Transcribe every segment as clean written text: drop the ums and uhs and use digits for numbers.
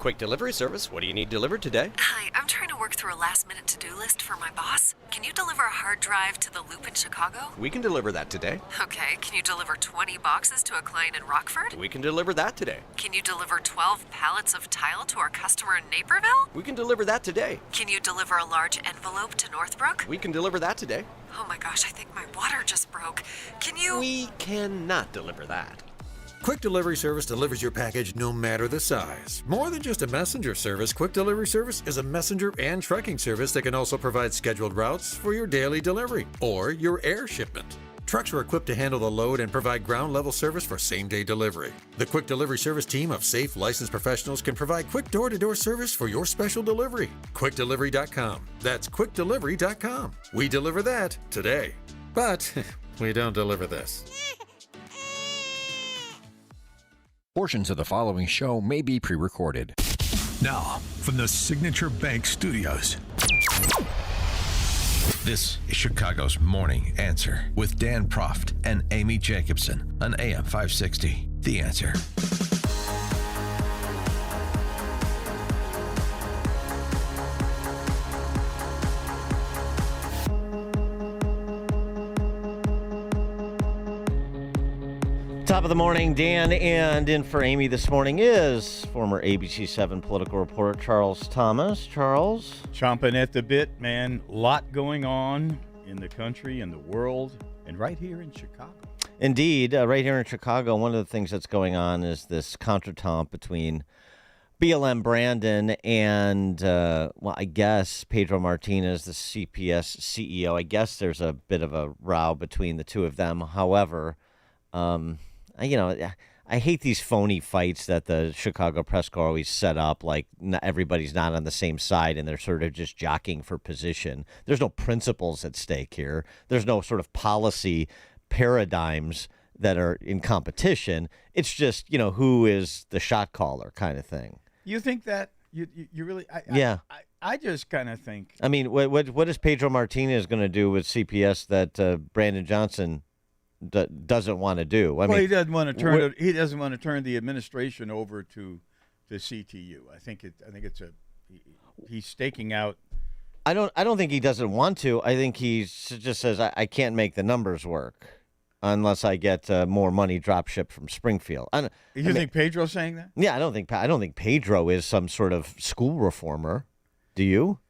Quick delivery service. What do you need delivered today? Hi, I'm trying to work through a last-minute to-do list for my boss. Can you deliver a hard drive to the Loop in Chicago? We can deliver that today. Okay, can you deliver 20 boxes to a client in Rockford? We can deliver that today. Can you deliver 12 pallets of tile to our customer in Naperville? We can deliver that today. Can you deliver a large envelope to Northbrook? We can deliver that today. Oh my gosh, I think my water just broke. Can you... We cannot deliver that. Quick Delivery Service delivers your package no matter the size. More than just a messenger service, Quick Delivery Service is a messenger and trucking service that can also provide scheduled routes for your daily delivery or your air shipment. Trucks are equipped to handle the load and provide ground-level service for same-day delivery. The Quick Delivery Service team of safe, licensed professionals can provide quick door-to-door service for your special delivery. QuickDelivery.com. That's QuickDelivery.com. We deliver that today. But we don't deliver this. Portions of the following show may be pre-recorded. Now, from the Signature Bank Studios. This is Chicago's Morning Answer with Dan Proft and Amy Jacobson on AM 560. The Answer. Top of the morning, Dan, and in for Amy this morning is former ABC7 political reporter Charles Thomas. Charles? Chomping at the bit, man. Lot going on in the country and the world, and right here in Chicago. Indeed, right here in Chicago, one of the things that's going on is this contretemps between BLM Brandon and, I guess, Pedro Martinez, the CPS CEO. I guess there's a bit of a row between the two of them. However, I hate these phony fights that the Chicago Press Corps always set up, like everybody's not on the same side and they're sort of just jockeying for position. There's no principles at stake here. There's no sort of policy paradigms that are in competition. It's just, who is the shot caller kind of thing. You think that? You really? Yeah. I just kind of think. I mean, what is Pedro Martinez going to do with CPS that Brandon Johnson doesn't want to do? He doesn't want to turn he doesn't want to turn the administration over to CTU. I think he's staking out. I don't think he doesn't want to. I think he just says I can't make the numbers work unless I get more money drop shipped from Springfield. You think Pedro's saying that? Yeah, I don't think Pedro is some sort of school reformer. Do you?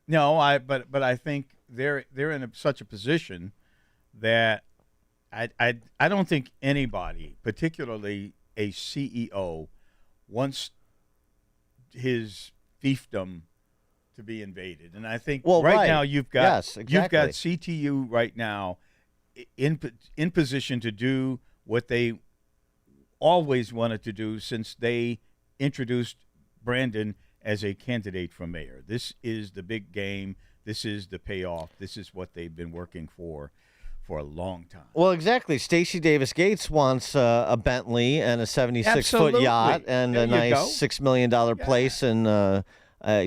No, but I think they're in such a position that I don't think anybody, particularly a CEO, wants his fiefdom to be invaded. And I think now you've got CTU right now in position to do what they always wanted to do since they introduced Brandon as a candidate for mayor. This is the big game. This is the payoff. This is what they've been working for a long time. Well, exactly. Stacey Davis Gates wants a Bentley and a 76-foot yacht and a nice $6 million place in a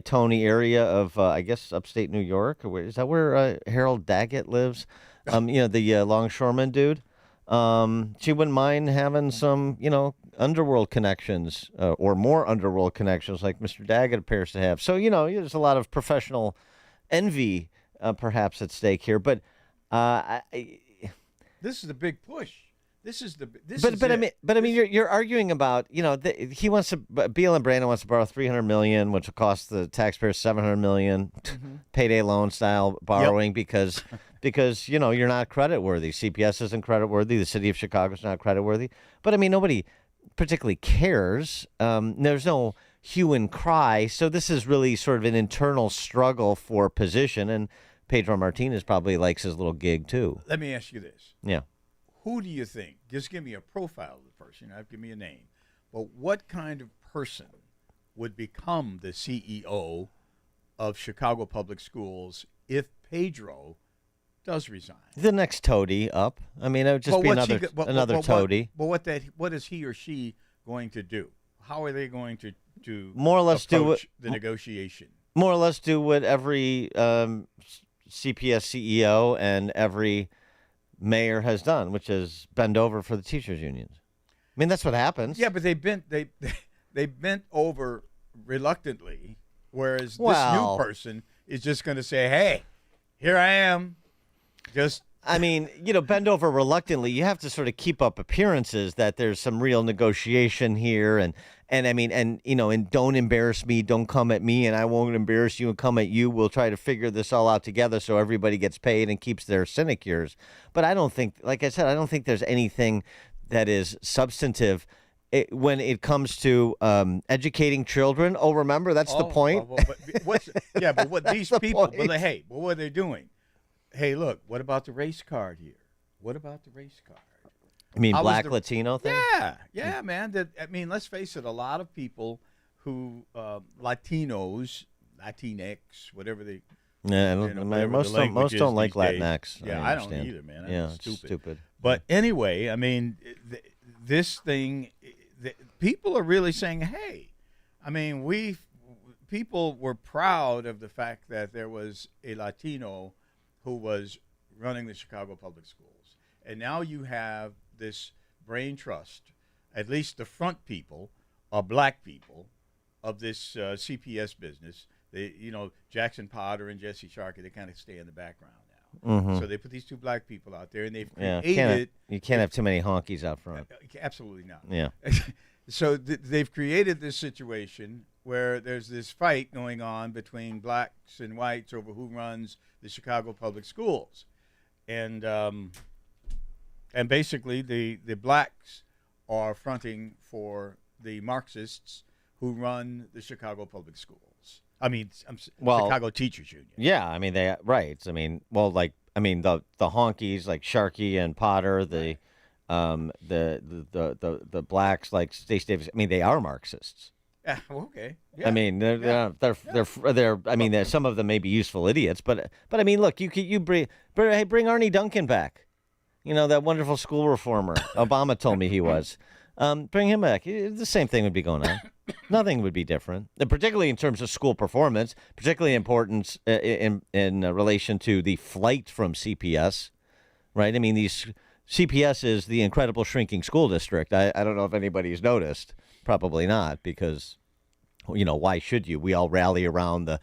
Tony area of, I guess, upstate New York. Is that where Harold Daggett lives? The longshoreman dude. She wouldn't mind having some, underworld connections or more underworld connections like Mr. Daggett appears to have. So, there's a lot of professional envy perhaps at stake here. But this is the big push. You're arguing about, he wants to, BLM Brandon wants to borrow $300 million, which will cost the taxpayers $700 million, payday loan style borrowing because you're not creditworthy. CPS isn't creditworthy. The city of Chicago is not creditworthy. But nobody particularly cares. There's no hue and cry. So this is really sort of an internal struggle for position. And Pedro Martinez probably likes his little gig too. Let me ask you this. Yeah. Who do you think? Just give me a profile of the person. Give me a name. But what kind of person would become the CEO of Chicago Public Schools if Pedro does resign? The next toady up. It would just be another toady. But what is he or she going to do? How are they going to more or less approach the negotiation? More or less do what every CPS CEO and every mayor has done, which is bend over for the teachers unions. That's what happens. Yeah, but they bent over reluctantly, whereas this Well- new person is just going to say, "Hey, here I am." Just I mean, bend over reluctantly. You have to sort of keep up appearances that there's some real negotiation here, and I mean, and don't embarrass me, don't come at me, and I won't embarrass you and come at you. We'll try to figure this all out together so everybody gets paid and keeps their sinecures. But I don't think, like I said, I don't think there's anything that is substantive when it comes to educating children. Oh, remember, that's the point. But what these people? point. Well, hey, what are they doing? Hey, look, what about the race card here? What about the race card? You mean How was black the- Latino thing? Yeah, man. I mean, let's face it. A lot of people who Latinos, Latinx, whatever they. Yeah, whatever most the don't, most language don't is like these days. Latinx. Yeah, I don't understand. either, man. Yeah, It's it's stupid. But anyway, I mean, this thing, people are really saying, "Hey, I mean, people were proud of the fact that there was a Latino who was running the Chicago Public Schools, and now you have this brain trust. At least the front people are black people of this CPS business. They, Jackson Potter and Jesse Sharkey, they kind of stay in the background now. Mm-hmm. So they put these two black people out there, and they've Yeah, created. you can't have too many honkies out front. Absolutely not. Yeah. So they've created this situation where there's this fight going on between blacks and whites over who runs the Chicago Public Schools, and basically the blacks are fronting for the Marxists who run the Chicago Public Schools. I mean, Chicago Teachers Union. Yeah, I mean the honkies like Sharkey and Potter, the blacks like Stacey Davis. I mean, they are Marxists. Okay. Yeah. I mean, they're I mean, some of them may be useful idiots, but I mean, look, you bring Arnie Duncan back. That wonderful school reformer. Obama told me he was. Bring him back. The same thing would be going on. Nothing would be different, and particularly in terms of school performance, particularly important in relation to the flight from CPS, right? I mean, CPS is the incredible shrinking school district. I don't know if anybody's noticed. Probably not, because, why should you? We all rally around the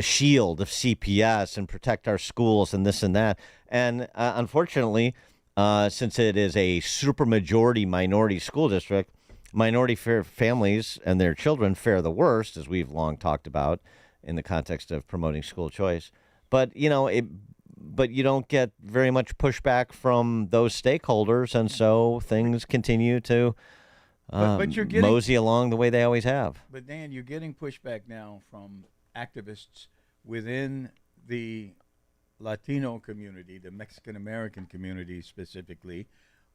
shield of CPS and protect our schools and this and that. And unfortunately, since it is a supermajority minority school district, minority families and their children fare the worst, as we've long talked about in the context of promoting school choice. But, but you don't get very much pushback from those stakeholders, and so things continue to but you're getting, mosey along the way they always have. But, Dan, you're getting pushback now from activists within the Latino community, the Mexican-American community specifically,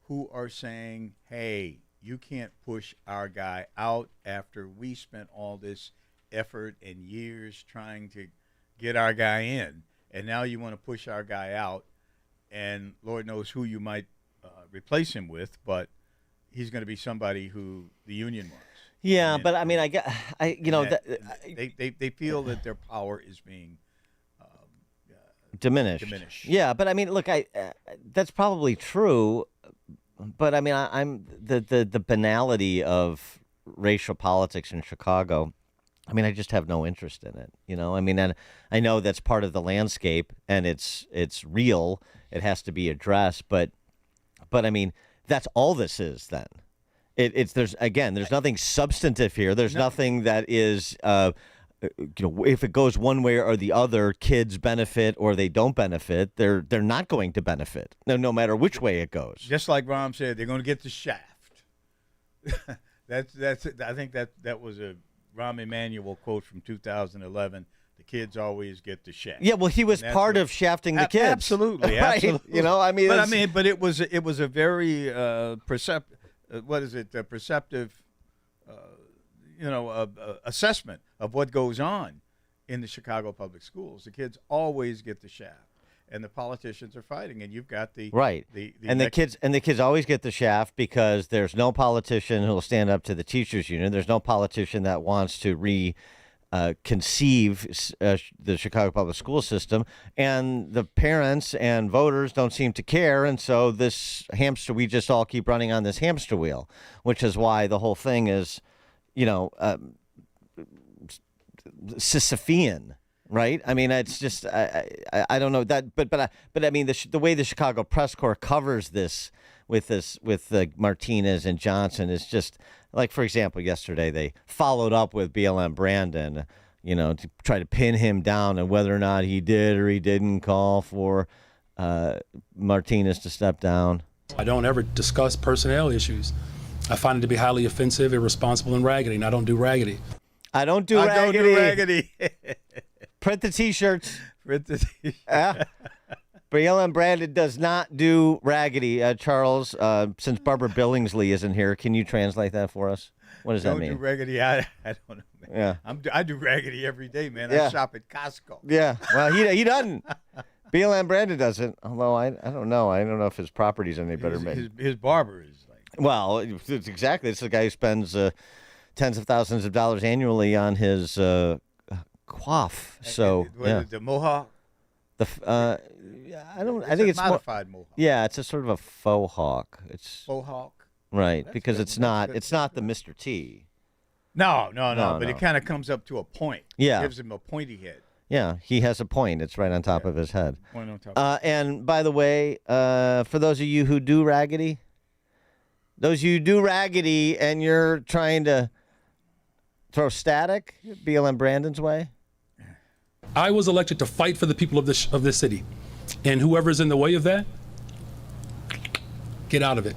who are saying, hey, you can't push our guy out after we spent all this effort and years trying to get our guy in, and now you want to push our guy out, and Lord knows who you might replace him with, but he's going to be somebody who the union wants. Yeah, and, but I mean, they feel that their power is being diminished. Yeah, but I mean, look, that's probably true, but I mean, I'm the banality of racial politics in Chicago. I mean, I just have no interest in it. I mean, and I know that's part of the landscape, and it's real. It has to be addressed, but I mean, that's all this is then. There's nothing substantive here. There's nothing that is, if it goes one way or the other, kids benefit or they don't benefit. They're not going to benefit, no matter which way it goes. Just like Rahm said, they're going to get the shaft. That's. I think that was a Rahm Emanuel quote from 2011. The kids always get the shaft. Yeah, well, he was part of shafting the kids. Absolutely, right? absolutely. But it was a very perceptive. What is it? Perceptive. Assessment of what goes on in the Chicago public schools. The kids always get the shaft, and the politicians are fighting. And you've got the right. The kids always get the shaft because there's no politician who will stand up to the teachers union. There's no politician that wants to conceive the Chicago public school system, and the parents and voters don't seem to care, and so we just all keep running on this hamster wheel, which is why the whole thing is Sisyphean, right? I mean, it's just I don't know that, but I mean the way the Chicago Press Corps covers this with Martinez and Johnson is just like, for example, yesterday they followed up with BLM Brandon, to try to pin him down and whether or not he did or he didn't call for Martinez to step down. I don't ever discuss personnel issues. I find it to be highly offensive, irresponsible, and raggedy, and I don't do raggedy. I don't do raggedy. Print the T-shirts. Print the T-shirts. BLM Brandon does not do raggedy. Charles, since Barbara Billingsley isn't here, can you translate that for us? What does that mean? Don't do raggedy. I don't know, man. Yeah. I do raggedy every day, man. Yeah. I shop at Costco. Yeah. Well, he doesn't. BLM Brandon doesn't. Although I don't know. I don't know if his property's any better made. His barber is like. Well, it's exactly. It's the guy who spends tens of thousands of dollars annually on his coif. So The mohawk. I think it's modified mohawk. Yeah, it's a sort of a faux hawk. It's faux hawk. Right, That's because good. it's not the Mr. T. No. But it kind of comes up to a point. Yeah. It gives him a pointy head. Yeah, he has a point. It's right on top of his head. Point on top. And by the way, for those of you who do raggedy, and you're trying to throw static BLM Brandon's way. I was elected to fight for the people of this city, and whoever's in the way of that, get out of it.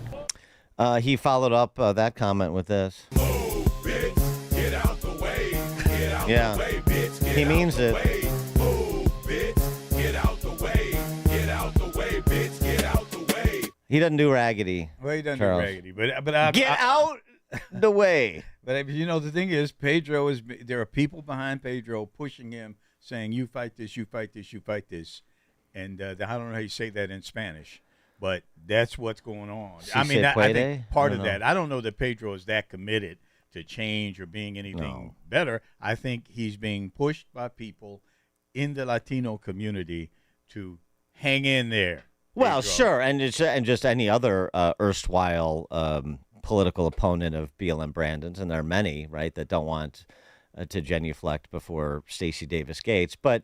He followed up that comment with this. Move, bitch, get out the way. Get out Yeah. the way, bitch. Get He out means the it. way. Move, bitch, get out the way. Get out the way, bitch. Get out the way. He doesn't do raggedy. Well, he doesn't Charles. do raggedy, but Get out the way. But the thing is, there are people behind Pedro pushing him, saying, "You fight this, you fight this, you fight this," and I don't know how you say that in Spanish. But that's what's going on. I mean, I think part of that. I don't know that Pedro is that committed to change or being anything better. I think he's being pushed by people in the Latino community to hang in there. Well, Pedro. sure, and just any other erstwhile political opponent of BLM Brandon's, and there are many, right, that don't want to genuflect before Stacey Davis Gates, but.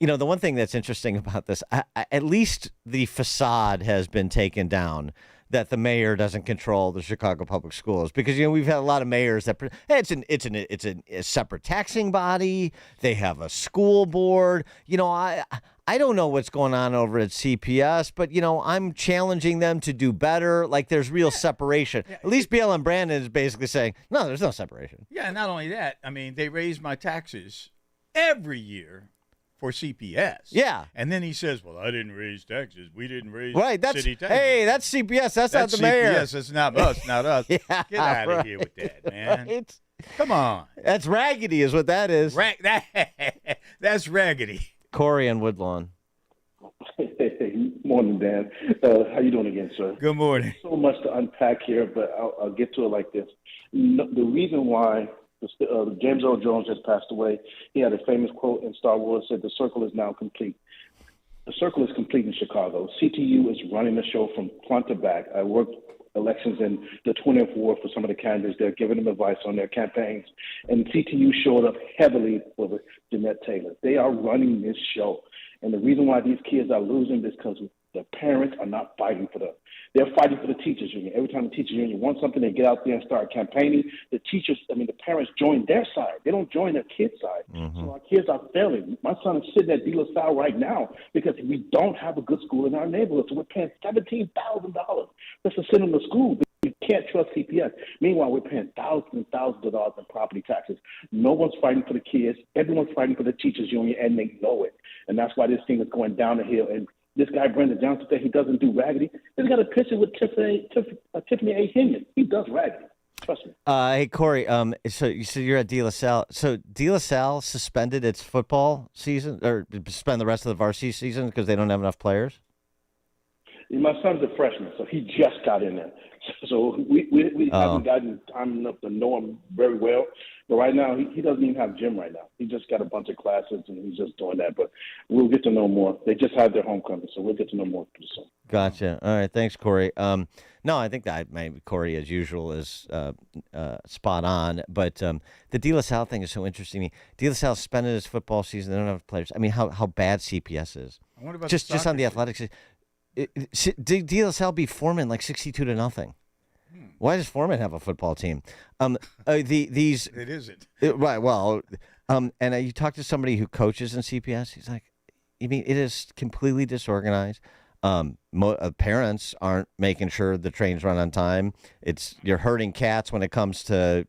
The one thing that's interesting about this, at least the facade has been taken down that the mayor doesn't control the Chicago Public Schools, because we've had a lot of mayors that it's a separate taxing body. They have a school board. I don't know what's going on over at CPS, but I'm challenging them to do better. Like there's real separation. At least BLM Brandon is basically saying no, there's no separation. Yeah, and not only that, I mean they raise my taxes every year. For CPS. Yeah. And then he says, well, I didn't raise taxes. We didn't raise city taxes. Hey, that's CPS. That's not the mayor. CPS. That's not us. Not us. Yeah, Get out of here with that, man. Right? Come on. That's raggedy is what that is. That's raggedy. Corey and Woodlawn. Hey, morning, Dan. How you doing again, sir? Good morning. So much to unpack here, but I'll get to it like this. The reason why James Earl Jones just passed away, he had a famous quote in Star Wars, said, "The circle is now complete." The circle is complete in Chicago. CTU is running the show from front to back. I worked elections in the 20th ward for some of the candidates. They're giving them advice on their campaigns. And CTU showed up heavily for Jeanette Taylor. They are running this show. And the reason why these kids are losing is because the parents are not fighting for them. They're fighting for the teachers union. Every time the teachers union wants something, they get out there and start campaigning. The parents join their side. They don't join their kids' side. Mm-hmm. So our kids are failing. My son is sitting at De La Salle right now because we don't have a good school in our neighborhood. So we're paying $17,000 just to send them to school. You can't trust CPS. Meanwhile, we're paying thousands and thousands of dollars in property taxes. No one's fighting for the kids. Everyone's fighting for the teachers union, and they know it. And that's why this thing is going down the hill. And this guy, Brendan Johnson, said he doesn't do raggedy. He's got a picture with Tiffany A. Hinman. He does raggedy. Trust me. Hey, Corey, so you said you're at De La Salle. So De La Salle suspended its football season, or suspend the rest of the varsity season because they don't have enough players? My son's a freshman, so he just got in there. So we haven't gotten time enough to know him very well. But right now, he doesn't even have gym right now. He just got a bunch of classes, and he's just doing that. But we'll get to know more. They just had their homecoming, so we'll get to know more pretty soon. Gotcha. All right. Thanks, Corey. No, I think that maybe Corey, as usual, is spot on. But the De La Salle thing is so interesting to me. De La Salle suspended his football season. They don't have players. I mean, how bad CPS is. I wonder about just on the athletics. De La Salle beat Foreman like 62-0. Why does Foreman have a football team? These it isn't right. Well, and you talk to somebody who coaches in CPS. He's like, you mean it is completely disorganized. Parents aren't making sure the trains run on time. You're herding cats when it comes to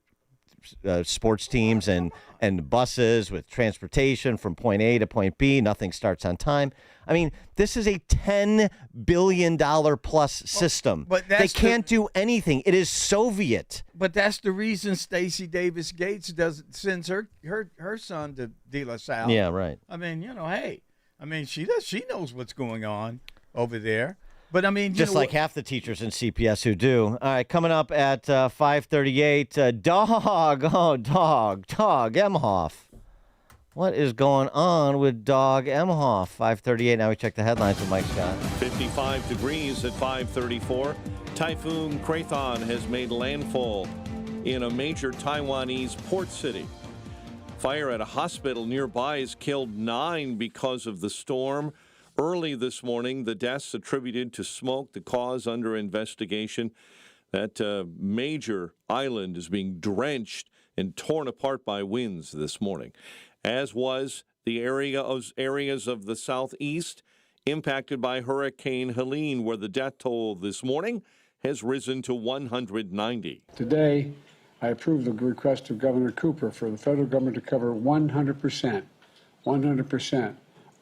sports teams and buses with transportation from point A to point B. Nothing starts on time. I mean, this is a $10 billion plus system. But they can't do anything. It is Soviet. But that's the reason Stacey Davis Gates sends her son to De La Salle. Yeah, right. I mean, hey, she knows what's going on over there. But I mean, just like half the teachers in CPS who do. All right, coming up at 5:38, Doug Emhoff. What is going on with Doug Emhoff? 5:38. Now we check the headlines with Mike Scott. 55 degrees at 5:34. Typhoon Krathon has made landfall in a major Taiwanese port city. Fire at a hospital nearby has killed 9 because of the storm. Early this morning, the deaths attributed to smoke, the cause under investigation. That major island is being drenched and torn apart by winds this morning, as was the areas of the southeast impacted by Hurricane Helene, where the death toll this morning has risen to 190. Today, I approved the request of Governor Cooper for the federal government to cover 100%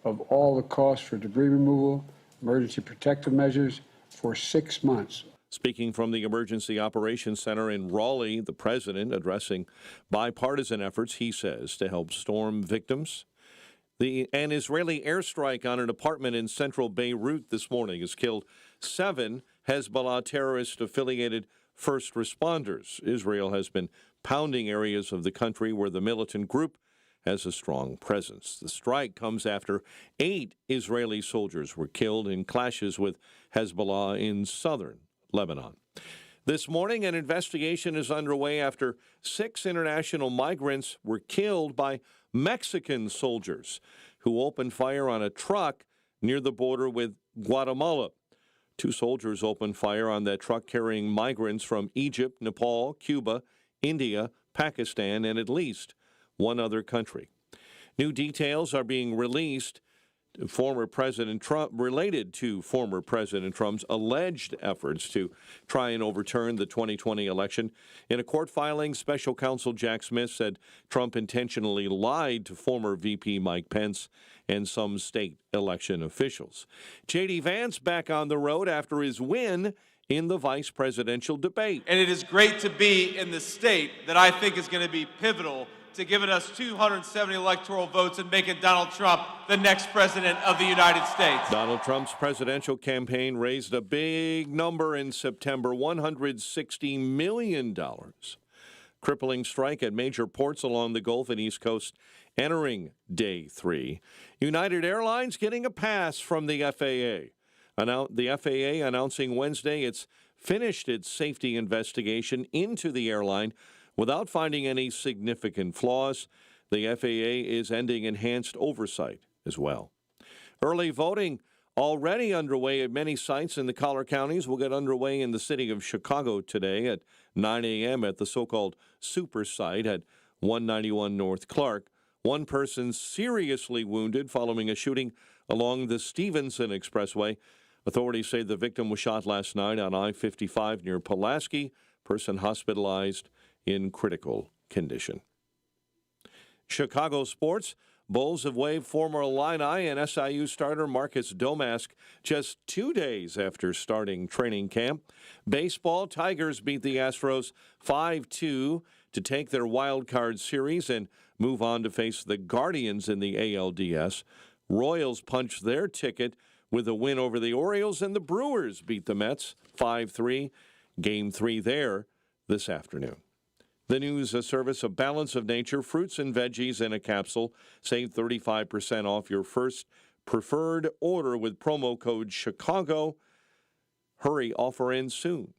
of all the costs for debris removal, emergency protective measures for 6 months. Speaking from the Emergency Operations Center in Raleigh, the president addressing bipartisan efforts, he says, to help storm victims. An Israeli airstrike on an apartment in central Beirut this morning has killed 7 Hezbollah terrorist-affiliated first responders. Israel has been pounding areas of the country where the militant group has a strong presence. The strike comes after 8 Israeli soldiers were killed in clashes with Hezbollah in southern Lebanon. This morning, an investigation is underway after 6 international migrants were killed by Mexican soldiers who opened fire on a truck near the border with Guatemala. 2 soldiers opened fire on that truck carrying migrants from Egypt, Nepal, Cuba, India, Pakistan, and at least 1 other country. New details are being released related to former President Trump's alleged efforts to try and overturn the 2020 election. In a court filing, special counsel Jack Smith said Trump intentionally lied to former VP Mike Pence and some state election officials. J.D. Vance back on the road after his win in the vice presidential debate. And it is great to be in the state that I think is going to be pivotal to giving us 270 electoral votes and making Donald Trump the next president of the United States. Donald Trump's presidential campaign raised a big number in September, $160 million. Crippling strike at major ports along the Gulf and East Coast entering day 3. United Airlines getting a pass from the FAA. The FAA announcing Wednesday it's finished its safety investigation into the airline without finding any significant flaws. The FAA is ending enhanced oversight as well. Early voting already underway at many sites in the collar counties. Will get underway in the city of Chicago today at 9 a.m. at the so-called super site at 191 North Clark. 1 person seriously wounded following a shooting along the Stevenson Expressway. Authorities say the victim was shot last night on I-55 near Pulaski. Person hospitalized in critical condition. Chicago sports. Bulls have waived former Illini and SIU starter Marcus Domask just 2 days after starting training camp. Baseball, Tigers beat the Astros 5-2 to take their wild card series and move on to face the Guardians in the ALDS. Royals punched their ticket with a win over the Orioles, and the Brewers beat the Mets 5-3. Game 3 there this afternoon. The news service, a balance of nature, fruits and veggies in a capsule. Save 35% off your first preferred order with promo code Chicago. Hurry, offer ends soon.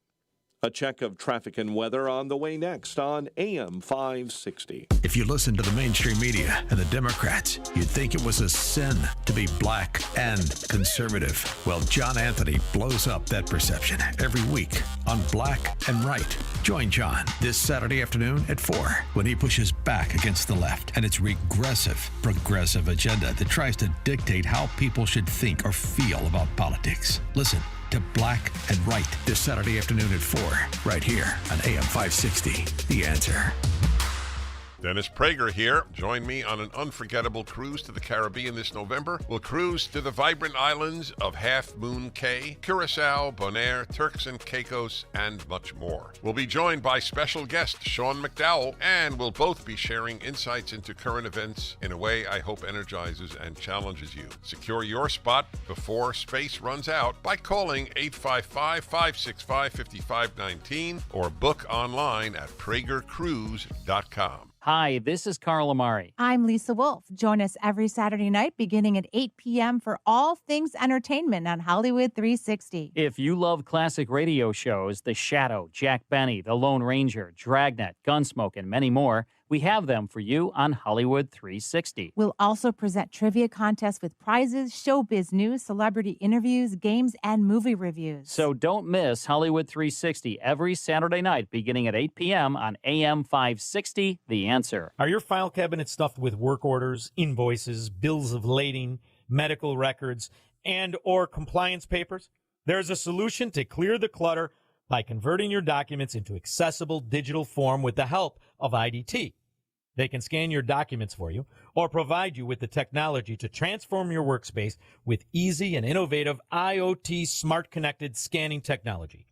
A check of traffic and weather on the way next on AM 560. If you listen to the mainstream media and the Democrats, you'd think it was a sin to be black and conservative. Well, John Anthony blows up that perception every week on Black and Right. Join John this Saturday afternoon at 4 when he pushes back against the left and its progressive agenda that tries to dictate how people should think or feel about politics. Listen to Black and Right this Saturday afternoon at 4, right here on AM 560. The Answer. Dennis Prager here. Join me on an unforgettable cruise to the Caribbean this November. We'll cruise to the vibrant islands of Half Moon Cay, Curacao, Bonaire, Turks and Caicos, and much more. We'll be joined by special guest Sean McDowell, and we'll both be sharing insights into current events in a way I hope energizes and challenges you. Secure your spot before space runs out by calling 855-565-5519 or book online at pragercruise.com. Hi, this is Carl Amari. I'm Lisa Wolf. Join us every Saturday night beginning at 8 p.m. for all things entertainment on Hollywood 360. If you love classic radio shows, The Shadow, Jack Benny, The Lone Ranger, Dragnet, Gunsmoke, and many more, we have them for you on Hollywood 360. We'll also present trivia contests with prizes, showbiz news, celebrity interviews, games, and movie reviews. So don't miss Hollywood 360 every Saturday night beginning at 8 p.m. on AM 560, The Answer. Are your file cabinets stuffed with work orders, invoices, bills of lading, medical records, and or compliance papers? There's a solution to clear the clutter by converting your documents into accessible digital form with the help of IDT. They can scan your documents for you or provide you with the technology to transform your workspace with easy and innovative IoT smart connected scanning technology.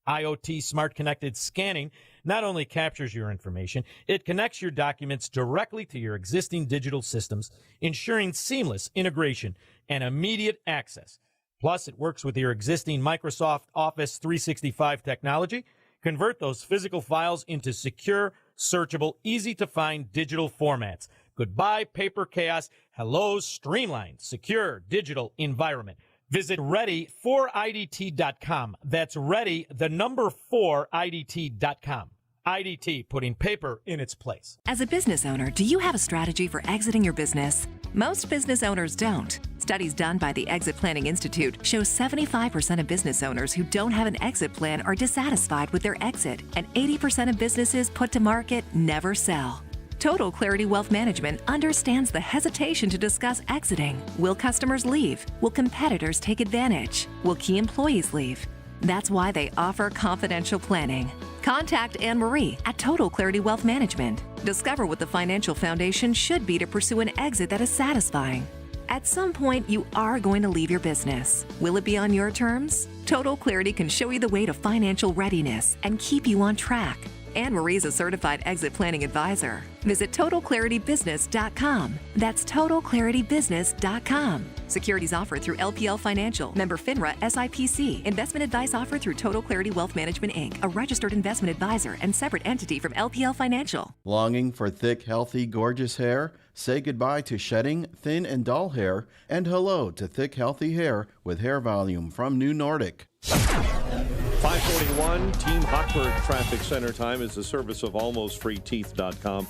IoT smart connected scanning not only captures your information, it connects your documents directly to your existing digital systems, ensuring seamless integration and immediate access. Plus, it works with your existing Microsoft Office 365 technology. Convert those physical files into secure, searchable, easy-to-find digital formats. Goodbye, paper chaos. Hello, streamlined, secure digital environment. Visit ready4idt.com. That's ready, the number 4idt.com. IDT, putting paper in its place. As a business owner, do you have a strategy for exiting your business? Most business owners don't. Studies done by the Exit Planning Institute show 75% of business owners who don't have an exit plan are dissatisfied with their exit, and 80% of businesses put to market never sell. Total Clarity Wealth Management understands the hesitation to discuss exiting. Will customers leave? Will competitors take advantage? Will key employees leave? That's why they offer confidential planning. Contact Anne-Marie at Total Clarity Wealth Management. Discover what the financial foundation should be to pursue an exit that is satisfying. At some point, you are going to leave your business. Will it be on your terms? Total Clarity can show you the way to financial readiness and keep you on track. Anne-Marie is a certified exit planning advisor. Visit TotalClarityBusiness.com. That's TotalClarityBusiness.com. Securities offered through LPL Financial. Member FINRA SIPC. Investment advice offered through Total Clarity Wealth Management, Inc., a registered investment advisor and separate entity from LPL Financial. Longing for thick, healthy, gorgeous hair? Say goodbye to shedding, thin, and dull hair, and hello to thick, healthy hair with Hair Volume from New Nordic. 541 Team Hochberg Traffic Center time is the service of almostfreeteeth.com.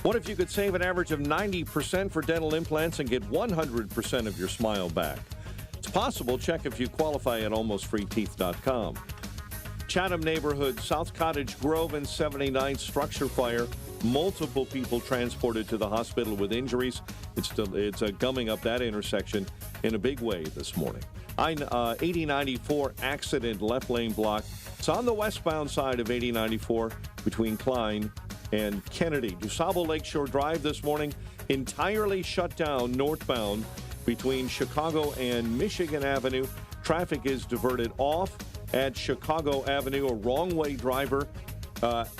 What if you could save an average of 90% for dental implants and get 100% of your smile back? It's possible. Check if you qualify at almostfreeteeth.com. Chatham neighborhood, South Cottage Grove and 79th structure fire. Multiple people transported to the hospital with injuries. It's gumming up that intersection in a big way this morning. 8094 accident, left lane block. It's on the westbound side of 8094 between Klein and Kennedy. DuSable Lakeshore Drive this morning entirely shut down northbound between Chicago and Michigan Avenue. Traffic is diverted off at Chicago Avenue. A wrong-way driver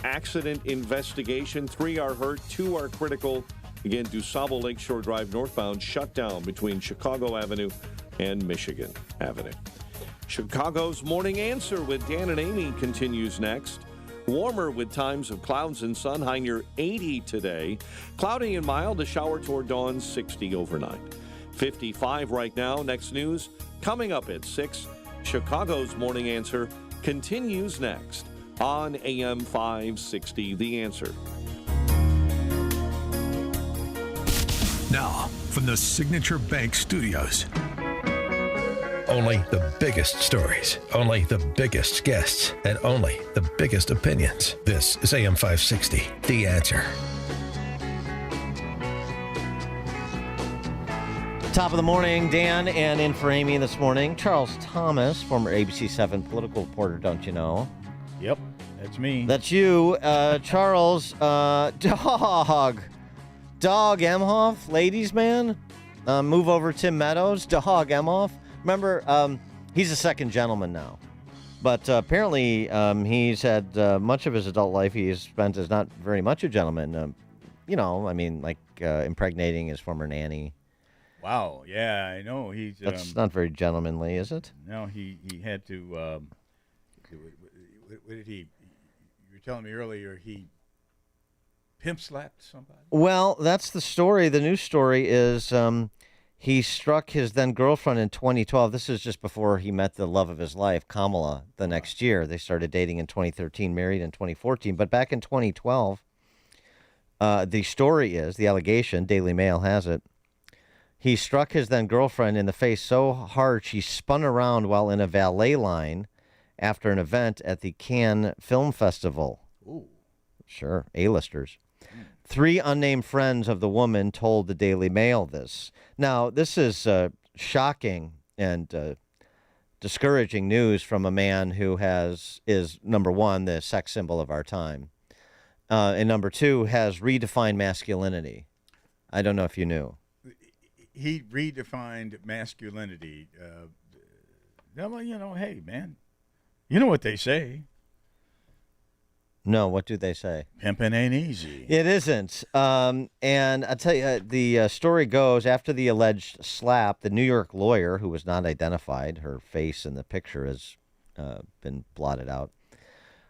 accident investigation. 3 are hurt, 2 are critical. Again, DuSable Lakeshore Drive northbound shut down between Chicago Avenue and Michigan Avenue. Chicago's Morning Answer with Dan and Amy continues next. Warmer with times of clouds and sun, high near 80 today. Cloudy and mild, a shower toward dawn, 60 overnight. 55 right now. Next news coming up at 6. Chicago's Morning Answer continues next on AM 560, The Answer. Now, from the Signature Bank Studios. Only the biggest stories, only the biggest guests, and only the biggest opinions. This is AM 560, The Answer. Top of the morning, Dan, and in for Amy this morning, Charles Thomas, former ABC 7 political reporter, don't you know? Yep, that's me. That's you, Charles. Doug Emhoff, ladies man. Move over Tim Meadows. Doug Emhoff. Remember, he's a second gentleman now. But apparently he's had much of his adult life he's spent as not very much a gentleman. Impregnating his former nanny. Wow, yeah, I know. That's not very gentlemanly, is it? No, he had to, what did he, you were telling me earlier, he pimp slapped somebody? Well, that's the story. The news story is he struck his then girlfriend in 2012. This is just before he met the love of his life, Kamala, the next year. They started dating in 2013, married in 2014. But back in 2012, the story is, the allegation, Daily Mail has it, he struck his then girlfriend in the face so hard she spun around while in a valet line after an event at the Cannes Film Festival. Ooh. Sure, A-listers. 3 unnamed friends of the woman told the Daily Mail this. Now, this is shocking and discouraging news from a man who is, number one, the sex symbol of our time, and number 2, has redefined masculinity. I don't know if you knew. He redefined masculinity. Hey, man, you know what they say. No, what do they say? Pimping ain't easy. It isn't. And I'll tell you, the story goes, after the alleged slap, the New York lawyer, who was not identified, her face in the picture has been blotted out,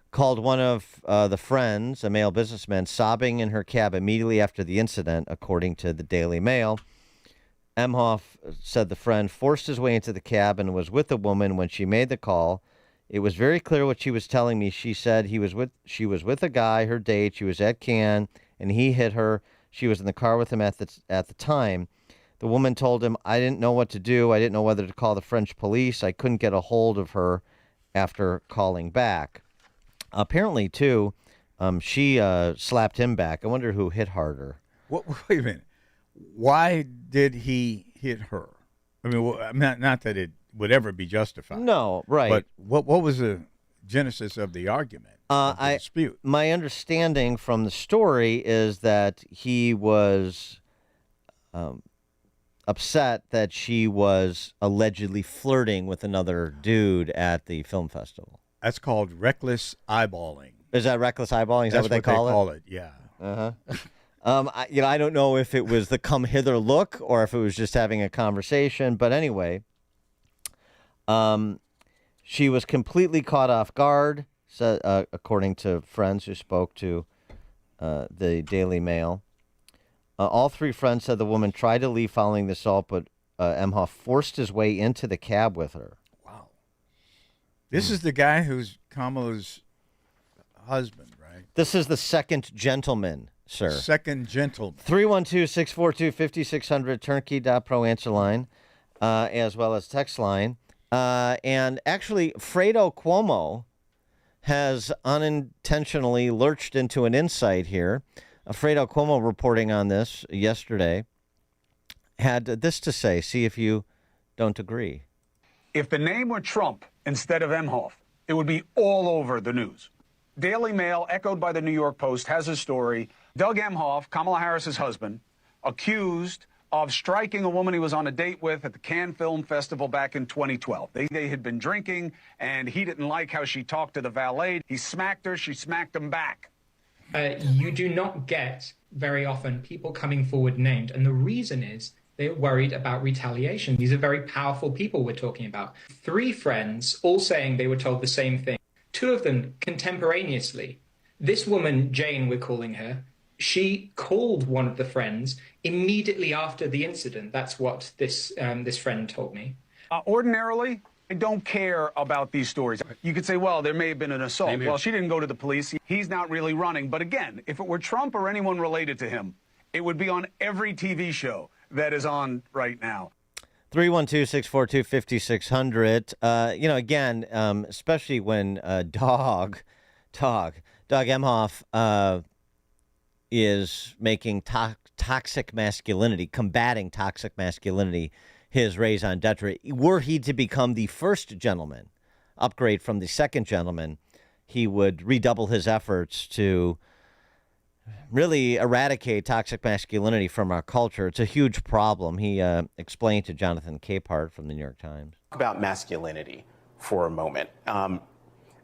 called one of the friends, a male businessman, sobbing in her cab immediately after the incident, according to the Daily Mail. Emhoff said the friend forced his way into the cab and was with the woman when she made the call. It was very clear what she was telling me. She said she was with a guy, her date. She was at Cannes, and he hit her. She was in the car with him at the time. The woman told him, I didn't know what to do. I didn't know whether to call the French police. I couldn't get a hold of her after calling back. Apparently, too, she slapped him back. I wonder who hit harder. Wait a minute. Why did he hit her? I mean, not that it would ever be justified. No, right. But what was the genesis of the argument, of the dispute? My understanding from the story is that he was upset that she was allegedly flirting with another dude at the film festival. That's called reckless eyeballing. Is that reckless eyeballing? Is that what they call it? Yeah. Uh-huh. I don't know if it was the come hither look or if it was just having a conversation. But anyway, she was completely caught off guard, according to friends who spoke to the Daily Mail. All 3 friends said the woman tried to leave following the assault, but Emhoff forced his way into the cab with her. Wow. This is the guy who's Kamala's husband, right? This is the second gentleman. Sir. Second gentleman. 312-642-5600, turnkey.pro answer line, as well as text line. And actually, Fredo Cuomo has unintentionally lurched into an insight here. Fredo Cuomo, reporting on this yesterday, had this to say. See if you don't agree. If the name were Trump instead of Emhoff, it would be all over the news. Daily Mail, echoed by the New York Post, has a story. Doug Emhoff, Kamala Harris's husband, accused of striking a woman he was on a date with at the Cannes Film Festival back in 2012. They had been drinking, and he didn't like how she talked to the valet. He smacked her. She smacked him back. You do not get very often people coming forward named, and the reason is they're worried about retaliation. These are very powerful people we're talking about. 3 friends all saying they were told the same thing. 2 of them contemporaneously This woman, Jane, we're calling her, she called one of the friends immediately after the incident. That's what this friend told me. Ordinarily, I don't care about these stories. You could say, well, there may have been an assault. Well, she didn't go to the police. He's not really running. But again, if it were Trump or anyone related to him, it would be on every TV show that is on right now. 312-642-5600. Again, especially when Doug Emhoff is making toxic masculinity, combating toxic masculinity, his raison d'etre. Were he to become the first gentleman, upgrade from the second gentleman, he would redouble his efforts to really eradicate toxic masculinity from our culture. It's a huge problem. He explained to Jonathan Capehart from the New York Times. Talk about masculinity for a moment.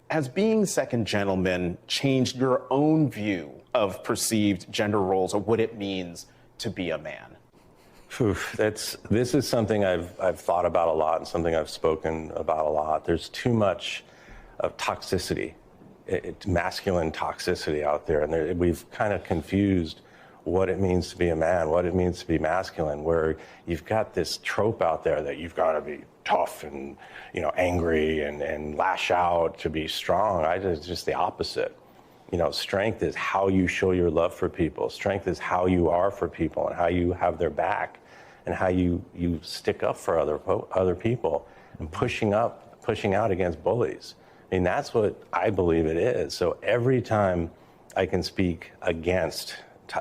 Has being second gentleman changed your own view of perceived gender roles or what it means to be a man? This is something I've thought about a lot and something I've spoken about a lot. There's too much of toxicity, masculine toxicity out there, and we've kind of confused what it means to be a man, what it means to be masculine, where you've got this trope out there that you've got to be tough and angry and lash out to be strong. It's just the opposite. Strength is how you show your love for people. Strength is how you are for people and how you have their back and how you stick up for other people and pushing out against bullies. I mean, that's what I believe it is. So every time I can speak against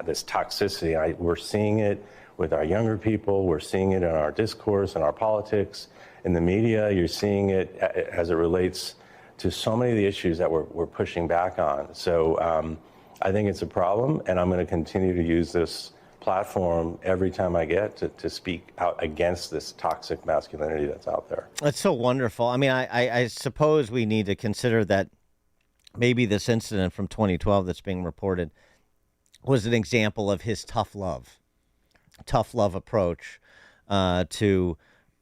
this toxicity, we're seeing it with our younger people. We're seeing it in our discourse and our politics, in the media. You're seeing it as it relates to so many of the issues that we're pushing back on. So I think it's a problem, and I'm going to continue to use this platform every time I get to speak out against this toxic masculinity that's out there. That's so wonderful. I mean, I suppose we need to consider that maybe this incident from 2012 that's being reported was an example of his tough love approach to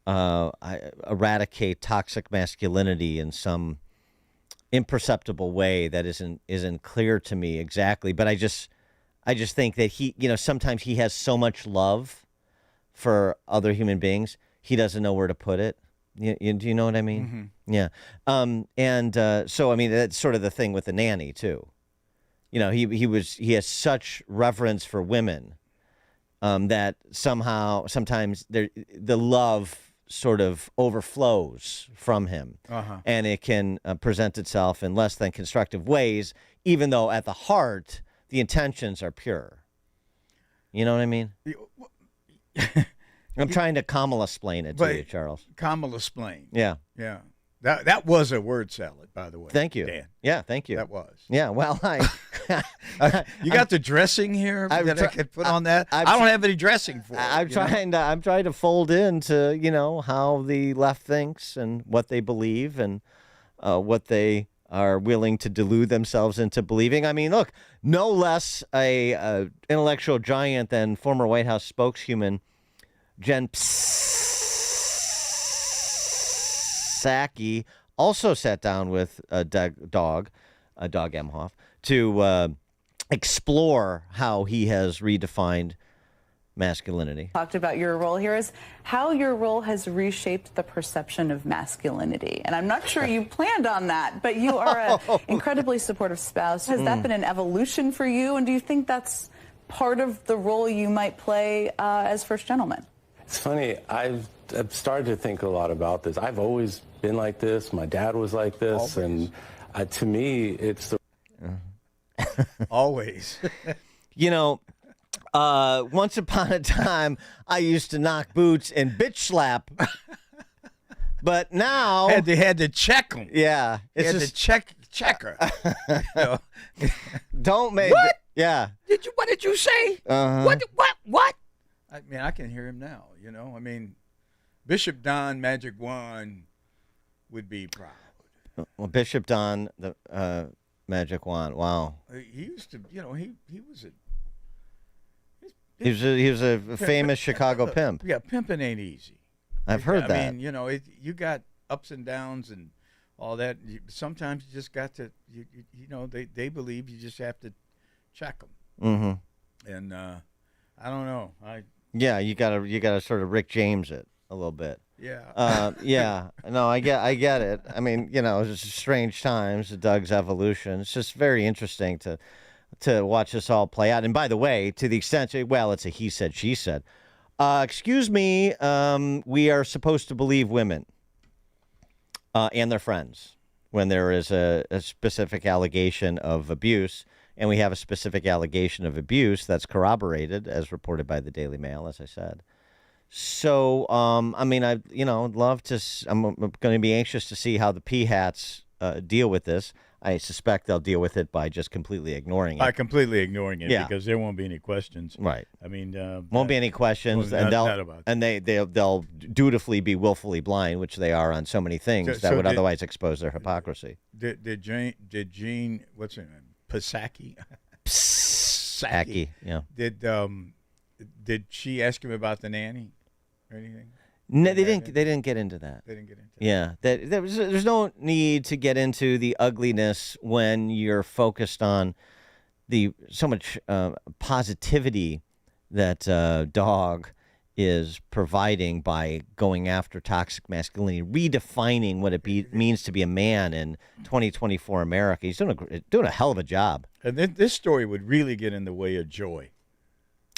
eradicate toxic masculinity in some imperceptible way that isn't clear to me exactly. But I just think that he, sometimes he has so much love for other human beings, he doesn't know where to put it. Do you know what I mean? Mm-hmm. Yeah. So, I mean, that's sort of the thing with the nanny too. He has such reverence for women that sometimes the love sort of overflows from him, and it can present itself in less than constructive ways, even though at the heart the intentions are pure. You know what I mean? I'm trying to Kamala-splain it to you, Charles. Kamala-splain. Yeah. Yeah. That was a word salad, by the way. Thank you, Dan. Yeah, thank you. That was. Yeah, well, you got the dressing here that I could put on that? I don't have any dressing for it. I'm trying to fold into, how the left thinks and what they believe and what they are willing to delude themselves into believing. I mean, look, no less a intellectual giant than former White House spokeswoman Jen Psaki also sat down with Doug Emhoff to explore how he has redefined masculinity. Talked about your role here is how your role has reshaped the perception of masculinity. And I'm not sure you planned on that, but you are an incredibly supportive spouse. Has that been an evolution for you? And do you think that's part of the role you might play as first gentleman? It's funny. I've started to think a lot about this. I've always been like this. My dad was like this. Always. And to me, it's the... Always. Once upon a time, I used to knock boots and bitch slap. But now... Had to check them. Yeah. Had to check her. Don't make... What? Yeah. What did you say? What? I mean, I can hear him now, I mean, Bishop Don Magic Wand would be proud. Well, Bishop Don, the Magic Wand, wow. He used to, he was a... He was a famous Chicago pimp. Yeah, pimping ain't easy. I've heard that. I mean, you got ups and downs and all that. Sometimes you just got to, you know, they believe you just have to check them. Mm-hmm. And I don't know. Yeah, you gotta sort of Rick James it a little bit. Yeah. Yeah. No, I get it. I mean, you know, it's just strange times, Doug's evolution. It's just very interesting to watch this all play out. And by the way, to the extent, well, it's a he said, she said. Excuse me, we are supposed to believe women and their friends when there is a specific allegation of abuse, and we have a specific allegation of abuse that's corroborated, as reported by the Daily Mail, as I said. So, I mean, I'd love to. I'm going to be anxious to see how the P-hats deal with this. I suspect they'll deal with it by just completely ignoring it. By completely ignoring it, yeah. Because there won't be any questions. Right. I mean, won't be any questions, and they'll dutifully be willfully blind, which they are on so many things that would otherwise expose their hypocrisy. Did Jean, what's her name, Psaki? Psaki, yeah. Did she ask him about the nanny or anything? No, they didn't get into that. They didn't get into that. Yeah, there's no need to get into the ugliness when you're focused on so much positivity that Dog is providing by going after toxic masculinity, redefining what it means to be a man in 2024 America. He's doing a hell of a job. And this story would really get in the way of joy.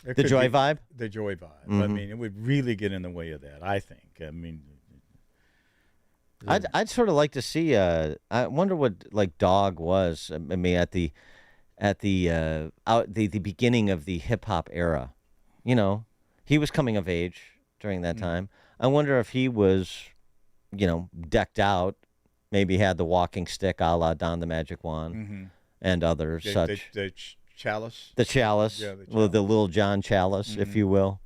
The joy vibe? The joy vibe. Mm-hmm. I mean, it would really get in the way of that, I think. I mean, I'd sort of like to see. I wonder what like Dog was. I mean, at the beginning of the hip hop era, you know, he was coming of age during that time. I wonder if he was, you know, decked out, maybe had the walking stick, a la Don the Magic Wand, and others such. The chalice. The chalice, yeah, the Little John chalice, if you will.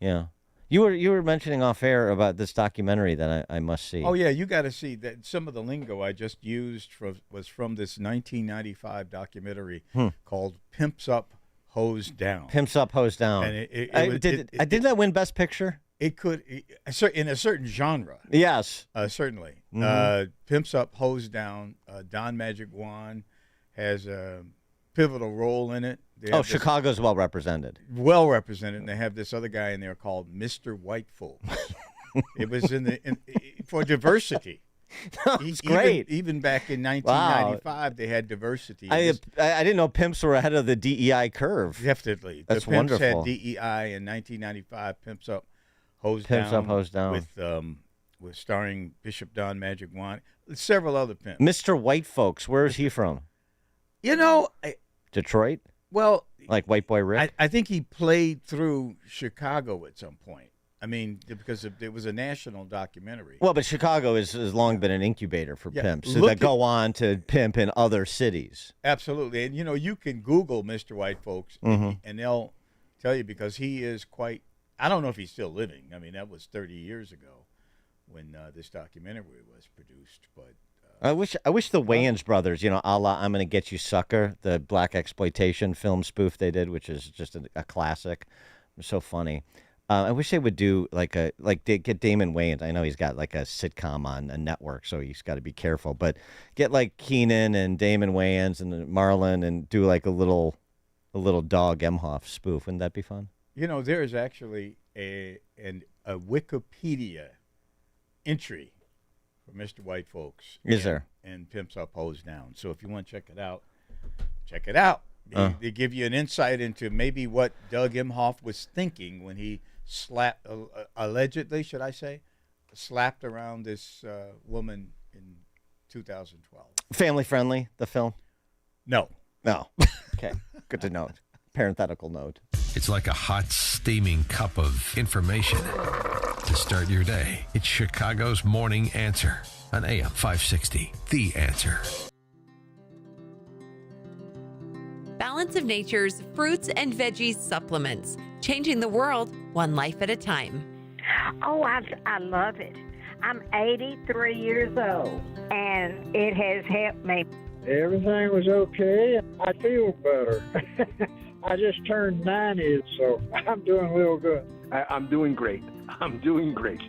Yeah. You were mentioning off air about this documentary that I must see. Oh yeah, you got to see that. Some of the lingo I just used was from this 1995 documentary called "Pimps Up, Hoes Down." Pimps Up, Hoes Down. And did that win Best Picture? It could, in a certain genre. Yes, certainly. Pimps Up, Hoes Down. Don Magic Wand has a pivotal role in it. Chicago's well represented. Well represented, and they have this other guy in there called Mr. White Folks. It was for diversity. It's great. Even back in 1995, they had diversity. I didn't know pimps were ahead of the DEI curve. Definitely. That's the Pimps wonderful. had DEI in 1995. Pimps Up, Hoes Pimps Down. Up, Hoes Down. With starring Bishop Don Magic Wand, several other pimps. Mr. White Folks, where is he from? You know, Detroit? Well, like White Boy Rick? I think he played through Chicago at some point. I mean, because it was a national documentary. Well, but Chicago has long been an incubator for pimps that go on to pimp in other cities. Absolutely. And, you know, you can Google Mr. White Folks, and they'll tell you, because he is quite – I don't know if he's still living. I mean, that was 30 years ago when this documentary was produced, but – I wish the Wayans brothers, you know, a la I'm Gonna Get You Sucker, the black exploitation film spoof they did, which is just a classic. It was so funny. I wish they would do get Damon Wayans. I know he's got like a sitcom on a network, so he's got to be careful. But get like Keenan and Damon Wayans and Marlon and do like a little Doug Emhoff spoof. Wouldn't that be fun? You know, there is actually a Wikipedia entry for Mr. White Folks. Is there? And Pimps Up, Hoes Down. So if you want to check it out, check it out. They give you an insight into maybe what Doug Emhoff was thinking when he allegedly, should I say, slapped around this woman in 2012. Family friendly, the film? No. Okay, good to note. Parenthetical note. It's like a hot, steaming cup of information to start your day. It's Chicago's Morning Answer on AM 560. The Answer. Balance of Nature's fruits and veggies supplements, changing the world one life at a time. Oh, I love it. I'm 83 years old, and it has helped me. Everything was okay. I feel better. I just turned 90, so I'm doing real good. I'm doing great. I'm doing great.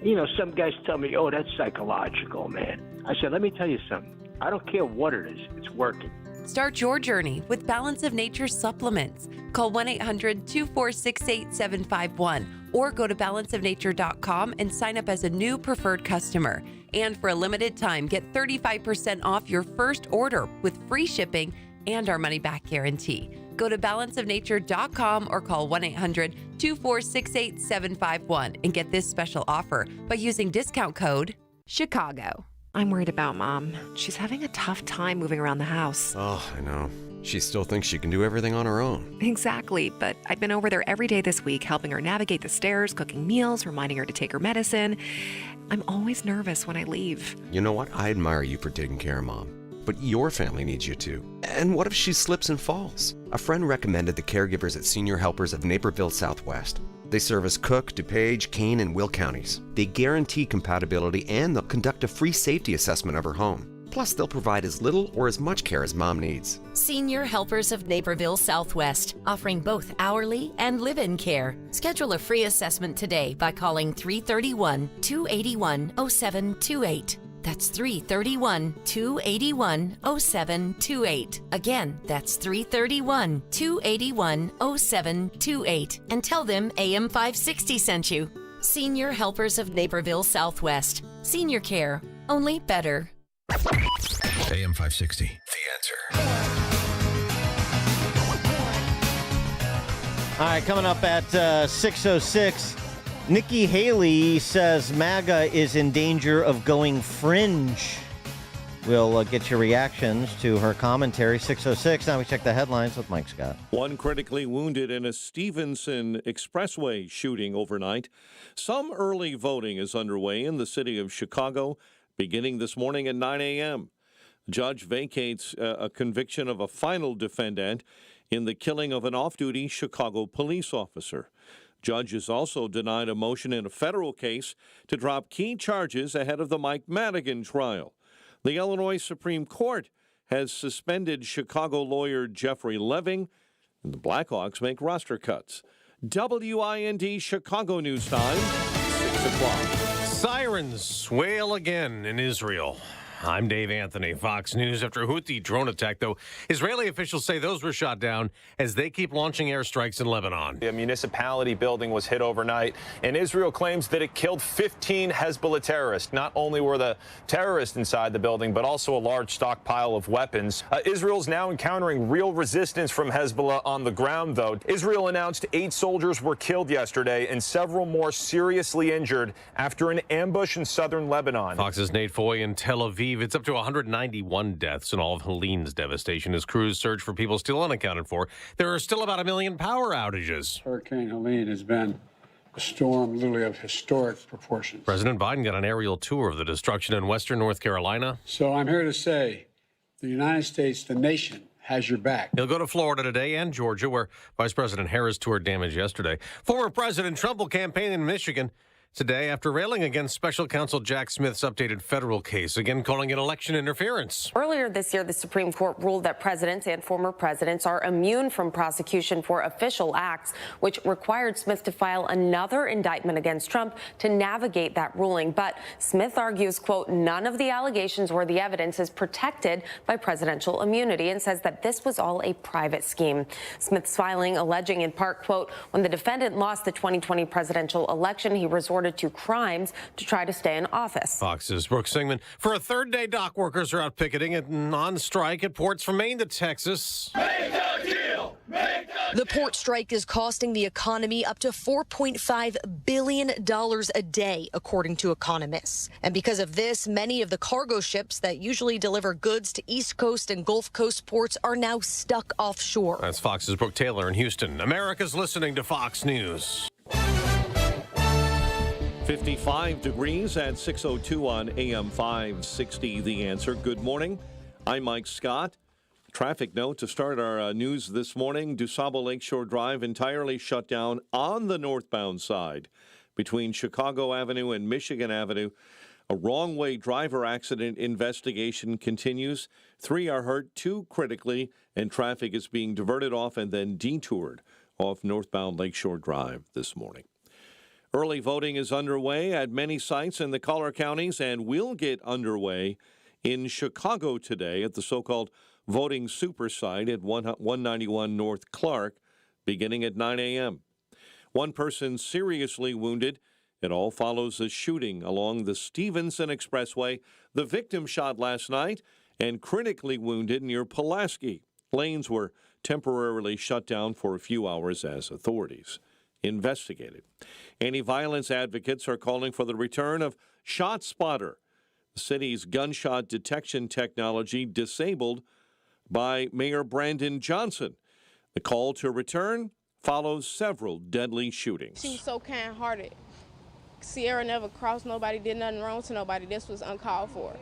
You know, some guys tell me, oh, that's psychological, man. I said, let me tell you something. I don't care what it is. It's working. Start your journey with Balance of Nature supplements. Call 1-800-246-8751 or go to balanceofnature.com and sign up as a new preferred customer. And for a limited time, get 35% off your first order with free shipping and our money-back guarantee. Go to balanceofnature.com or call 1-800-246-8751 and get this special offer by using discount code CHICAGO. I'm worried about Mom. She's having a tough time moving around the house. Oh, I know. She still thinks she can do everything on her own. Exactly, but I've been over there every day this week, helping her navigate the stairs, cooking meals, reminding her to take her medicine. I'm always nervous when I leave. You know what? I admire you for taking care of Mom. But your family needs you too. And what if she slips and falls? A friend recommended the caregivers at Senior Helpers of Naperville Southwest. They service Cook, DuPage, Kane, and Will counties. They guarantee compatibility and they'll conduct a free safety assessment of her home. Plus, they'll provide as little or as much care as Mom needs. Senior Helpers of Naperville Southwest, offering both hourly and live-in care. Schedule a free assessment today by calling 331-281-0728. That's 331-281-0728. Again, that's 331-281-0728. And tell them AM 560 sent you. Senior Helpers of Naperville Southwest. Senior care, only better. AM 560, The Answer. All right, coming up at 6:06. Nikki Haley says MAGA is in danger of going fringe. We'll get your reactions to her commentary. 6:06. Now we check the headlines with Mike Scott. One critically wounded in a Stevenson Expressway shooting overnight. Some early voting is underway in the city of Chicago, beginning this morning at 9 a.m. Judge vacates a conviction of a final defendant in the killing of an off-duty Chicago police officer. Judge has also denied a motion in a federal case to drop key charges ahead of the Mike Madigan trial. The Illinois Supreme Court has suspended Chicago lawyer Jeffrey Leving, and the Blackhawks make roster cuts. WIND Chicago News Time, 6 o'clock. Sirens wail again in Israel. I'm Dave Anthony, Fox News. After a Houthi drone attack, though, Israeli officials say those were shot down as they keep launching airstrikes in Lebanon. A municipality building was hit overnight, and Israel claims that it killed 15 Hezbollah terrorists. Not only were the terrorists inside the building, but also a large stockpile of weapons. Israel's now encountering real resistance from Hezbollah on the ground, though. Israel announced 8 soldiers were killed yesterday and several more seriously injured after an ambush in southern Lebanon. Fox's Nate Foy in Tel Aviv. It's up to 191 deaths in all of Helene's devastation as crews search for people still unaccounted for. There are still about 1 million power outages. Hurricane Helene has been a storm literally of historic proportions. President Biden got an aerial tour of the destruction in western North Carolina. So I'm here to say the United States, the nation, has your back. He'll go to Florida today and Georgia, where Vice President Harris toured damage yesterday. Former President Trump will campaign in Michigan today after railing against Special Counsel Jack Smith's updated federal case, again calling it election interference. Earlier this year, the Supreme Court ruled that presidents and former presidents are immune from prosecution for official acts, which required Smith to file another indictment against Trump to navigate that ruling. But Smith argues, quote, none of the allegations or the evidence is protected by presidential immunity and says that this was all a private scheme. Smith's filing alleging in part, quote, when the defendant lost the 2020 presidential election, he resorted to crimes to try to stay in office. Fox's Brooke Singman. For a third day, dock workers are out picketing and on strike at ports from Maine to Texas. Make a deal! Make a The port strike is costing the economy up to $4.5 billion a day, according to economists. And because of this, many of the cargo ships that usually deliver goods to East Coast and Gulf Coast ports are now stuck offshore. That's Fox's Brooke Taylor in Houston. America's listening to Fox News. 55 degrees at 6:02 on AM 560, The Answer. Good morning. I'm Mike Scott. Traffic note to start our news this morning. DuSable Lakeshore Drive entirely shut down on the northbound side between Chicago Avenue and Michigan Avenue. A wrong-way driver accident investigation continues. 3 are hurt, 2 critically, and traffic is being diverted off and then detoured off northbound Lakeshore Drive this morning. Early voting is underway at many sites in the Collier counties and will get underway in Chicago today at the so-called voting super site at 191 North Clark, beginning at 9 a.m. One person seriously wounded. It all follows a shooting along the Stevenson Expressway. The victim shot last night and critically wounded near Pulaski. Lanes were temporarily shut down for a few hours as authorities investigated. Anti-violence advocates are calling for the return of ShotSpotter, the city's gunshot detection technology disabled by Mayor Brandon Johnson. The call to return follows several deadly shootings. She was so kind-hearted. Sierra never crossed nobody, did nothing wrong to nobody. This was uncalled for.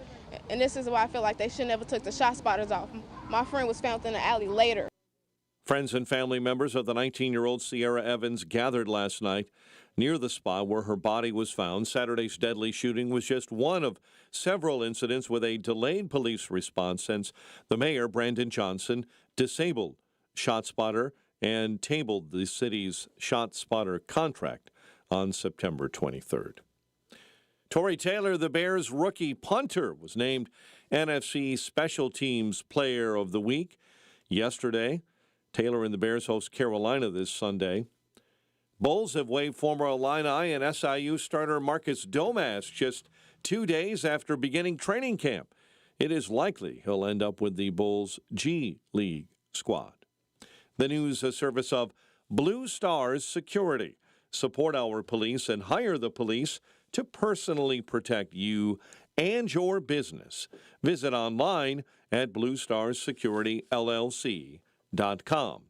And this is why I feel like they should never took the ShotSpotters off. My friend was found in the alley later. Friends and family members of the 19-year-old Sierra Evans gathered last night near the spot where her body was found. Saturday's deadly shooting was just one of several incidents with a delayed police response since the mayor, Brandon Johnson, disabled ShotSpotter and tabled the city's ShotSpotter contract on September 23rd. Torrey Taylor, the Bears' rookie punter, was named NFC Special Teams Player of the Week yesterday. Taylor and the Bears host Carolina this Sunday. Bulls have waived former Illini and SIU starter Marcus Domas just 2 days after beginning training camp. It is likely he'll end up with the Bulls' G League squad. The news service of Blue Stars Security. Support our police and hire the police to personally protect you and your business. Visit online at bluestarssecurityllc.com.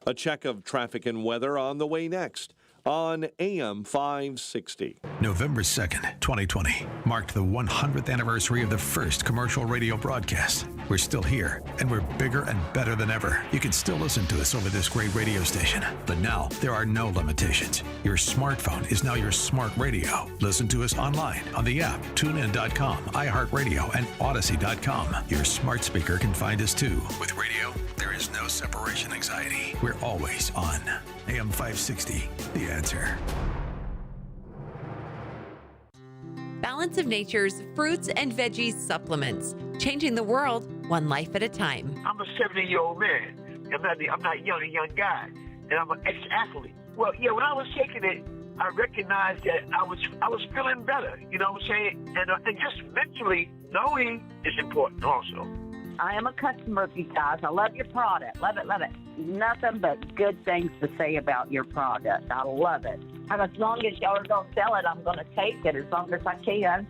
A check of traffic and weather on the way next on AM 560. November 2nd, 2020, marked the 100th anniversary of the first commercial radio broadcast. We're still here, and we're bigger and better than ever. You can still listen to us over this great radio station, but now there are no limitations. Your smartphone is now your smart radio. Listen to us online on the app, TuneIn.com, iHeartRadio, and Odyssey.com. Your smart speaker can find us too. With radio, there is no separation anxiety. We're always on. AM 560, The Answer. Balance of Nature's fruits and veggies supplements, changing the world one life at a time. I'm a 70-year-old man. I'm not a young guy, and I'm an ex-athlete. Well, yeah, when I was taking it, I recognized that I was feeling better. You know what I'm saying? And just mentally knowing is important also. I am a customer of you guys. I love your product. Love it, love it. Nothing but good things to say about your product. I love it. And as long as y'all are going to sell it, I'm going to take it as long as I can.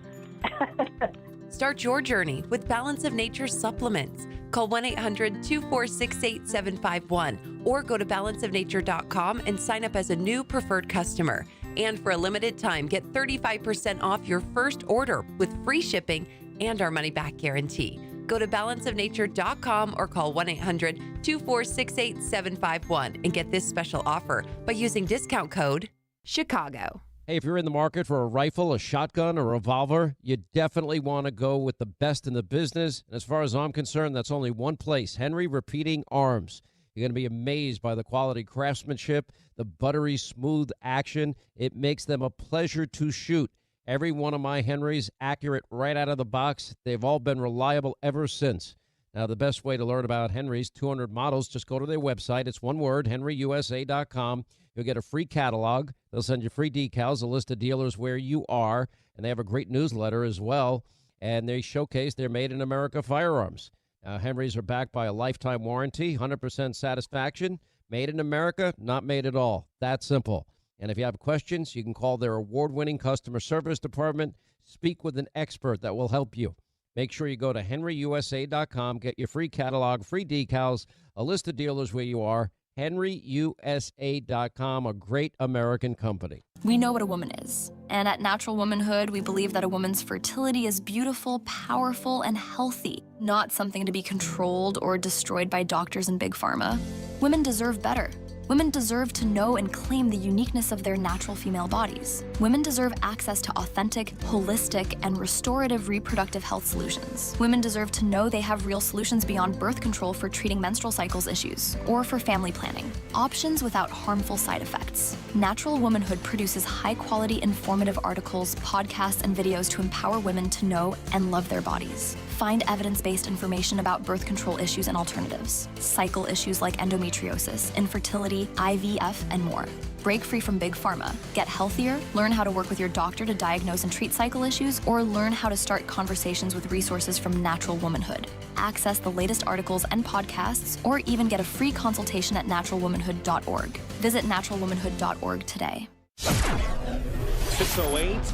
Start your journey with Balance of Nature supplements. Call 1-800-246-8751 or go to balanceofnature.com and sign up as a new preferred customer. And for a limited time, get 35% off your first order with free shipping and our money-back guarantee. Go to balanceofnature.com or call 1-800-246-8751 and get this special offer by using discount code CHICAGO. Hey, if you're in the market for a rifle, a shotgun, or a revolver, you definitely want to go with the best in the business. And as far as I'm concerned, that's only one place, Henry Repeating Arms. You're going to be amazed by the quality craftsmanship, the buttery smooth action. It makes them a pleasure to shoot. Every one of my Henrys accurate right out of the box. They've all been reliable ever since. Now, the best way to learn about Henry's 200 models, just go to their website. It's one word, henryusa.com. You'll get a free catalog. They'll send you free decals, a list of dealers where you are, and they have a great newsletter as well. And they showcase their Made in America firearms. Henrys are backed by a lifetime warranty, 100% satisfaction. Made in America, not made at all. That simple. And if you have questions, you can call their award-winning customer service department. Speak with an expert that will help you. Make sure you go to henryusa.com, get your free catalog, free decals, a list of dealers where you are, henryusa.com, a great American company. We know what a woman is. And at Natural Womanhood, we believe that a woman's fertility is beautiful, powerful, and healthy, not something to be controlled or destroyed by doctors and big pharma. Women deserve better. Women deserve to know and claim the uniqueness of their natural female bodies. Women deserve access to authentic, holistic, and restorative reproductive health solutions. Women deserve to know they have real solutions beyond birth control for treating menstrual cycles issues or for family planning. Options without harmful side effects. Natural Womanhood produces high-quality, informative articles, podcasts, and videos to empower women to know and love their bodies. Find evidence-based information about birth control issues and alternatives, cycle issues like endometriosis, infertility, IVF, and more. Break free from Big Pharma. Get healthier, learn how to work with your doctor to diagnose and treat cycle issues, or learn how to start conversations with resources from Natural Womanhood. Access the latest articles and podcasts, or even get a free consultation at naturalwomanhood.org. Visit naturalwomanhood.org today. 6:08.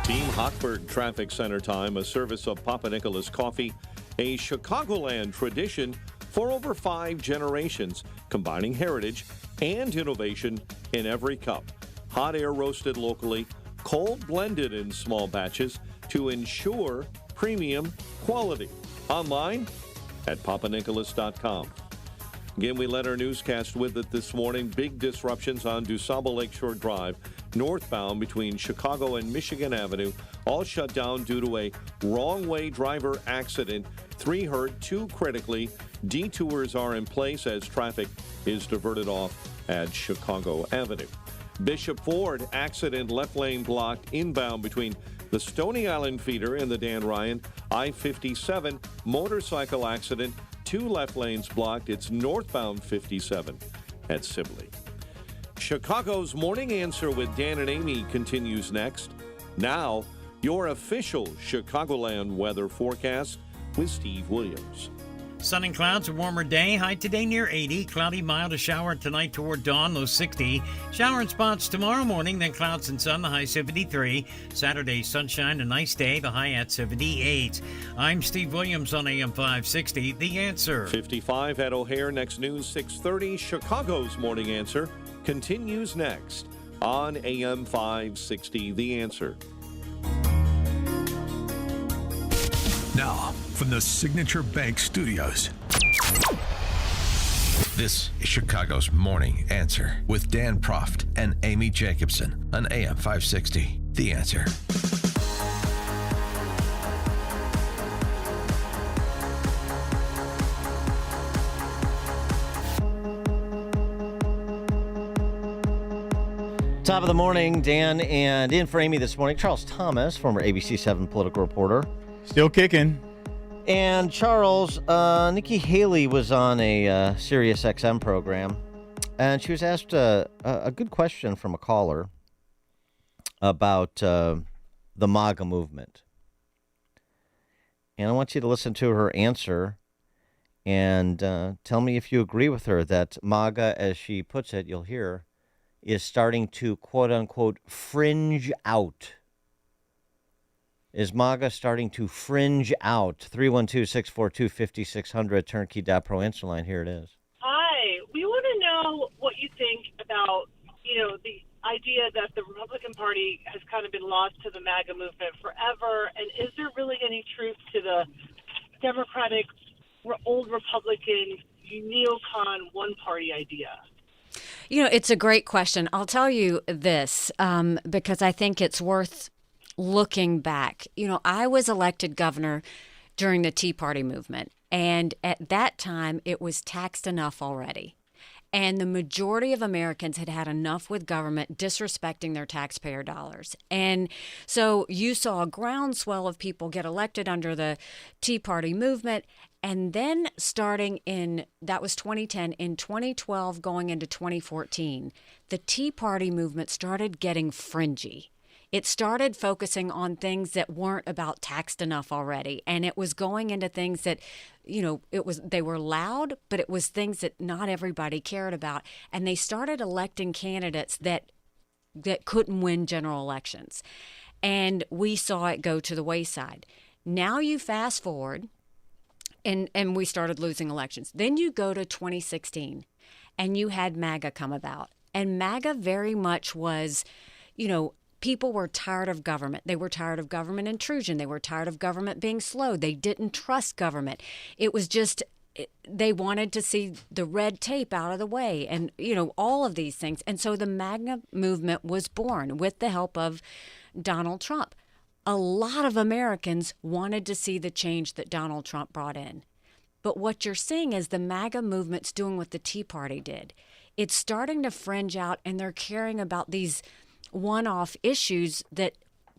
Team Hochberg Traffic Center time, a service of Papa Nicholas Coffee, a Chicagoland tradition for over 5 generations, combining heritage and innovation in every cup. Hot air roasted locally, cold blended in small batches to ensure premium quality. Online at papanicholas.com. Again, we led our newscast with it this morning. Big disruptions on DuSable Lakeshore Drive, northbound between Chicago and Michigan Avenue, all shut down due to a wrong-way driver accident. 3 hurt, 2 critically. Detours are in place as traffic is diverted off at Chicago Avenue. Bishop Ford accident, left lane blocked inbound between the Stony Island feeder and the Dan Ryan. I-57 motorcycle accident, 2 left lanes blocked. It's northbound 57 at Sibley. Chicago's Morning Answer with Dan and Amy continues next. Now, your official Chicagoland weather forecast with Steve Williams. Sun and clouds, a warmer day. High today near 80. Cloudy, mild, a shower tonight toward dawn, low 60. Shower in spots tomorrow morning, then clouds and sun, the high 73. Saturday, sunshine, a nice day, the high at 78. I'm Steve Williams on AM 560, The Answer. 55 at O'Hare. Next news, 6:30. Chicago's Morning Answer continues next on AM 560, The Answer. Now, from the Signature Bank Studios, this is Chicago's Morning Answer with Dan Proft and Amy Jacobson on AM 560, The Answer. Top of the morning, Dan, and in for Amy this morning, Charles Thomas, former ABC 7 political reporter. Still kicking. And Charles, Nikki Haley was on a Sirius XM program, and she was asked a good question from a caller about the MAGA movement. And I want you to listen to her answer and tell me if you agree with her that MAGA, as she puts it, you'll hear, is starting to, quote-unquote, fringe out. Is MAGA starting to fringe out? 312-642-5600, turnkey.pro answer line. Here it is. Hi. We want to know what you think about, the idea that the Republican Party has kind of been lost to the MAGA movement forever. And is there really any truth to the Democratic, old Republican, neocon one-party idea? It's a great question. I'll tell you this, because I think it's worth looking back. I was elected governor during the Tea Party movement, and at that time it was taxed enough already. And the majority of Americans had had enough with government disrespecting their taxpayer dollars. And so you saw a groundswell of people get elected under the Tea Party movement. And then starting that was 2010, in 2012 going into 2014, the Tea Party movement started getting fringy. It started focusing on things that weren't about taxed enough already. And it was going into things that, they were loud, but it was things that not everybody cared about. And they started electing candidates that couldn't win general elections. And we saw it go to the wayside. Now you fast forward, and we started losing elections. Then you go to 2016, and you had MAGA come about. And MAGA very much was, people were tired of government. They were tired of government intrusion. They were tired of government being slow. They didn't trust government. It was just, they wanted to see the red tape out of the way and, all of these things. And so the MAGA movement was born with the help of Donald Trump. A lot of Americans wanted to see the change that Donald Trump brought in. But what you're seeing is the MAGA movement's doing what the Tea Party did. It's starting to fringe out, and they're caring about these one-off issues that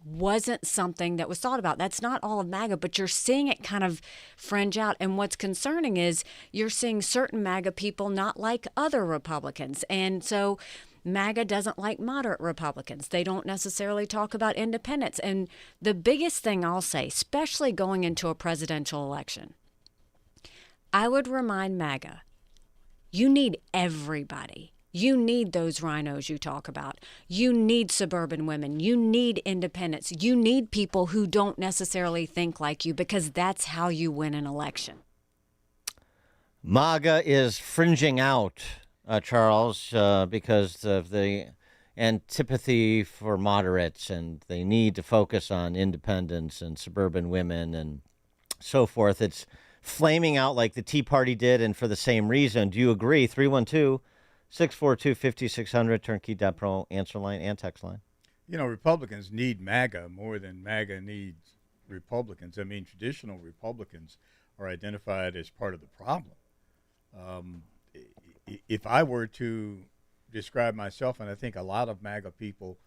wasn't something that was thought about. That's not all of MAGA, but you're seeing it kind of fringe out. And what's concerning is you're seeing certain MAGA people not like other Republicans. And so MAGA doesn't like moderate Republicans. They don't necessarily talk about independents. And the biggest thing I'll say, especially going into a presidential election, I would remind MAGA, you need everybody. You need those rhinos you talk about. You need suburban women. You need independents. You need people who don't necessarily think like you, because that's how you win an election. MAGA is fringing out, Charles, because of the antipathy for moderates, and they need to focus on independents and suburban women and so forth. It's flaming out like the Tea Party did, and for the same reason. Do you agree? 312-642-5600, turnkey.pro, answer line and text line. You know, Republicans need MAGA more than MAGA needs Republicans. I mean, traditional Republicans are identified as part of the problem. If I were to describe myself, and I think a lot of MAGA people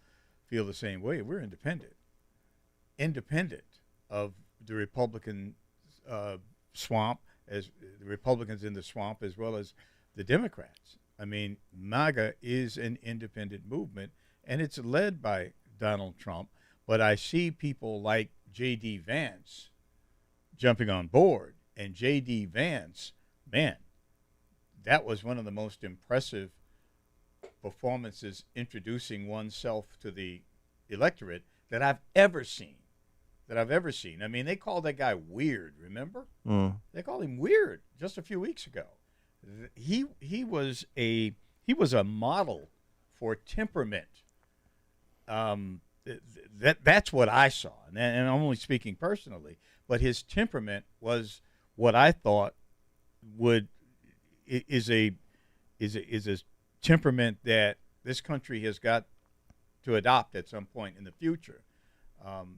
feel the same way, we're independent of the Republican swamp, as the Republicans in the swamp, as well as the Democrats. I mean, MAGA is an independent movement, and it's led by Donald Trump. But I see people like J.D. Vance jumping on board, and J.D. Vance, man, that was one of the most impressive performances introducing oneself to the electorate that I've ever seen. I mean, they called that guy weird, remember? They called him weird just a few weeks ago. He was a model for temperament. That's what I saw, and I'm only speaking personally. But his temperament was what I thought is a temperament that this country has got to adopt at some point in the future.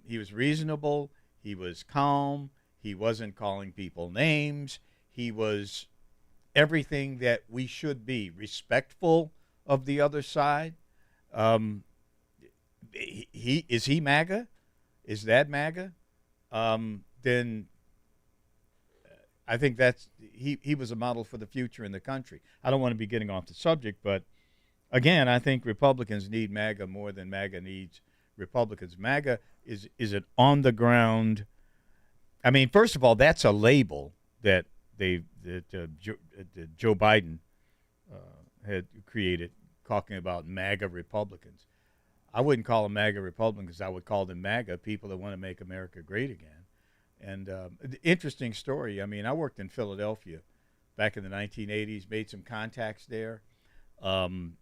He was reasonable. He was calm. He wasn't calling people names. He was everything that we should be, respectful of the other side. Is he MAGA? Is that MAGA? Then I think he was a model for the future in the country. I don't want to be getting off the subject, but again, I think Republicans need MAGA more than MAGA needs Republicans. MAGA is an on the ground. I mean, first of all, that's a label that Joe Biden had created, talking about MAGA Republicans. I wouldn't call them MAGA Republicans. I would call them MAGA, people that want to make America great again. And interesting story. I mean, I worked in Philadelphia back in the 1980s, made some contacts there. One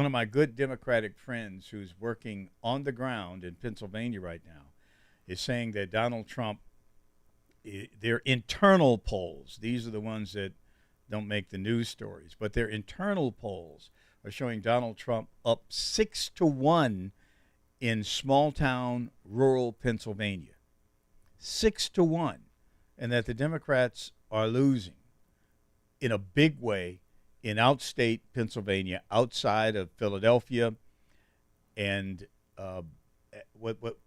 of my good Democratic friends who's working on the ground in Pennsylvania right now is saying that Donald Trump, their internal polls, these are the ones that don't make the news stories, but their internal polls are showing Donald Trump up 6-1 in small town rural Pennsylvania. 6-1, and that the Democrats are losing in a big way in outstate Pennsylvania, outside of Philadelphia, and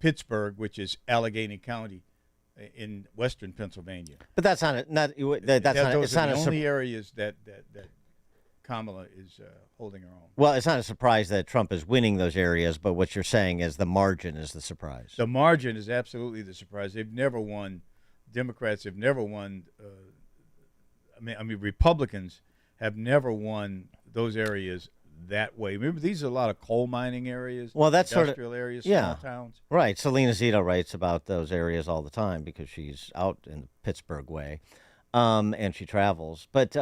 Pittsburgh, which is Allegheny County in western Pennsylvania. But that's not those are the only areas that Kamala is holding her own. Well, it's not a surprise that Trump is winning those areas, but what you're saying is the margin is the surprise. The margin is absolutely the surprise. They've never won. Democrats have never won. I mean, Republicans have never won those areas that way. Remember, these are a lot of coal mining areas. Well, that's industrial areas, small towns. Right. Selena Zito writes about those areas all the time because she's out in the Pittsburgh way, and she travels. But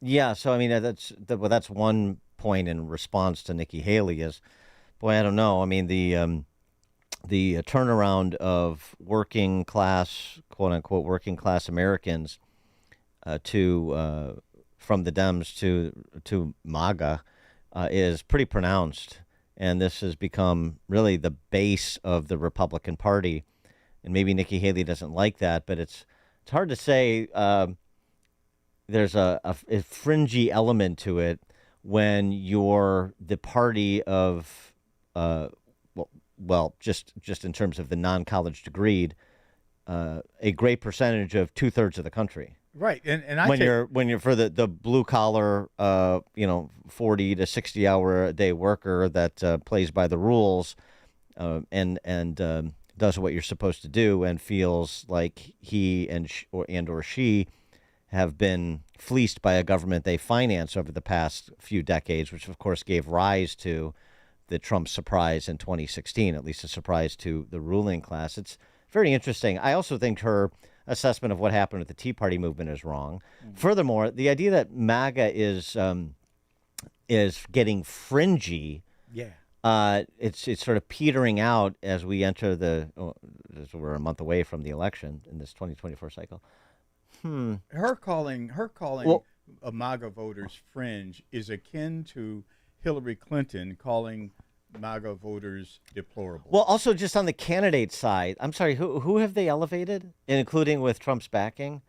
yeah, so I mean, that's one point in response to Nikki Haley is, boy, I don't know. I mean, the turnaround of working class, quote unquote, working class Americans from the Dems to MAGA is pretty pronounced, and this has become really the base of the Republican Party. And maybe Nikki Haley doesn't like that, but it's hard to say. There's a fringy element to it when you're the party of well, just in terms of the non-college degreed, a great percentage of 2/3 of the country. Right, and I when you're for the blue collar, 40 to 60 hour a day worker that plays by the rules, and does what you're supposed to do, and feels like he or she have been fleeced by a government they finance over the past few decades, which of course gave rise to the Trump surprise in 2016, at least a surprise to the ruling class. It's very interesting. I also think her assessment of what happened with the Tea Party movement is wrong. Mm-hmm. Furthermore, the idea that MAGA is getting fringy, it's sort of petering out as we enter as we're a month away from the election in this 2024 cycle. Her calling a MAGA voters fringe is akin to Hillary Clinton calling MAGA voters deplorable. Well, also just on the candidate side, I'm sorry, who have they elevated, including with Trump's backing?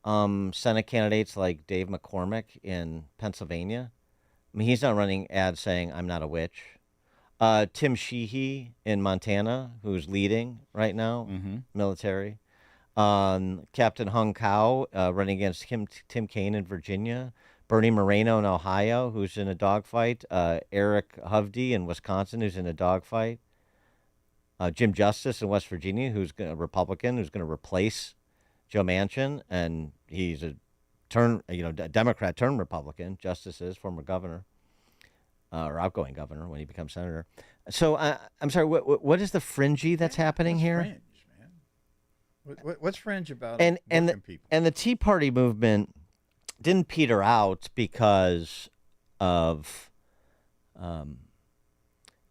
Senate candidates like Dave McCormick in Pennsylvania. I mean, he's not running ads saying I'm not a witch. Tim Sheehy in Montana, who's leading right now, military. Captain Hung Kao running against Tim Kaine in Virginia. Bernie Moreno in Ohio, who's in a dogfight. Eric Hovde in Wisconsin, who's in a dogfight. Jim Justice in West Virginia, who's a Republican, who's going to replace Joe Manchin, and he's a Democrat turned Republican. Justice is former governor, or outgoing governor when he becomes senator. So I'm sorry, what is the fringy that's happening here? Fringe, man. What's fringe about working people? And the Tea Party movement didn't peter out because of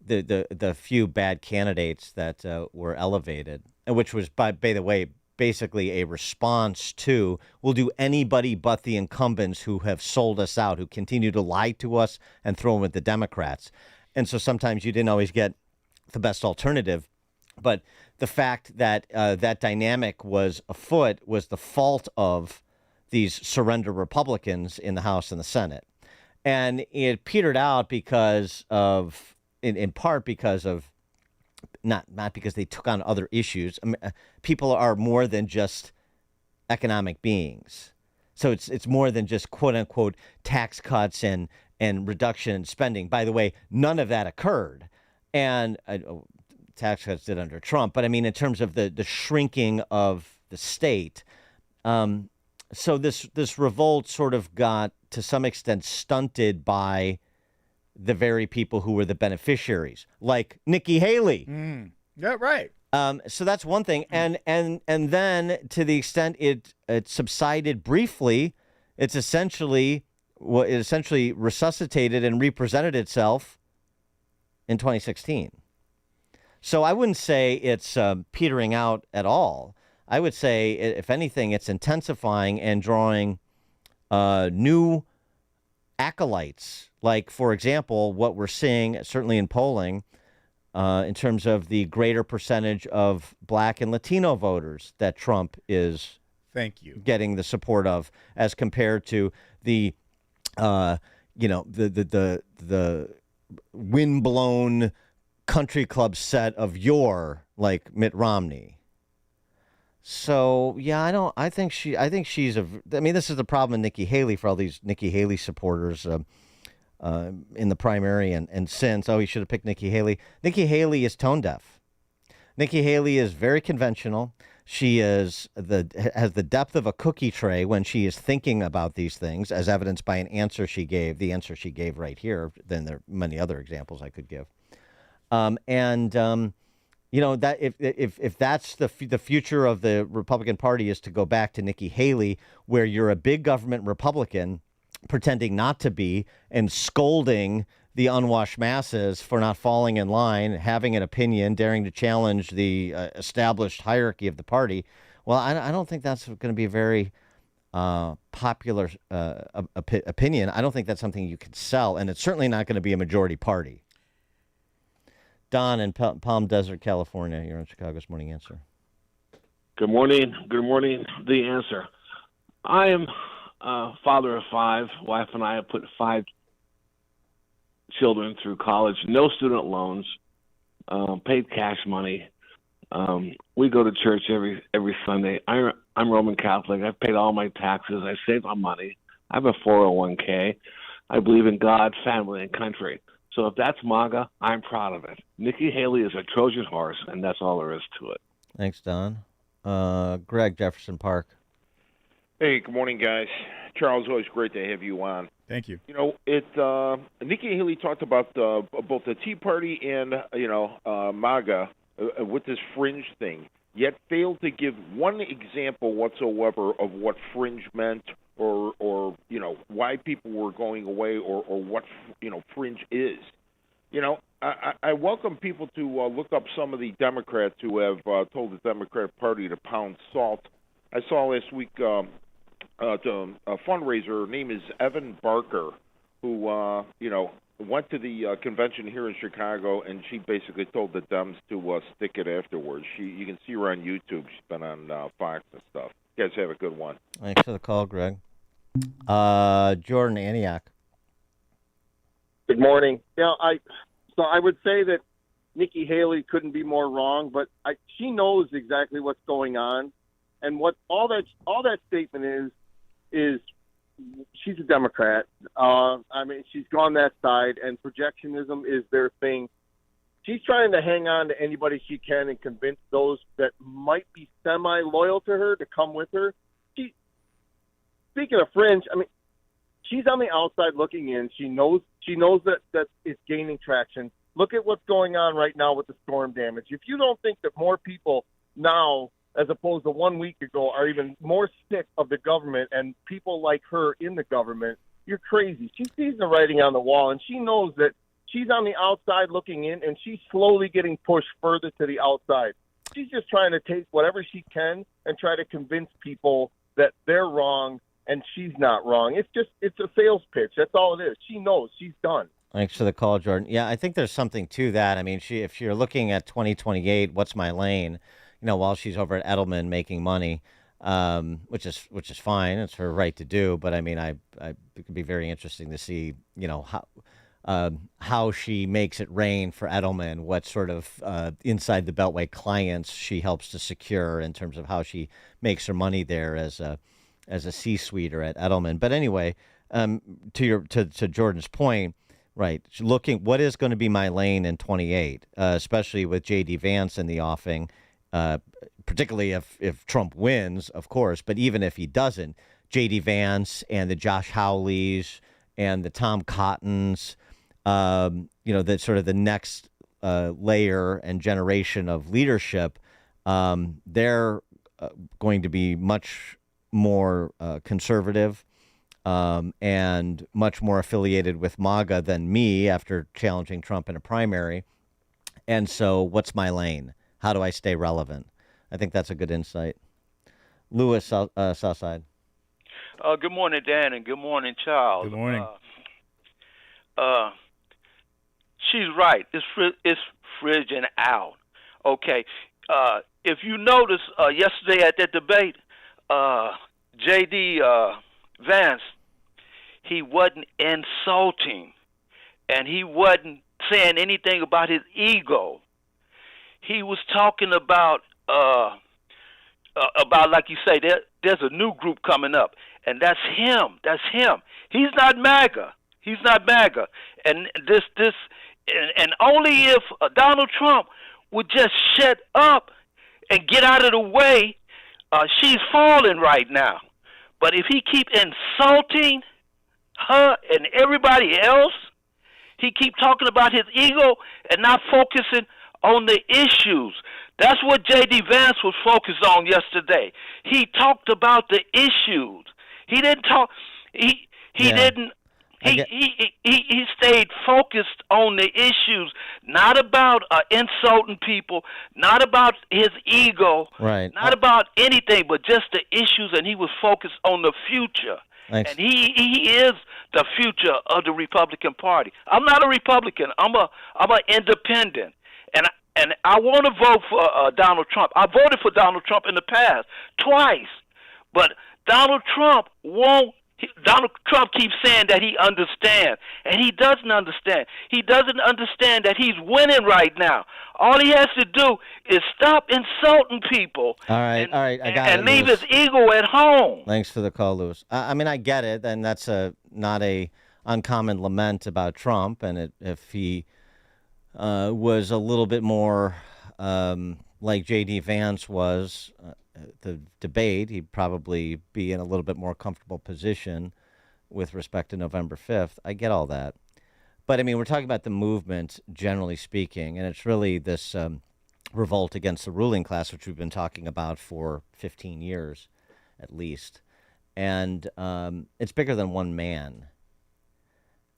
the few bad candidates that were elevated, which was, by the way, basically a response to, we'll do anybody but the incumbents who have sold us out, who continue to lie to us and throw them at the Democrats. And so sometimes you didn't always get the best alternative. But the fact that that dynamic was afoot was the fault of these surrender Republicans in the House and the Senate. And it petered out because of, in part because of, not because they took on other issues. I mean, people are more than just economic beings. So it's more than just quote unquote tax cuts and reduction in spending. By the way, none of that occurred. And tax cuts did under Trump. But I mean, in terms of the shrinking of the state, so this revolt sort of got, to some extent, stunted by the very people who were the beneficiaries, like Nikki Haley. Yeah, right. So that's one thing. And then to the extent it subsided briefly, it essentially resuscitated and represented itself in 2016. So I wouldn't say it's petering out at all. I would say, if anything, it's intensifying and drawing new acolytes. Like, for example, what we're seeing, certainly in polling, in terms of the greater percentage of Black and Latino voters that Trump is getting the support of, as compared to the windblown country club set of yore, like Mitt Romney. So yeah, I think she's this is the problem with Nikki Haley, for all these Nikki Haley supporters in the primary and since, he should have picked Nikki Haley. Nikki Haley is tone deaf. Nikki Haley is very conventional. She has the depth of a cookie tray when she is thinking about these things, as evidenced by an answer she gave. The answer she gave right here. Then there are many other examples I could give. That if that's the future of the Republican Party, is to go back to Nikki Haley, where you're a big government Republican pretending not to be and scolding the unwashed masses for not falling in line, having an opinion, daring to challenge the established hierarchy of the party. Well, I don't think that's going to be a very popular opinion. I don't think that's something you could sell, and it's certainly not going to be a majority party. Don in Palm Desert, California. You're on Chicago's Morning Answer. Good morning. Good morning. The Answer. I am a father of 5. Wife and I have put 5 children through college. No student loans. paid cash money. We go to church every Sunday. I'm Roman Catholic. I've paid all my taxes. I save my money. I have a 401k. I believe in God, family, and country. So if that's MAGA, I'm proud of it. Nikki Haley is a Trojan horse, and that's all there is to it. Thanks, Don. Greg, Jefferson Park. Hey, good morning, guys. Charles, always great to have you on. Thank you. You know, Nikki Haley talked about both the Tea Party and, MAGA with this fringe thing, yet failed to give one example whatsoever of what fringe meant or why people were going away or what, fringe is. I welcome people to look up some of the Democrats who have told the Democratic Party to pound salt. I saw last week a fundraiser. Her name is Evan Barker, who, went to the convention here in Chicago, and she basically told the Dems to stick it afterwards. You can see her on YouTube. She's been on Fox and stuff. You guys have a good one. Thanks for the call, Greg. Jordan Antioch. Good morning. I would say that Nikki Haley couldn't be more wrong, but she knows exactly what's going on, and what all that statement is she's a Democrat. She's gone that side, and projectionism is their thing. She's trying to hang on to anybody she can and convince those that might be semi-loyal to her to come with her. Speaking of fringe, she's on the outside looking in. She knows that it's gaining traction. Look at what's going on right now with the storm damage. If you don't think that more people now, as opposed to 1 week ago, are even more sick of the government and people like her in the government, you're crazy. She sees the writing on the wall, and she knows that she's on the outside looking in, and she's slowly getting pushed further to the outside. She's just trying to take whatever she can and try to convince people that they're wrong and she's not wrong. It's a sales pitch. That's all it is. She knows. She's done. Thanks for the call, Jordan. Yeah, I think there's something to that. If you're looking at 2028, what's my lane? While she's over at Edelman making money, which is fine. It's her right to do. But it could be very interesting to see, how she makes it rain for Edelman, what sort of inside the Beltway clients she helps to secure in terms of how she makes her money there as a C-suiter at Edelman. But anyway, to Jordan's point, right? Looking, what is going to be my lane in 28, especially with J.D. Vance in the offing. Particularly if Trump wins, of course, but even if he doesn't, J.D. Vance and the Josh Hawleys and the Tom Cottons, that sort of the next layer and generation of leadership, they're going to be much more conservative and much more affiliated with MAGA than me after challenging Trump in a primary. And so what's my lane? How do I stay relevant? I think that's a good insight. Lewis, Southside. Good morning, Dan, and good morning, Charles. Good morning. She's right. It's friggin' out. Okay. If you notice, yesterday at that debate, J.D. Vance, he wasn't insulting, and he wasn't saying anything about his ego. He was talking about like you say, there's a new group coming up, and that's him. That's him. He's not MAGA. He's not MAGA. And and only if Donald Trump would just shut up and get out of the way, she's falling right now. But if he keep insulting her and everybody else, he keep talking about his ego and not focusing on the issues. That's what J.D. Vance was focused on yesterday. He talked about the issues. He didn't talk. He stayed focused on the issues, not about insulting people, not about his ego, right? Not about anything, but just the issues. And he was focused on the future. Thanks. And he is the future of the Republican Party. I'm not a Republican. I'm an independent. And I want to vote for Donald Trump. I voted for Donald Trump in the past, twice. But Donald Trump won't Donald Trump keeps saying that he understands, and he doesn't understand. He doesn't understand that he's winning right now. All he has to do is stop insulting people. All right, I got it. And leave his ego at home. Thanks for the call, Lewis. I mean, I get it, and that's not a uncommon lament about Trump. And if he was a little bit more like J.D. Vance was, the debate, he'd probably be in a little bit more comfortable position with respect to November 5th. I get all that. But, I mean, we're talking about the movement, generally speaking, and it's really this revolt against the ruling class, which we've been talking about for 15 years at least. And it's bigger than one man.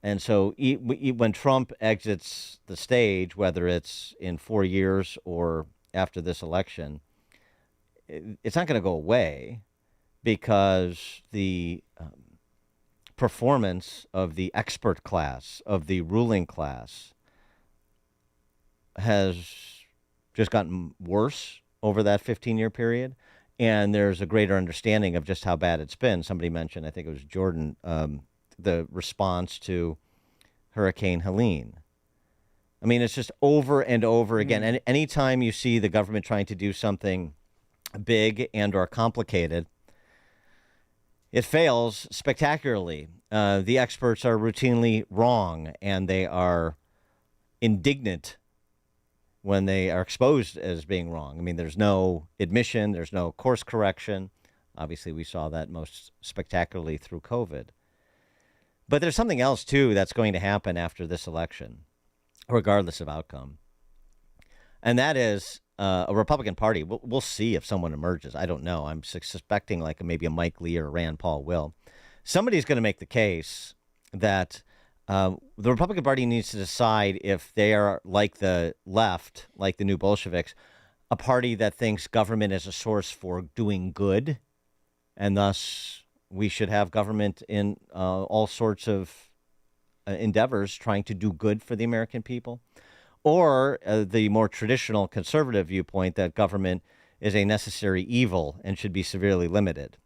And so when Trump exits the stage, whether it's in 4 years or after this election, it's not going to go away because the performance of the expert class, of the ruling class, has just gotten worse over that 15-year period. And there's a greater understanding of just how bad it's been. Somebody mentioned, I think it was Jordan, the response to Hurricane Helene. I mean, it's just over and over again. And anytime you see the government trying to do something big and or complicated, it fails spectacularly. The experts are routinely wrong, and they are indignant when they are exposed as being wrong. I mean, there's no admission, there's no course correction. Obviously, we saw that most spectacularly through COVID. But there's something else, too, that's going to happen after this election, regardless of outcome. And that is a Republican Party. We'll see if someone emerges. I don't know. I'm suspecting like maybe a Mike Lee or Rand Paul will. Somebody's going to make the case that the Republican Party needs to decide if they are like the left, like the new Bolsheviks, a party that thinks government is a source for doing good, and thus we should have government in all sorts of endeavors trying to do good for the American people. Or the more traditional conservative viewpoint that government is a necessary evil and should be severely limited.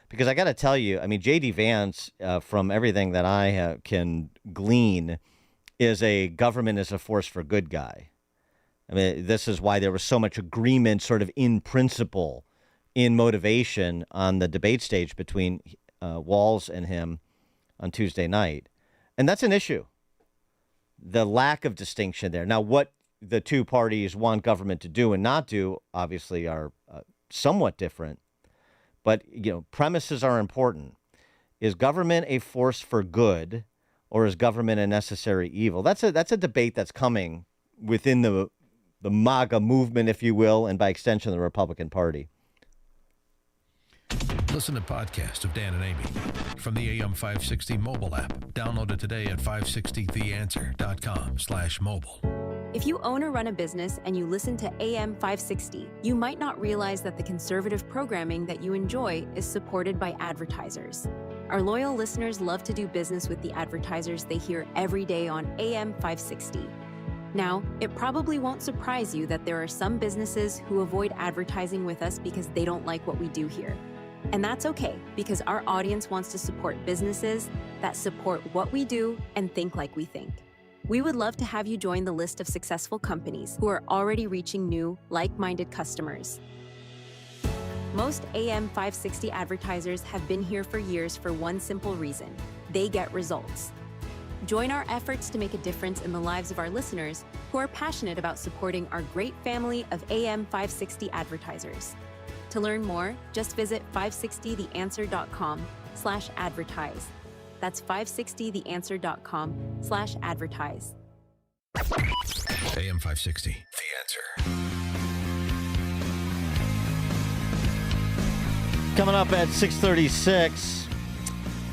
Because I got to tell you, I mean, J.D. Vance, from everything that I can glean, is a government is a force for good guy. I mean, this is why there was so much agreement sort of in principle, in motivation on the debate stage between Walz and him on Tuesday night. And that's an issue. The lack of distinction there. Now, what the two parties want government to do and not do, obviously, are somewhat different. But, you know, premises are important. Is government a force for good, or is government a necessary evil? That's a debate that's coming within the MAGA movement, if you will, and by extension, the Republican Party. Listen to podcasts of Dan and Amy from the AM 560 mobile app. Download it today at 560theanswer.com/mobile. If you own or run a business and you listen to AM 560, you might not realize that the conservative programming that you enjoy is supported by advertisers. Our loyal listeners love to do business with the advertisers they hear every day on AM 560. Now, it probably won't surprise you that there are some businesses who avoid advertising with us because they don't like what we do here. And that's okay, because our audience wants to support businesses that support what we do and think like we think. We would love to have you join the list of successful companies who are already reaching new, like-minded customers. Most AM 560 advertisers have been here for years for one simple reason: they get results. Join our efforts to make a difference in the lives of our listeners who are passionate about supporting our great family of AM 560 advertisers. To learn more, just visit 560theanswer.com/advertise. That's 560theanswer.com/advertise. AM 560, The Answer. Coming up at 6:36,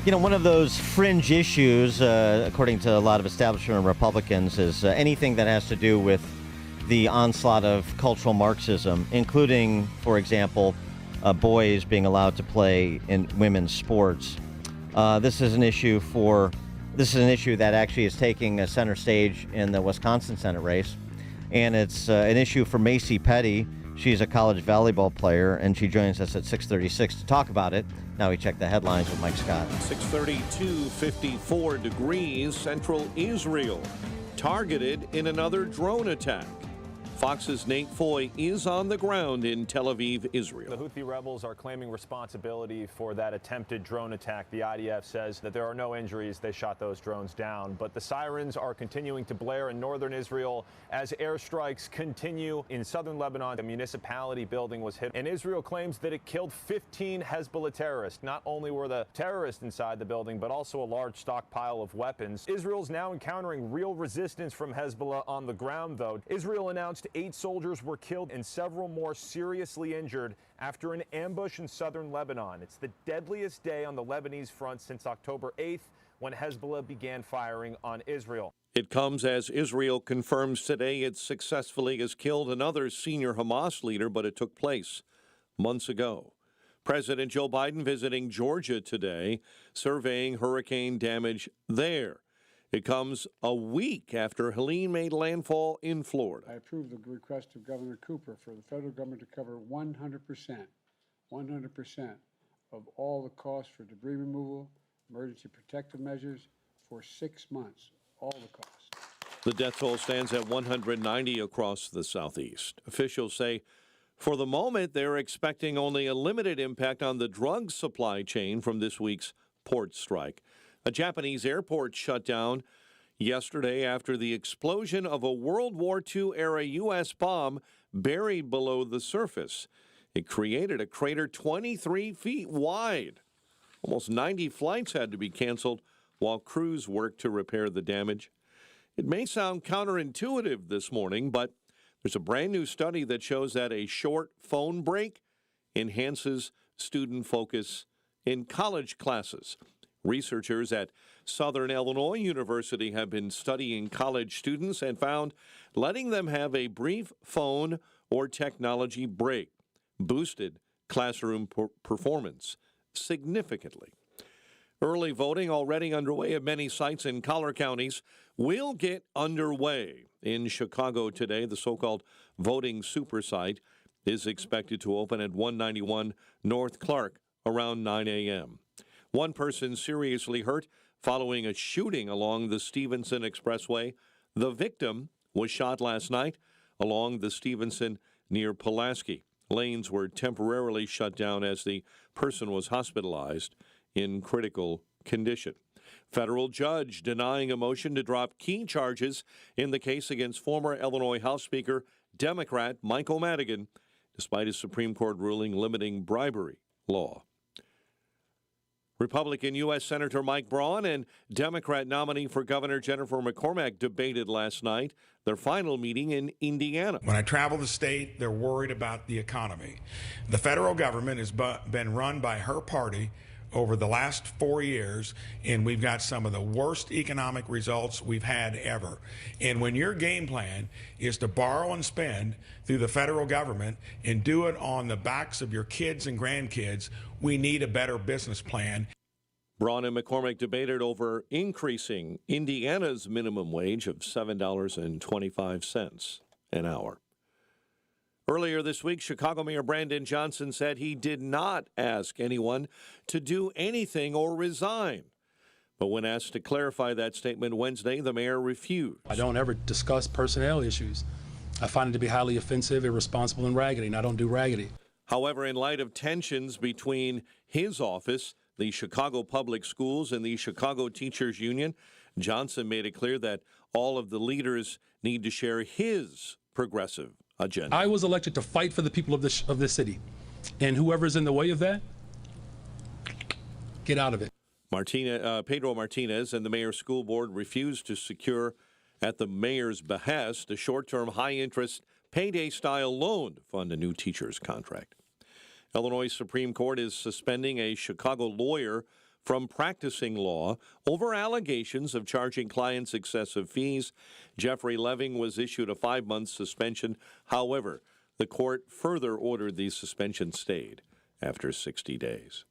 you know, one of those fringe issues, according to a lot of establishment Republicans, is anything that has to do with the onslaught of cultural Marxism, including, for example, boys being allowed to play in women's sports. This is an issue that actually is taking a center stage in the Wisconsin Senate race, and it's an issue for Macy Petty. She's a college volleyball player, and she joins us at 6:36 to talk about it. Now we check the headlines with Mike Scott. 6:32, 54 degrees, central Israel targeted in another drone attack. Fox's Nate Foy is on the ground in Tel Aviv, Israel. The Houthi rebels are claiming responsibility for that attempted drone attack. The IDF says that there are no injuries. They shot those drones down. But the sirens are continuing to blare in northern Israel as airstrikes continue. In southern Lebanon, the municipality building was hit, and Israel claims that it killed 15 Hezbollah terrorists. Not only were the terrorists inside the building, but also a large stockpile of weapons. Israel's now encountering real resistance from Hezbollah on the ground, though. Israel announced 8 soldiers were killed and several more seriously injured after an ambush in southern Lebanon. It's the deadliest day on the Lebanese front since October 8th, when Hezbollah began firing on Israel. It comes as Israel confirms today it successfully has killed another senior Hamas leader, but it took place months ago. President Joe Biden visiting Georgia today, surveying hurricane damage there. It comes a week after Helene made landfall in Florida. I approve the request of Governor Cooper for the federal government to cover 100% of all the costs for debris removal, emergency protective measures for 6 months, all the costs. The death toll stands at 190 across the southeast. Officials say for the moment they're expecting only a limited impact on the drug supply chain from this week's port strike. A Japanese airport shut down yesterday after the explosion of a World War II-era U.S. bomb buried below the surface. It created a crater 23 feet wide. Almost 90 flights had to be canceled while crews worked to repair the damage. It may sound counterintuitive this morning, but there's a brand new study that shows that a short phone break enhances student focus in college classes. Researchers at Southern Illinois University have been studying college students and found letting them have a brief phone or technology break boosted classroom performance significantly. Early voting already underway at many sites in collar counties will get underway. In Chicago today, the so-called voting super site is expected to open at 191 North Clark around 9 a.m. One person seriously hurt following a shooting along the Stevenson Expressway. The victim was shot last night along the Stevenson near Pulaski. Lanes were temporarily shut down as the person was hospitalized in critical condition. Federal judge denying a motion to drop key charges in the case against former Illinois House Speaker, Democrat Michael Madigan, despite his Supreme Court ruling limiting bribery law. Republican U.S. Senator Mike Braun and Democrat nominee for governor Jennifer McCormack debated last night, their final meeting in Indiana. When I travel the state, they're worried about the economy. The federal government has been run by her party over the last 4 years, and we've got some of the worst economic results we've had ever. And when your game plan is to borrow and spend through the federal government and do it on the backs of your kids and grandkids, we need a better business plan. Braun and McCormack debated over increasing Indiana's minimum wage of $7.25 an hour. Earlier this week, Chicago Mayor Brandon Johnson said he did not ask anyone to do anything or resign. But when asked to clarify that statement Wednesday, the mayor refused. I don't ever discuss personnel issues. I find it to be highly offensive, irresponsible, and raggedy, and I don't do raggedy. However, in light of tensions between his office, the Chicago Public Schools, and the Chicago Teachers Union, Johnson made it clear that all of the leaders need to share his progressive agenda. I was elected to fight for the people of this city, and whoever's in the way of that, get out of it. Pedro Martinez and the mayor's school board refused to secure, at the mayor's behest, a short-term, high-interest, payday-style loan to fund a new teacher's contract. Illinois Supreme Court is suspending a Chicago lawyer from practicing law over allegations of charging clients excessive fees. Jeffrey Leving was issued a 5-month suspension. However, the court further ordered the suspension stayed after 60 days.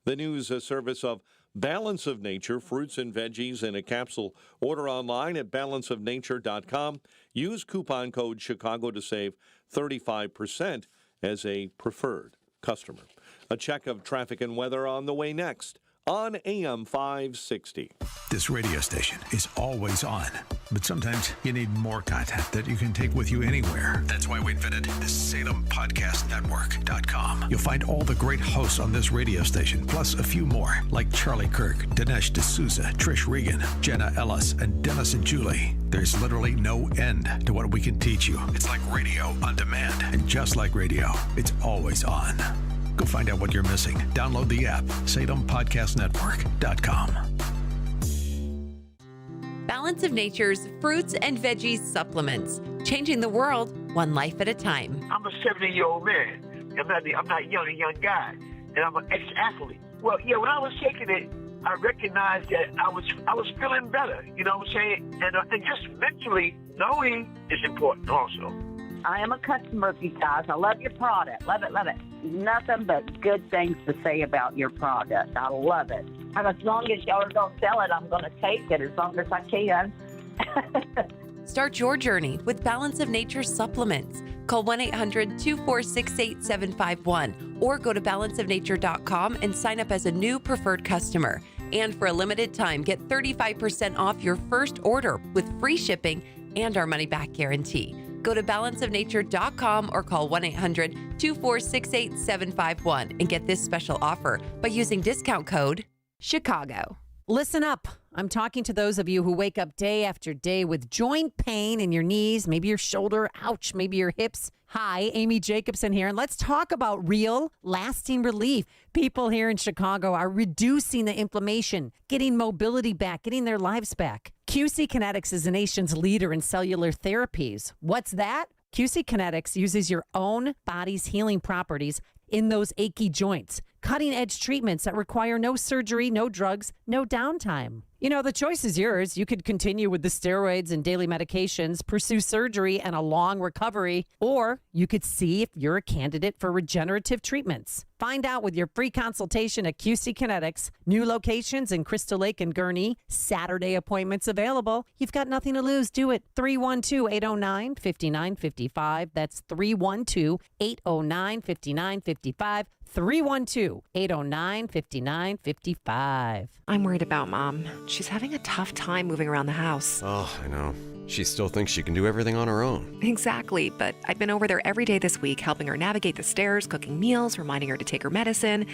The news service of Balance of Nature, fruits and veggies in a capsule. Order online at balanceofnature.com. Use coupon code Chicago to save 35% as a preferred customer. A check of traffic and weather on the way next on AM 560. This radio station is always on, but sometimes you need more content that you can take with you anywhere. That's why we invented the SalemPodcastNetwork.com. You'll find all the great hosts on this radio station, plus a few more, like Charlie Kirk, Dinesh D'Souza, Trish Regan, Jenna Ellis, and Dennis and Julie. There's literally no end to what we can teach you. It's like radio on demand, and just like radio, it's always on. Go find out what you're missing. Download the app, SalemPodcastNetwork.com. Balance of Nature's fruits and veggies supplements, changing the world one life at a time. I'm a 70-year-old man. I'm not a young guy, and I'm an ex-athlete. Well, yeah, when I was taking it, I recognized that I was feeling better. You know what I'm saying? And just mentally knowing is important also. I am a customer of you guys. I love your product. Love it, love it. Nothing but good things to say about your product. I love it. And as long as y'all are going to sell it, I'm going to take it as long as I can. Start your journey with Balance of Nature supplements. Call 1-800-246-8751 or go to balanceofnature.com and sign up as a new preferred customer. And for a limited time, get 35% off your first order with free shipping and our money-back guarantee. Go to balanceofnature.com or call 1-800-246-8751 and get this special offer by using discount code Chicago. Listen up. I'm talking to those of you who wake up day after day with joint pain in your knees, maybe your shoulder, ouch, maybe your hips. Hi, Amy Jacobson here, and let's talk about real, lasting relief. People here in Chicago are reducing the inflammation, getting mobility back, getting their lives back. QC Kinetics is the nation's leader in cellular therapies. What's that? QC Kinetics uses your own body's healing properties in those achy joints. Cutting-edge treatments that require no surgery, no drugs, no downtime. You know, the choice is yours. You could continue with the steroids and daily medications, pursue surgery and a long recovery, or you could see if you're a candidate for regenerative treatments. Find out with your free consultation at QC Kinetics. New locations in Crystal Lake and Gurnee. Saturday appointments available. You've got nothing to lose. Do it. 312-809-5955. That's 312-809-5955. 312-809-5955. I'm worried about Mom. She's having a tough time moving around the house. Oh, I know. She still thinks she can do everything on her own. Exactly, but I've been over there every day this week, helping her navigate the stairs, cooking meals, reminding her to take her medicine.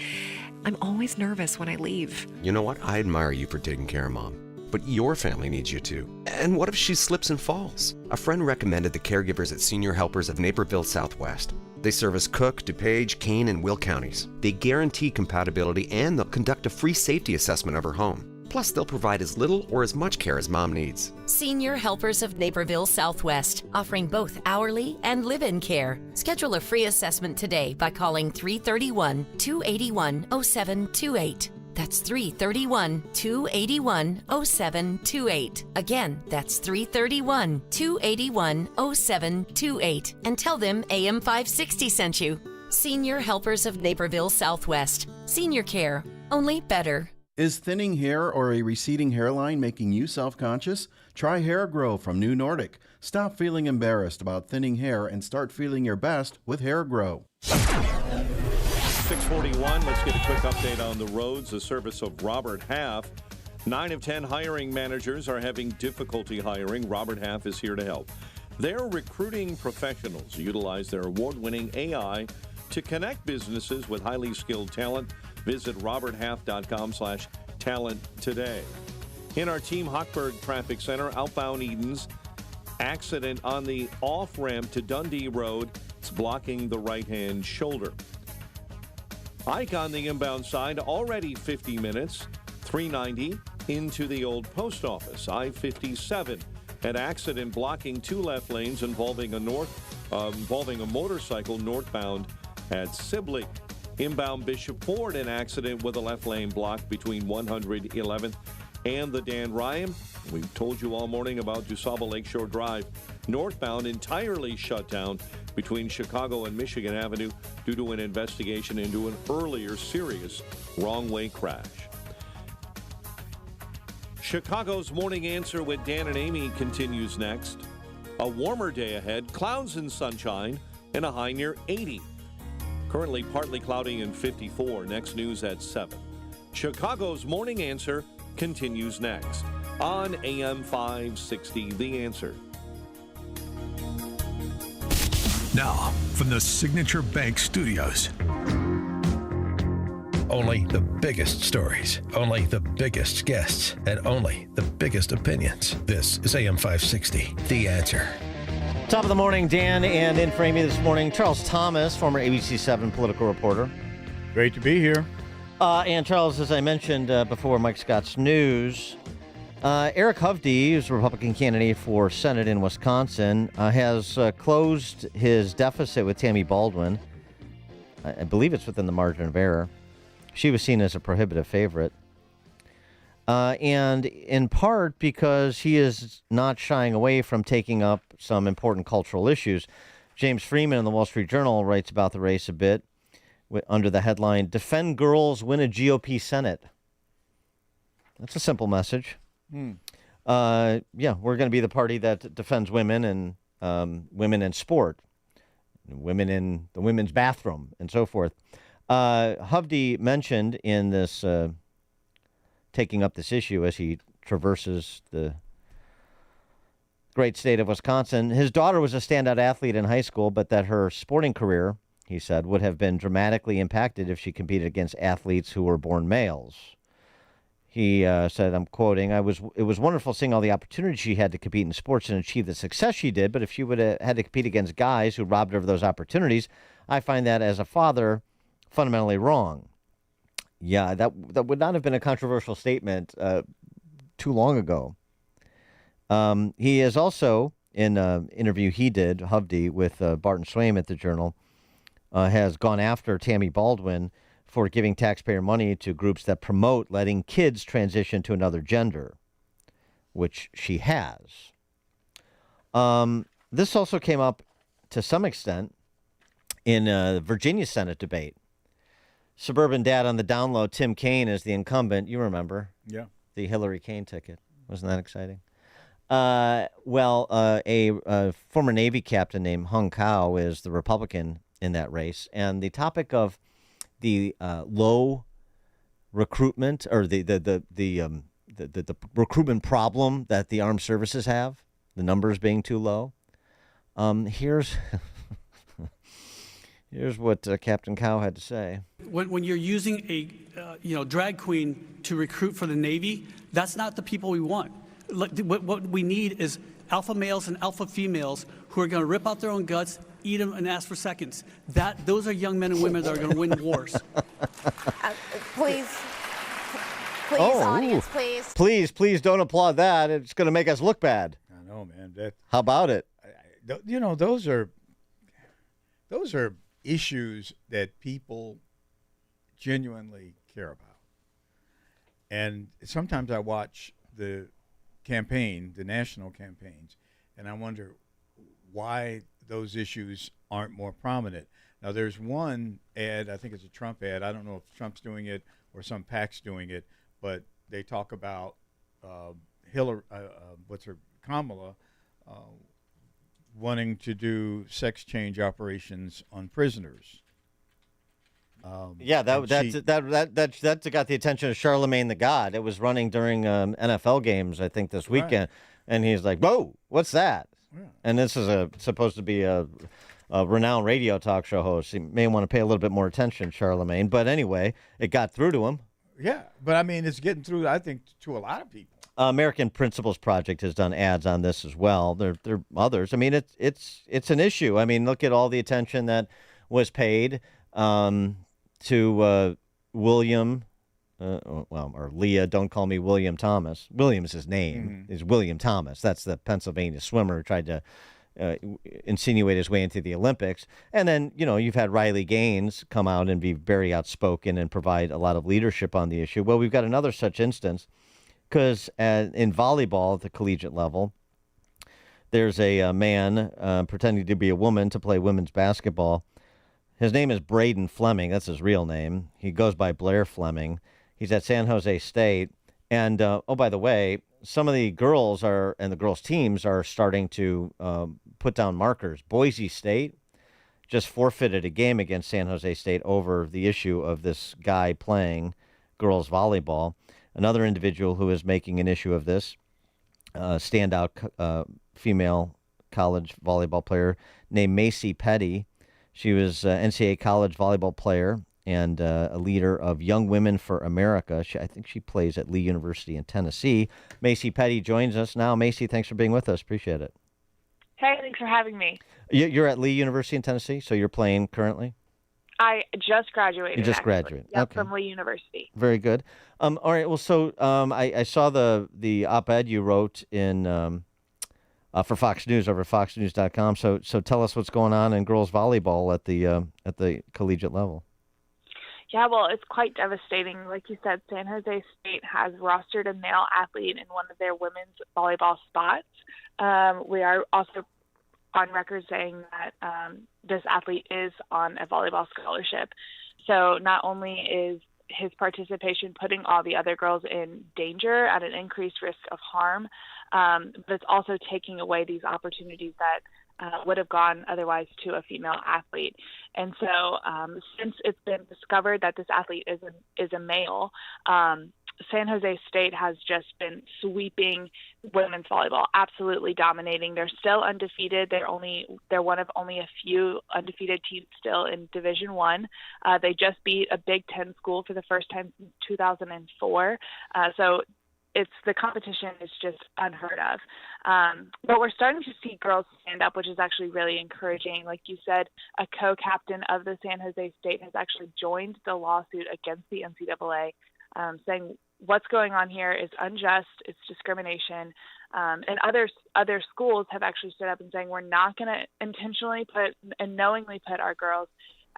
I'm always nervous when I leave. You know what? I admire you for taking care of Mom. But your family needs you too. And what if she slips and falls? A friend recommended the caregivers at Senior Helpers of Naperville Southwest. They service Cook, DuPage, Kane, and Will counties. They guarantee compatibility and they'll conduct a free safety assessment of her home. Plus, they'll provide as little or as much care as Mom needs. Senior Helpers of Naperville Southwest, offering both hourly and live-in care. Schedule a free assessment today by calling 331-281-0728. That's 331-281-0728. Again, that's 331-281-0728. And tell them AM 560 sent you. Senior Helpers of Naperville Southwest. Senior care, only better. Is thinning hair or a receding hairline making you self-conscious? Try Hair Grow from New Nordic. Stop feeling embarrassed about thinning hair and start feeling your best with Hair Grow. 641, let's get a quick update on the roads. The service of Robert Half. 9 of 10 hiring managers are having difficulty hiring. Robert Half is here to help. They're recruiting professionals, utilize their award-winning AI to connect businesses with highly skilled talent. Visit roberthalf.com/talent today. In our Team Hochberg Traffic Center, outbound Edens, accident on the off-ramp to Dundee Road. It's blocking the right-hand shoulder. Ike on the inbound side, already 50 minutes, 390 into the old post office. I-57, an accident blocking 2 left lanes involving a motorcycle northbound at Sibley. Inbound Bishop Ford, an accident with a left lane blocked between 111th and the Dan Ryan. We've told you all morning about DuSable Lakeshore Drive. Northbound entirely shut down between Chicago and Michigan Avenue due to an investigation into an earlier serious wrong-way crash. Chicago's Morning Answer with Dan and Amy continues next. A warmer day ahead, clouds and sunshine, and a high near 80. Currently partly cloudy and 54. Next news at 7. Chicago's Morning Answer continues next on AM 560, The Answer. Now, from the Signature Bank Studios. Only the biggest stories, only the biggest guests, and only the biggest opinions. This is AM 560, The Answer. Top of the morning, Dan, and in for Amy this morning, Charles Thomas, former ABC7 political reporter. Great to be here. And Charles, as I mentioned before Mike Scott's news, Eric Hovde, who's a Republican candidate for Senate in Wisconsin, has closed his deficit with Tammy Baldwin. I believe it's within the margin of error. She was seen as a prohibitive favorite. And in part because he is not shying away from taking up some important cultural issues. James Freeman in the Wall Street Journal writes about the race a bit under the headline, Defend Girls, Win a GOP Senate. That's a simple message. We're going to be the party that defends women and women in sport, women in the women's bathroom, and so forth. Hovde mentioned in this taking up this issue as he traverses the great state of Wisconsin. His daughter was a standout athlete in high school, but that her sporting career, he said, would have been dramatically impacted if she competed against athletes who were born males. He said, I'm quoting, it was wonderful seeing all the opportunities she had to compete in sports and achieve the success she did, but if she would have had to compete against guys who robbed her of those opportunities, I find that as a father fundamentally wrong. Yeah, that would not have been a controversial statement too long ago. He is also, in an interview he did, Hovde, with Barton Swaim at the Journal, has gone after Tammy Baldwin for giving taxpayer money to groups that promote letting kids transition to another gender, which she has. This also came up to some extent in the Virginia Senate debate. Suburban dad on the download, Tim Kaine, is the incumbent. You remember? Yeah. The Hillary Kaine ticket. Wasn't that exciting? A former Navy captain named Hung Kao is the Republican in that race. And the topic of the low recruitment or the recruitment problem that the armed services have, the numbers being too low. Here's what Captain Cow had to say. When you're using a drag queen to recruit for the Navy, that's not the people we want. What we need is alpha males and alpha females who are going to rip out their own guts, eat them, and ask for seconds. Those are young men and women that are going to win wars. Please, audience, please. Please don't applaud that. It's going to make us look bad. I know, man. How about it? Those are issues that people genuinely care about. And sometimes I watch the campaign, the national campaigns, and I wonder why those issues aren't more prominent. Now, there's one ad, I think it's a Trump ad. I don't know if Trump's doing it or some PAC's doing it, but they talk about Kamala wanting to do sex change operations on prisoners. That got the attention of Charlemagne the God. It was running during NFL games, I think, this weekend, and he's like, "Whoa, what's that?" Yeah. And this is supposed to be a renowned radio talk show host. You may want to pay a little bit more attention, Charlemagne. But anyway, it got through to him. Yeah, but I mean, it's getting through, I think, to a lot of people. American Principles Project has done ads on this as well. There are others. I mean, it's an issue. I mean, look at all the attention that was paid to William, or Leah. Don't call me William Thomas. William's his name. Is William Thomas. That's the Pennsylvania swimmer who tried to insinuate his way into the Olympics. And then, you've had Riley Gaines come out and be very outspoken and provide a lot of leadership on the issue. Well, we've got another such instance. Because in volleyball at the collegiate level, there's a man pretending to be a woman to play women's basketball. His name is Braden Fleming. That's his real name. He goes by Blair Fleming. He's at San Jose State. And by the way, some of the girls and the girls' teams are starting to put down markers. Boise State just forfeited a game against San Jose State over the issue of this guy playing girls volleyball. Another individual who is making an issue of this, standout female college volleyball player named Macy Petty. She was NCAA college volleyball player and a leader of Young Women for America. I think she plays at Lee University in Tennessee. Macy Petty joins us now. Macy, thanks for being with us. Appreciate it. Hey, thanks for having me. You're at Lee University in Tennessee, so you're playing currently? I just graduated. You just graduated. Yep, Okay. from Lee University. Very good. All right. Well, so I saw the op-ed you wrote in for Fox News over at foxnews.com. So tell us what's going on in girls volleyball at the collegiate level. Yeah, well, it's quite devastating. Like you said, San Jose State has rostered a male athlete in one of their women's volleyball spots. We are also on record saying that this athlete is on a volleyball scholarship. So not only is his participation putting all the other girls in danger at an increased risk of harm, but it's also taking away these opportunities that would have gone otherwise to a female athlete. And so since it's been discovered that this athlete is a male, San Jose State has just been sweeping women's volleyball, absolutely dominating. They're still undefeated. They're one of only a few undefeated teams still in Division I. They just beat a Big Ten school for the first time since 2004. So the competition is just unheard of. But we're starting to see girls stand up, which is actually really encouraging. Like you said, a co-captain of the San Jose State has actually joined the lawsuit against the NCAA, saying what's going on here is unjust, it's discrimination. And other schools have actually stood up and saying we're not going to intentionally put and knowingly put our girls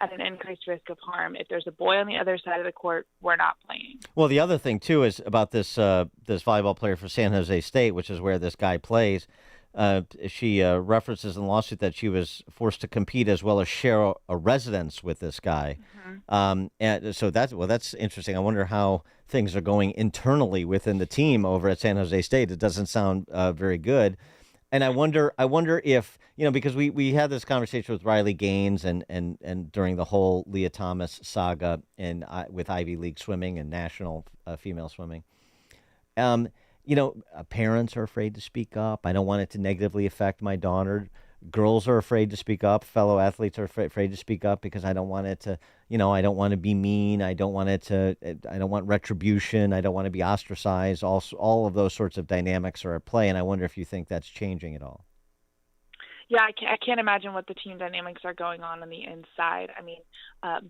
at an increased risk of harm. If there's a boy on the other side of the court, we're not playing. Well, the other thing, too, is about this volleyball player for San Jose State, which is where this guy plays. She references in the lawsuit that she was forced to compete as well as share a residence with this guy. Mm-hmm. And so that's interesting. I wonder how things are going internally within the team over at San Jose State. It doesn't sound very good. And I wonder if, because we had this conversation with Riley Gaines and during the whole Leah Thomas saga with Ivy League swimming and national female swimming. Parents are afraid to speak up. I don't want it to negatively affect my daughter. Girls are afraid to speak up. Fellow athletes are afraid to speak up because I don't want it to, I don't want to be mean. I don't want retribution. I don't want to be ostracized. All of those sorts of dynamics are at play, and I wonder if you think that's changing at all. Yeah, I can't imagine what the team dynamics are going on the inside. I mean,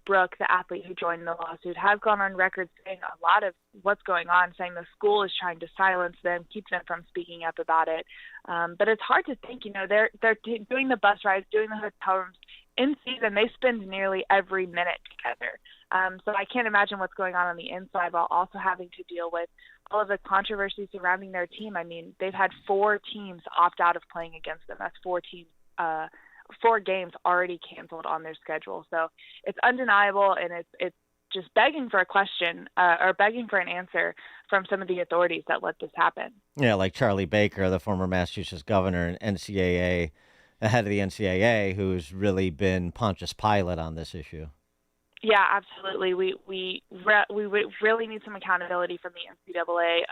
Brooke, the athlete who joined the lawsuit, has gone on record saying a lot of what's going on, saying the school is trying to silence them, keep them from speaking up about it. But it's hard to think, they're doing the bus rides, doing the hotel rooms. In season, they spend nearly every minute together. So I can't imagine what's going on the inside while also having to deal with all of the controversy surrounding their team. I mean, they've had 4 teams opt out of playing against them. That's 4 teams, 4 games already canceled on their schedule. So it's undeniable, and it's just begging for a question or begging for an answer from some of the authorities that let this happen. Yeah, like Charlie Baker, the former Massachusetts governor and NCAA, the head of the NCAA, who's really been Pontius Pilate on this issue. Yeah, absolutely. We really need some accountability from the NCAA.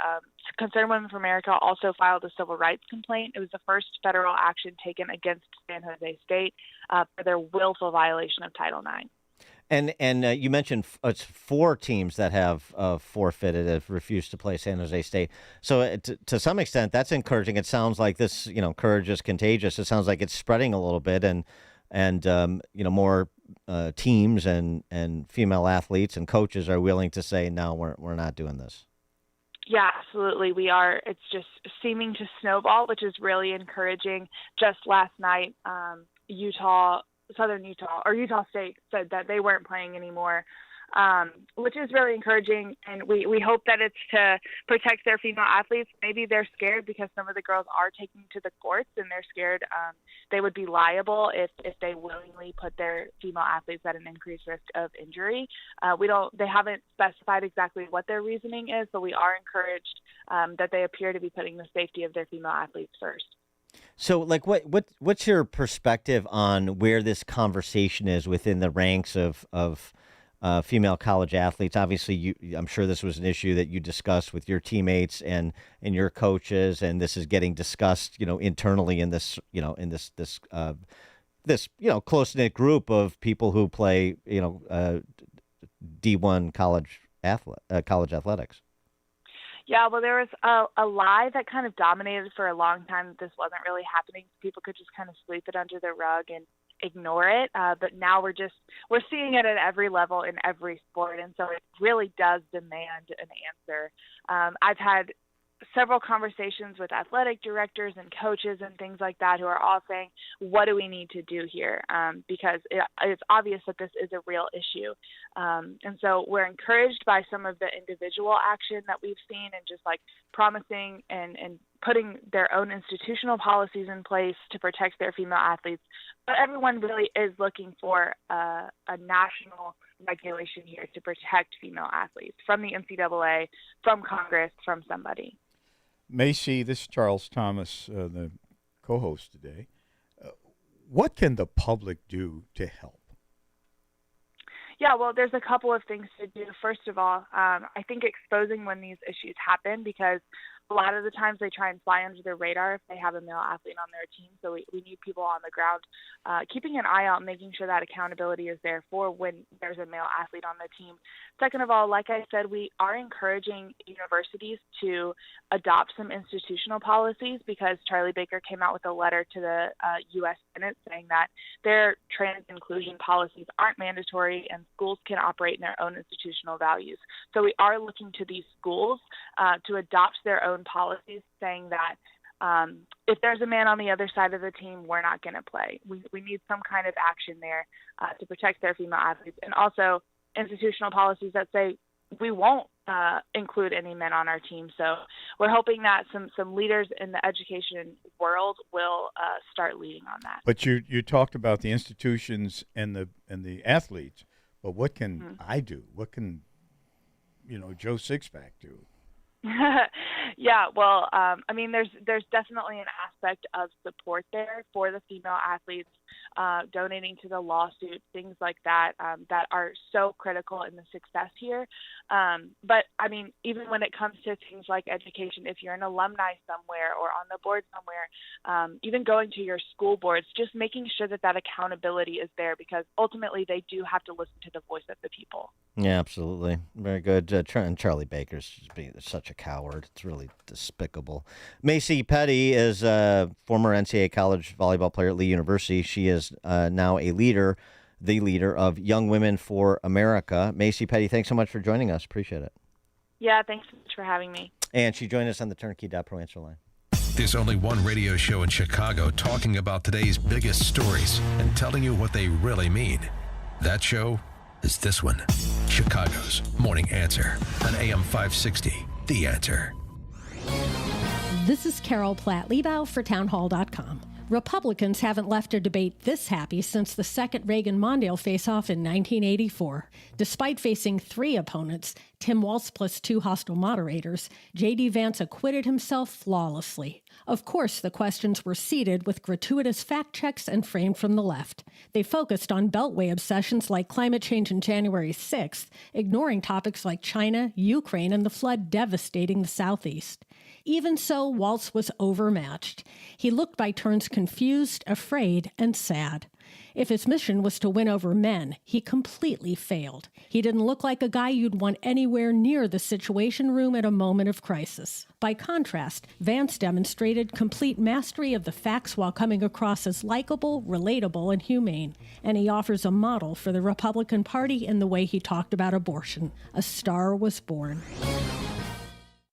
Concerned Women for America also filed a civil rights complaint. It was the first federal action taken against San Jose State for their willful violation of Title IX. And you mentioned it's 4 teams that have forfeited, have refused to play San Jose State. So to some extent, that's encouraging. It sounds like this, courage is contagious. It sounds like it's spreading a little bit, and more teams and female athletes and coaches are willing to say, no, we're not doing this. Yeah, absolutely. We are. It's just seeming to snowball, which is really encouraging. Just last night, Utah State said that they weren't playing anymore. which is really encouraging. And we hope that it's to protect their female athletes. Maybe they're scared because some of the girls are taking to the courts, and they're scared they would be liable if they willingly put their female athletes at an increased risk of injury. They haven't specified exactly what their reasoning is, but we are encouraged that they appear to be putting the safety of their female athletes first. So, like, what's your perspective on where this conversation is within the ranks of female college athletes? Obviously, I'm sure this was an issue that you discussed with your teammates and your coaches, and this is getting discussed, internally in this, this close-knit group of people who play, D1 college athletics. Yeah, well, there was a lie that kind of dominated for a long time that this wasn't really happening. People could just kind of sweep it under the rug and ignore it. But now we're seeing it at every level in every sport. And so it really does demand an answer. I've had several conversations with athletic directors and coaches and things like that who are all saying, what do we need to do here? Because it's obvious that this is a real issue. And so we're encouraged by some of the individual action that we've seen and just like promising and putting their own institutional policies in place to protect their female athletes. But everyone really is looking for a national regulation here to protect female athletes from the NCAA, from Congress, from somebody. Macy, this is Charles Thomas, the co-host today. What can the public do to help? Yeah, well, there's a couple of things to do. First of all, I think exposing when these issues happen, because a lot of the times they try and fly under the radar if they have a male athlete on their team. So we need people on the ground keeping an eye out, making sure that accountability is there for when there's a male athlete on the team. Second of all, like I said, we are encouraging universities to adopt some institutional policies, because Charlie Baker came out with a letter to the U.S. Senate saying that their trans inclusion policies aren't mandatory and schools can operate in their own institutional values. So we are looking to these schools to adopt their own policies, saying that if there's a man on the other side of the team, we're not going to play. We need some kind of action there to protect their female athletes, and also institutional policies that say we won't include any men on our team. So we're hoping that some leaders in the education world will start leading on that. But you talked about the institutions and the athletes, but what can I do? What can Joe Sixpack do? Yeah, well, I mean, there's definitely an aspect of support there for the female athletes, donating to the lawsuit, things like that, that are so critical in the success here. But I mean, even when it comes to things like education, if you're an alumni somewhere or on the board somewhere, even going to your school boards, just making sure that accountability is there, because ultimately they do have to listen to the voice of the people. Yeah, absolutely. Very good. And Charlie Baker's just being such a coward. It's really despicable. Macy Petty is a former NCAA college volleyball player at Lee University. She is now the leader of Young Women for America. Macy Petty, thanks so much for joining us. Appreciate it. Yeah, thanks so much for having me. And she joined us on the Turnkey.Pro answer line. There's only one radio show in Chicago talking about today's biggest stories and telling you what they really mean. That show is this one, Chicago's Morning Answer on AM 560, The Answer. This is Carol Platt-Liebau for townhall.com. Republicans haven't left a debate this happy since the second Reagan-Mondale face-off in 1984. Despite facing 3 opponents, Tim Walz plus 2 hostile moderators, J.D. Vance acquitted himself flawlessly. Of course, the questions were seeded with gratuitous fact checks and framed from the left. They focused on beltway obsessions like climate change and January 6th, ignoring topics like China, Ukraine, and the flood devastating the Southeast. Even so, Walz was overmatched. He looked by turns confused, afraid, and sad. If his mission was to win over men, he completely failed. He didn't look like a guy you'd want anywhere near the Situation Room at a moment of crisis. By contrast, Vance demonstrated complete mastery of the facts while coming across as likable, relatable, and humane. And he offers a model for the Republican Party in the way he talked about abortion. A star was born.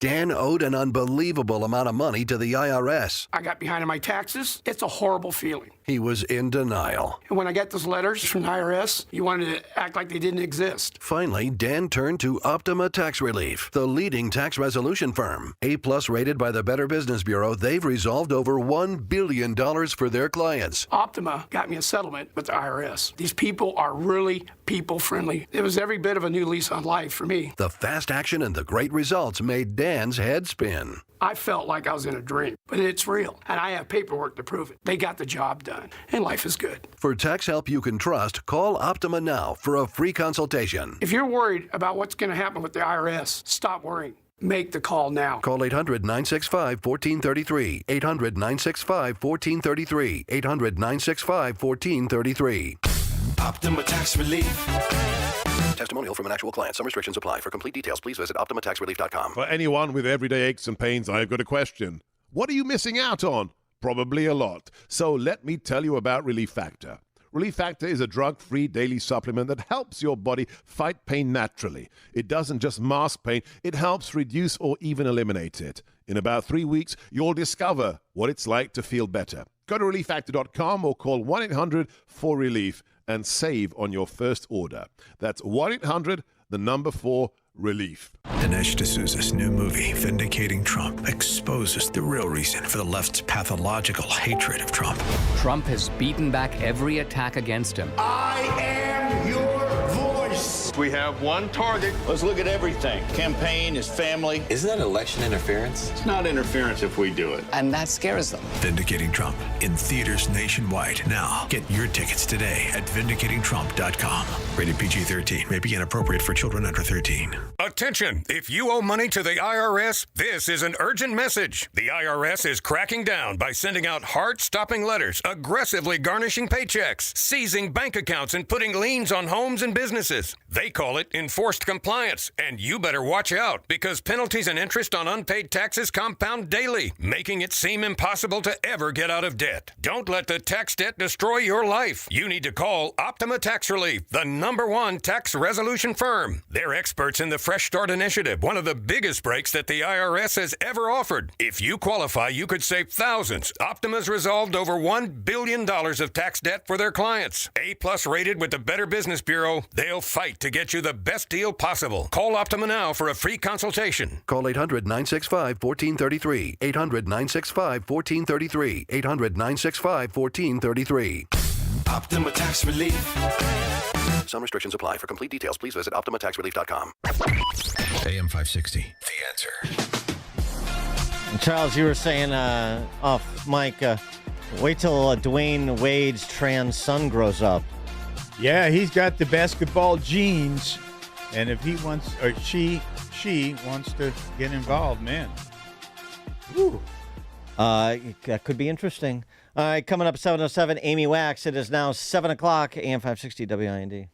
Dan owed an unbelievable amount of money to the IRS. I got behind on my taxes. It's a horrible feeling. He was in denial. And when I got those letters from the IRS, you wanted to act like they didn't exist. Finally, Dan turned to Optima Tax Relief, the leading tax resolution firm. A-plus rated by the Better Business Bureau, they've resolved over $1 billion for their clients. Optima got me a settlement with the IRS. These people are really people-friendly. It was every bit of a new lease on life for me. The fast action and the great results made Dan's head spin. I felt like I was in a dream, but it's real, and I have paperwork to prove it. They got the job done, and life is good. For tax help you can trust, call Optima now for a free consultation. If you're worried about what's going to happen with the IRS, stop worrying. Make the call now. Call 800-965-1433. 800-965-1433. 800-965-1433. Optima Tax Relief. Testimonial from an actual client. Some restrictions apply. For complete details, please visit OptimaTaxRelief.com. For anyone with everyday aches and pains, I've got a question. What are you missing out on? Probably a lot. So let me tell you about Relief Factor. Relief Factor is a drug-free daily supplement that helps your body fight pain naturally. It doesn't just mask pain, it helps reduce or even eliminate it. In about 3 weeks, you'll discover what it's like to feel better. Go to relieffactor.com or call 1-800-4RELIEF and save on your first order. That's 1-800-4-RELIEF. Dinesh D'Souza's new movie, Vindicating Trump, exposes the real reason for the left's pathological hatred of Trump. Trump has beaten back every attack against him. I am your voice. We have one target. Let's look at everything. Campaign, his family. Isn't that election interference? It's not interference if we do it. And that scares them. Vindicating Trump in theaters nationwide. Now, get your tickets today at vindicatingtrump.com. Rated PG-13. May be inappropriate for children under 13. Attention! If you owe money to the IRS, this is an urgent message. The IRS is cracking down by sending out heart-stopping letters, aggressively garnishing paychecks, seizing bank accounts, and putting liens on homes and businesses. They call it enforced compliance, and you better watch out because penalties and interest on unpaid taxes compound daily, making it seem impossible to ever get out of debt. Don't let the tax debt destroy your life. You need to call Optima Tax Relief, the #1 tax resolution firm. They're experts in the Fresh Start Initiative, one of the biggest breaks that the IRS has ever offered. If you qualify, you could save thousands. Optima's resolved over $1 billion of tax debt for their clients. A-plus rated with the Better Business Bureau, they'll fight to get you the best deal possible. Call Optima now for a free consultation. Call 800-965-1433. 800-965-1433. 800-965-1433. Optima Tax Relief. Some restrictions apply. For complete details, please visit OptimaTaxRelief.com. AM 560. The answer. Charles, you were saying off mic, wait till Dwayne Wade's trans son grows up. Yeah, he's got the basketball genes, and if he wants, or she wants to get involved, man. Woo. That could be interesting. All right, coming up 7:07, Amy Wax. It is now 7 o'clock, AM 560 WIND.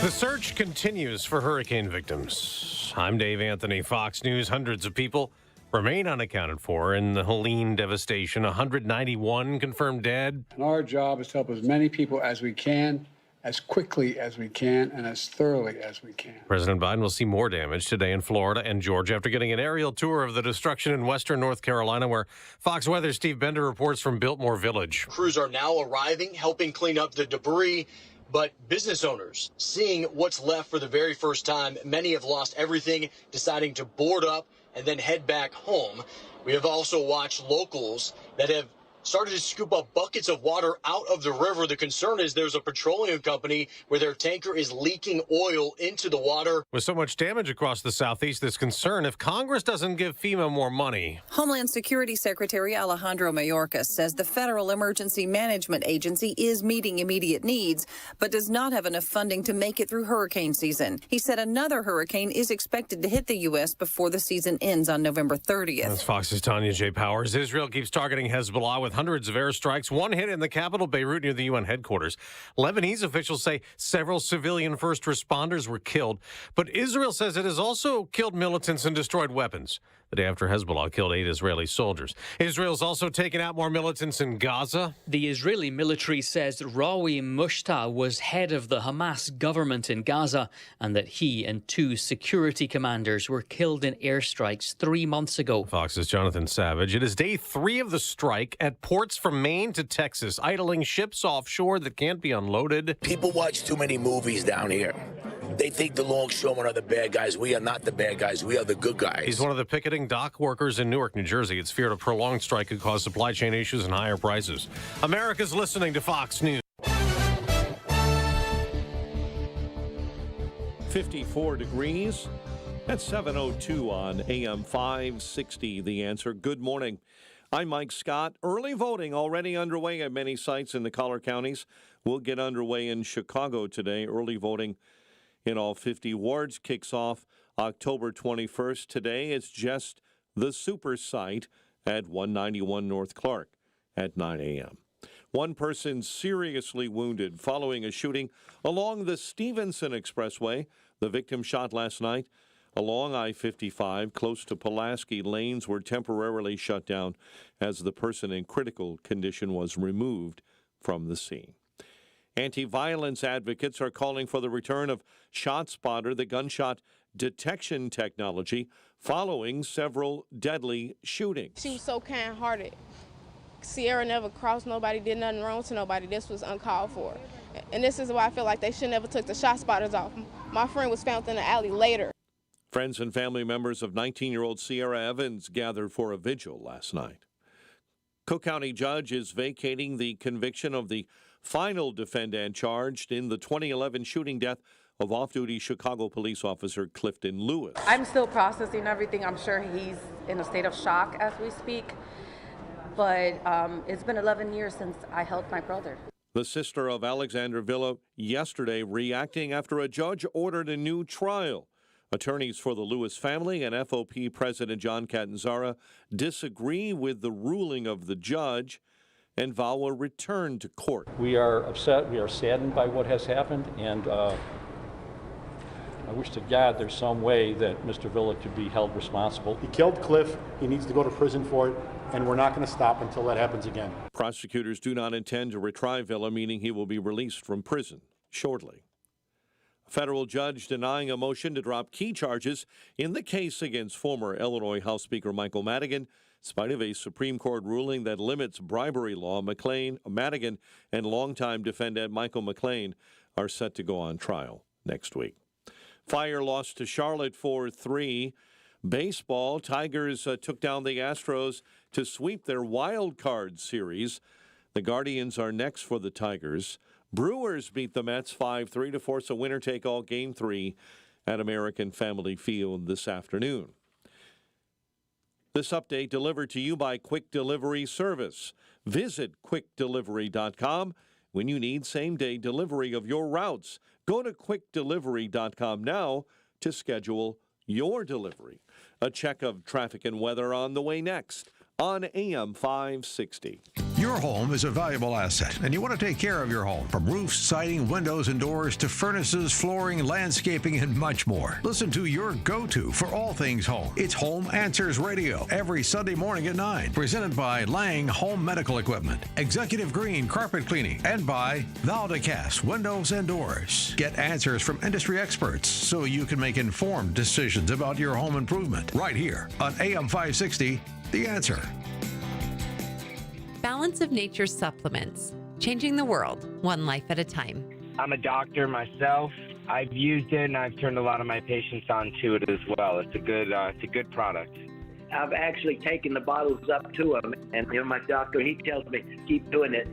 The search continues for hurricane victims. I'm Dave Anthony, Fox News. Hundreds of people remain unaccounted for in the Helene devastation. 191 confirmed dead. And our job is to help as many people as we can, as quickly as we can, and as thoroughly as we can. President Biden will see more damage today in Florida and Georgia after getting an aerial tour of the destruction in western North Carolina, where Fox Weather's Steve Bender reports from Biltmore Village. Crews are now arriving, helping clean up the debris. But business owners seeing what's left for the very first time, many have lost everything, deciding to board up and then head back home. We have also watched locals that have started to scoop up buckets of water out of the river. The concern is there's a petroleum company where their tanker is leaking oil into the water. With so much damage across the Southeast, there's concern if Congress doesn't give FEMA more money. Homeland Security Secretary Alejandro Mayorkas says the Federal Emergency Management Agency is meeting immediate needs, but does not have enough funding to make it through hurricane season. He said another hurricane is expected to hit the U.S. before the season ends on November 30th. That's Fox's Tanya J. Powers. Israel keeps targeting Hezbollah with hundreds of airstrikes, one hit in the capital, Beirut, near the UN headquarters. Lebanese officials say several civilian first responders were killed, but Israel says it has also killed militants and destroyed weapons. the day after Hezbollah killed 8 Israeli soldiers. Israel's also taken out more militants in Gaza. The Israeli military says Rawi Mushta was head of the Hamas government in Gaza and that he and 2 security commanders were killed in airstrikes 3 months ago. Fox's Jonathan Savage. It is day 3 of the strike at ports from Maine to Texas, idling ships offshore that can't be unloaded. People watch too many movies down here. They think the longshoremen are the bad guys. We are not the bad guys. We are the good guys. He's one of the picketing dock workers in Newark, New Jersey. It's feared a prolonged strike could cause supply chain issues and higher prices. America's listening to Fox News. 54 degrees. That's 7:02 on AM 560. The Answer. Good morning. I'm Mike Scott. Early voting already underway at many sites in the collar counties. We'll get underway in Chicago today. Early voting in all 50 wards kicks off October 21st. Today, it's just the super site at 191 North Clark at 9 a.m. One person seriously wounded following a shooting along the Stevenson Expressway. The victim shot last night along I-55 close to Pulaski. Lanes were temporarily shut down as the person in critical condition was removed from the scene. Anti-violence advocates are calling for the return of ShotSpotter, the gunshot detection technology, following several deadly shootings. She was so kind-hearted. Sierra never crossed nobody, did nothing wrong to nobody. This was uncalled for. And this is why I feel like they should never took the ShotSpotters off. My friend was found in the alley later. Friends and family members of 19-year-old Sierra Evans gathered for a vigil last night. Cook County judge is vacating the conviction of the final defendant charged in the 2011 shooting death of off-duty Chicago police officer Clifton Lewis. I'm still processing everything. I'm sure he's in a state of shock as we speak. But it's been 11 years since I helped my brother. The sister of Alexander Villa yesterday reacting after a judge ordered a new trial. Attorneys for the Lewis family and FOP President John Catanzara disagree with the ruling of the judge and vow a return to court. We are upset, we are saddened by what has happened, and I wish to God there's some way that Mr. Villa could be held responsible. He killed Cliff, he needs to go to prison for it, and we're not going to stop until that happens again. Prosecutors do not intend to retry Villa, meaning he will be released from prison shortly. A federal judge denying a motion to drop key charges in the case against former Illinois House Speaker Michael Madigan, in spite of a Supreme Court ruling that limits bribery law. Madigan and longtime defendant Michael McLean are set to go on trial next week. Fire lost to Charlotte 4-3. Baseball, Tigers took down the Astros to sweep their wild card series. The Guardians are next for the Tigers. Brewers beat the Mets 5-3 to force a winner-take-all Game 3 at American Family Field this afternoon. This update delivered to you by Quick Delivery Service. Visit quickdelivery.com when you need same-day delivery of your routes. Go to quickdelivery.com now to schedule your delivery. A check of traffic and weather on the way next on AM 560. Your home is a valuable asset, and you want to take care of your home. From roofs, siding, windows, and doors to furnaces, flooring, landscaping, and much more. Listen to your go-to for all things home. It's Home Answers Radio every Sunday morning at 9. Presented by Lang Home Medical Equipment, Executive Green Carpet Cleaning, and by Valdecast Windows and Doors. Get answers from industry experts so you can make informed decisions about your home improvement. Right here on AM 560, The Answer. Balance of Nature supplements, changing the world one life at a time. I'm a doctor myself. I've used it and I've turned a lot of my patients onto it as well. It's a good product. I've actually taken the bottles up to him, and my doctor, he tells me keep doing it.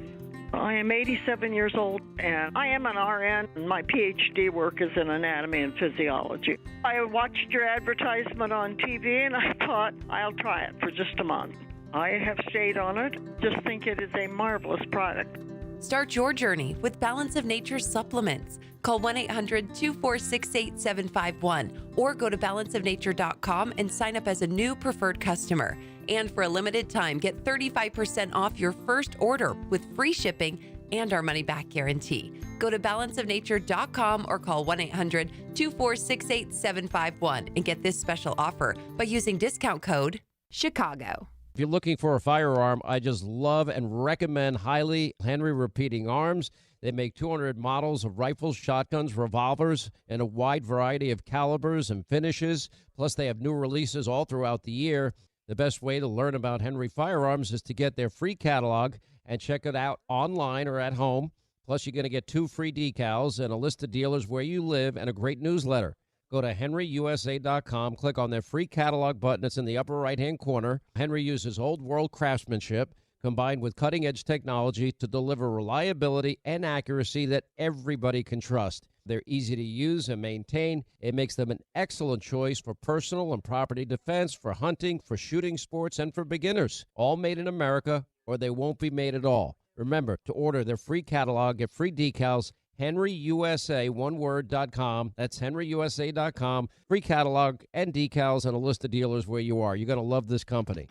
I am 87 years old, and I am an RN, and my PhD work is in anatomy and physiology. I watched your advertisement on TV, and I thought, I'll try it for just a month. I have stayed on it. Just think it is a marvelous product. Start your journey with Balance of Nature supplements. Call 1-800-246-8751 or go to balanceofnature.com and sign up as a new preferred customer. And for a limited time, get 35% off your first order with free shipping and our money-back guarantee. Go to balanceofnature.com or call 1-800-246-8751 and get this special offer by using discount code CHICAGO. If you're looking for a firearm, I just love and recommend highly Henry Repeating Arms. They make 200 models of rifles, shotguns, revolvers, and a wide variety of calibers and finishes. Plus, they have new releases all throughout the year. The best way to learn about Henry Firearms is to get their free catalog and check it out online or at home. Plus, you're going to get 2 free decals and a list of dealers where you live and a great newsletter. Go to henryusa.com, click on their free catalog button. It's in the upper right-hand corner. Henry uses old-world craftsmanship combined with cutting-edge technology to deliver reliability and accuracy that everybody can trust. They're easy to use and maintain. It makes them an excellent choice for personal and property defense, for hunting, for shooting sports, and for beginners. All made in America, or they won't be made at all. Remember, to order their free catalog, get free decals, henryusa.com. That's henryusa.com. Free catalog and decals and a list of dealers where you are. You're going to love this company.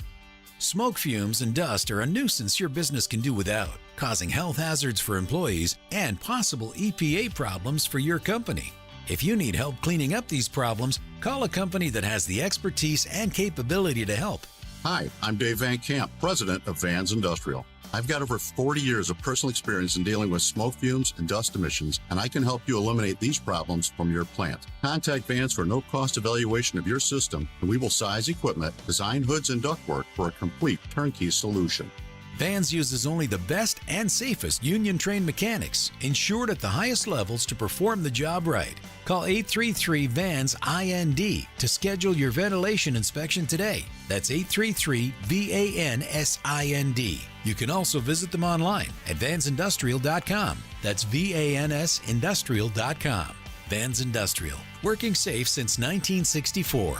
Smoke fumes and dust are a nuisance your business can do without, causing health hazards for employees and possible EPA problems for your company. If you need help cleaning up these problems, call a company that has the expertise and capability to help. Hi, I'm Dave Van Camp, president of Vans Industrial. I've got over 40 years of personal experience in dealing with smoke fumes and dust emissions, and I can help you eliminate these problems from your plant. Contact Vans for a no-cost evaluation of your system, and we will size equipment, design hoods and ductwork for a complete turnkey solution. Vans uses only the best and safest union-trained mechanics, insured at the highest levels to perform the job right. Call 833-VANS-IND to schedule your ventilation inspection today. That's 833-VANSIND. You can also visit them online at vansindustrial.com. That's VANSindustrial.com. Vans Industrial, working safe since 1964.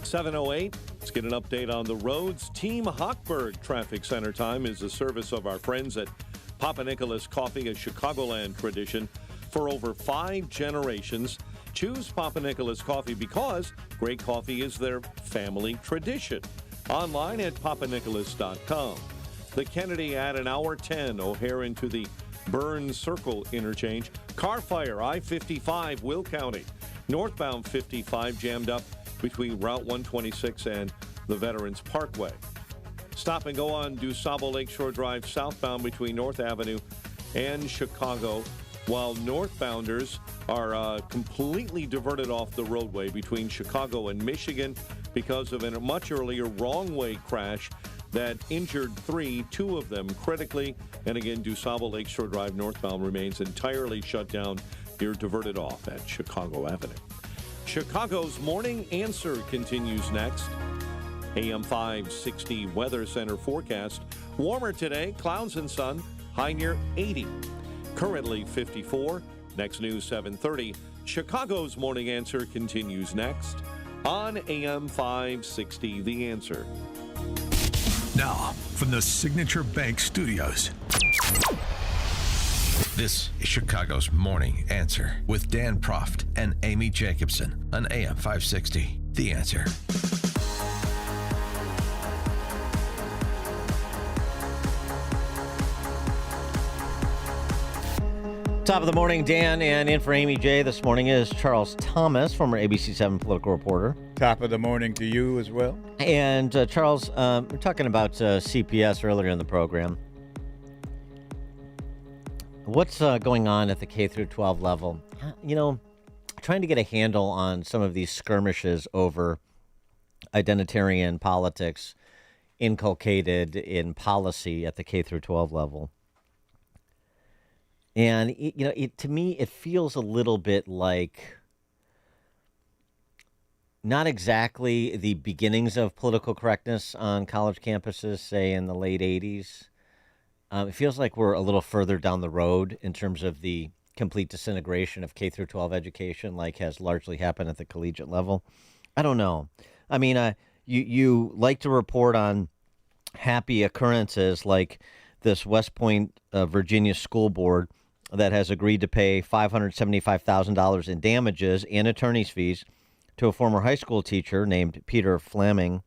7:08. Let's get an update on the roads. Team Hochberg Traffic Center time is a service of our friends at Papa Nicholas Coffee, a Chicagoland tradition for over 5 generations. Choose Papa Nicholas Coffee because great coffee is their family tradition. Online at papanicholas.com. The Kennedy at an hour 10, O'Hare into the Burns Circle interchange. Car fire, I-55, Will County. Northbound 55 jammed up between Route 126 and the Veterans Parkway. Stop and go on DuSable Lakeshore Drive southbound between North Avenue and Chicago, while northbounders are completely diverted off the roadway between Chicago and Michigan because of a much earlier wrong-way crash that injured 2 of them critically. And again, DuSable Lakeshore Drive northbound remains entirely shut down. You're diverted off at Chicago Avenue. Chicago's Morning Answer continues next. AM 560 Weather Center forecast. Warmer today, clouds and sun, high near 80. Currently 54. Next news 7:30. Chicago's Morning Answer continues next on AM 560 The Answer. Now, from the Signature Bank Studios. This is Chicago's Morning Answer with Dan Proft and Amy Jacobson on AM 560. The Answer. Top of the morning, Dan, and in for Amy J. This morning is Charles Thomas, former ABC7 political reporter. Top of the morning to you as well. And Charles, we're talking about CPS earlier in the program. What's going on at the K through 12 level? You know, trying to get a handle on some of these skirmishes over identitarian politics inculcated in policy at the K through 12 level. And, to me, it feels a little bit like not exactly the beginnings of political correctness on college campuses, say in the late 80s. It feels like we're a little further down the road in terms of the complete disintegration of K through 12 education, like has largely happened at the collegiate level. I don't know. I mean, you like to report on happy occurrences like this West Point, Virginia school board that has agreed to pay $575,000 in damages and attorney's fees to a former high school teacher named Peter Fleming,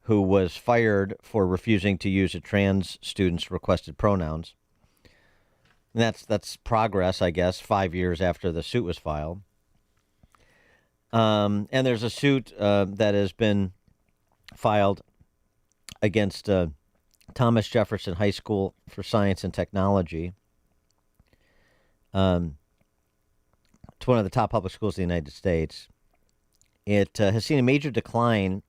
who was fired for refusing to use a trans student's requested pronouns. And that's progress, I guess, 5 years after the suit was filed. And there's a suit that has been filed against Thomas Jefferson High School for Science and Technology. It's one of the top public schools in the United States. It has seen a major decline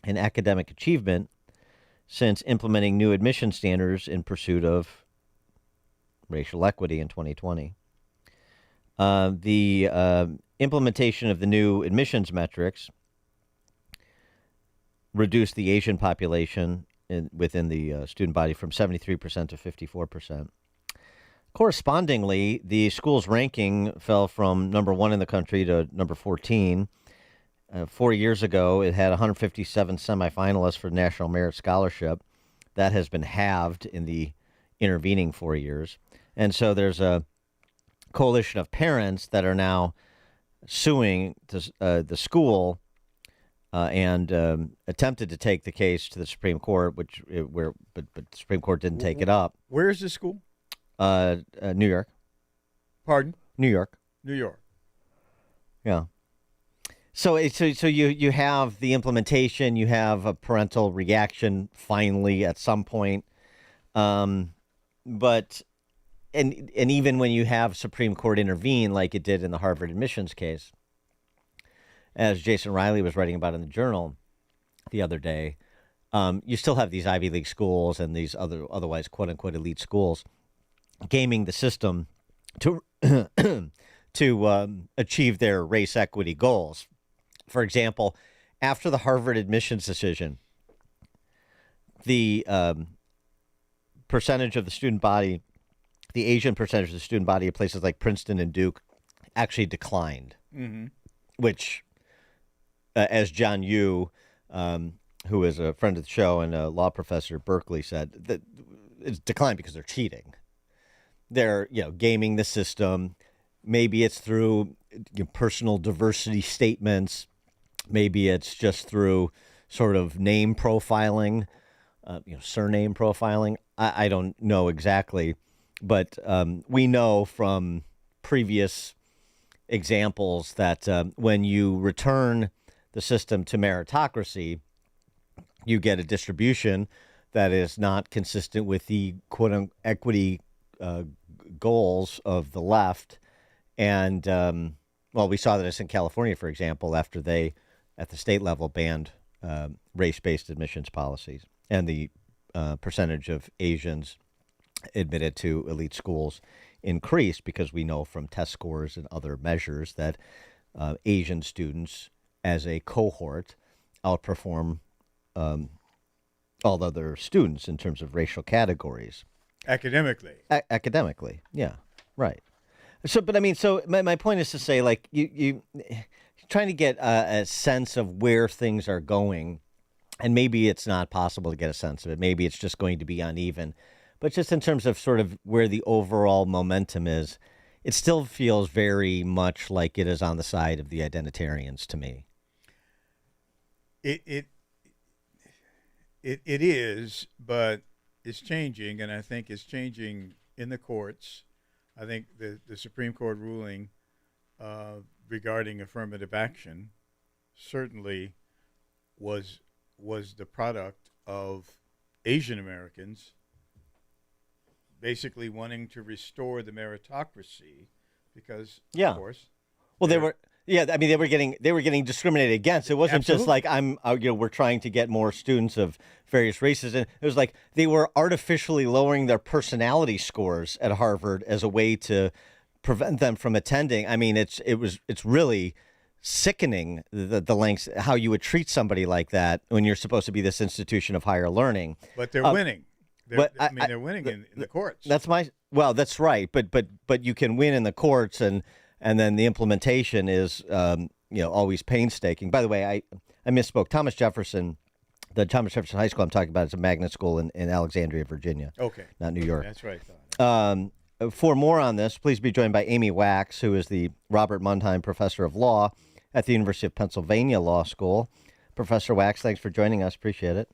in academic achievement since implementing new admission standards in pursuit of racial equity in 2020. The implementation of the new admissions metrics reduced the Asian population within the student body from 73% to 54%. Correspondingly, the school's ranking fell from number 1 in the country to number 14. 4 years ago, it had 157 semifinalists for National Merit Scholarship. That has been halved in the intervening 4 years. And so there's a coalition of parents that are now suing the school and attempted to take the case to the Supreme Court, but the Supreme Court didn't take it up. Where is this school? New York. Pardon? New York. New York. Yeah. So you have the implementation, you have a parental reaction finally at some point, but even when you have Supreme Court intervene like it did in the Harvard admissions case, as Jason Riley was writing about in the Journal the other day, you still have these Ivy League schools and these otherwise quote unquote elite schools gaming the system to achieve their race equity goals. For example, after the Harvard admissions decision, the percentage of the student body, the Asian percentage of the student body at places like Princeton and Duke actually declined, which, as John Yoo, who is a friend of the show and a law professor at Berkeley, said, that it's declined because they're cheating. They're, gaming the system. Maybe it's through personal diversity statements. Maybe it's just through sort of name profiling, surname profiling. I don't know exactly, but we know from previous examples that when you return the system to meritocracy, you get a distribution that is not consistent with the quote-unquote equity goals of the left. And, we saw this in California, for example, after they, at the state level, banned race-based admissions policies. And the percentage of Asians admitted to elite schools increased because we know from test scores and other measures that Asian students as a cohort outperform all other students in terms of racial categories. Academically. Academically, yeah, right. So, but I mean, my point is to say, like, you trying to get a sense of where things are going, and maybe it's not possible to get a sense of it. Maybe it's just going to be uneven. But just in terms of sort of where the overall momentum is, it still feels very much like it is on the side of the identitarians to me. It is, but it's changing, and I think it's changing in the courts. I think the Supreme Court ruling regarding affirmative action certainly was the product of Asian Americans basically wanting to restore the meritocracy because, of course, they were getting discriminated against. It wasn't just like we're trying to get more students of various races, and it was like they were artificially lowering their personality scores at Harvard as a way to prevent them from attending. I mean, it's really sickening the lengths how you would treat somebody like that when you're supposed to be this institution of higher learning. But they're winning. They're winning in the courts. That's right. But you can win in the courts, and then the implementation is always painstaking. By the way, I misspoke. Thomas Jefferson, the Thomas Jefferson High School I'm talking about is a magnet school in Alexandria, Virginia. Okay. Not New York. That's right. For more on this, please be joined by Amy Wax, who is the Robert Mundheim Professor of Law at the University of Pennsylvania Law School. Professor Wax, thanks for joining us. Appreciate it.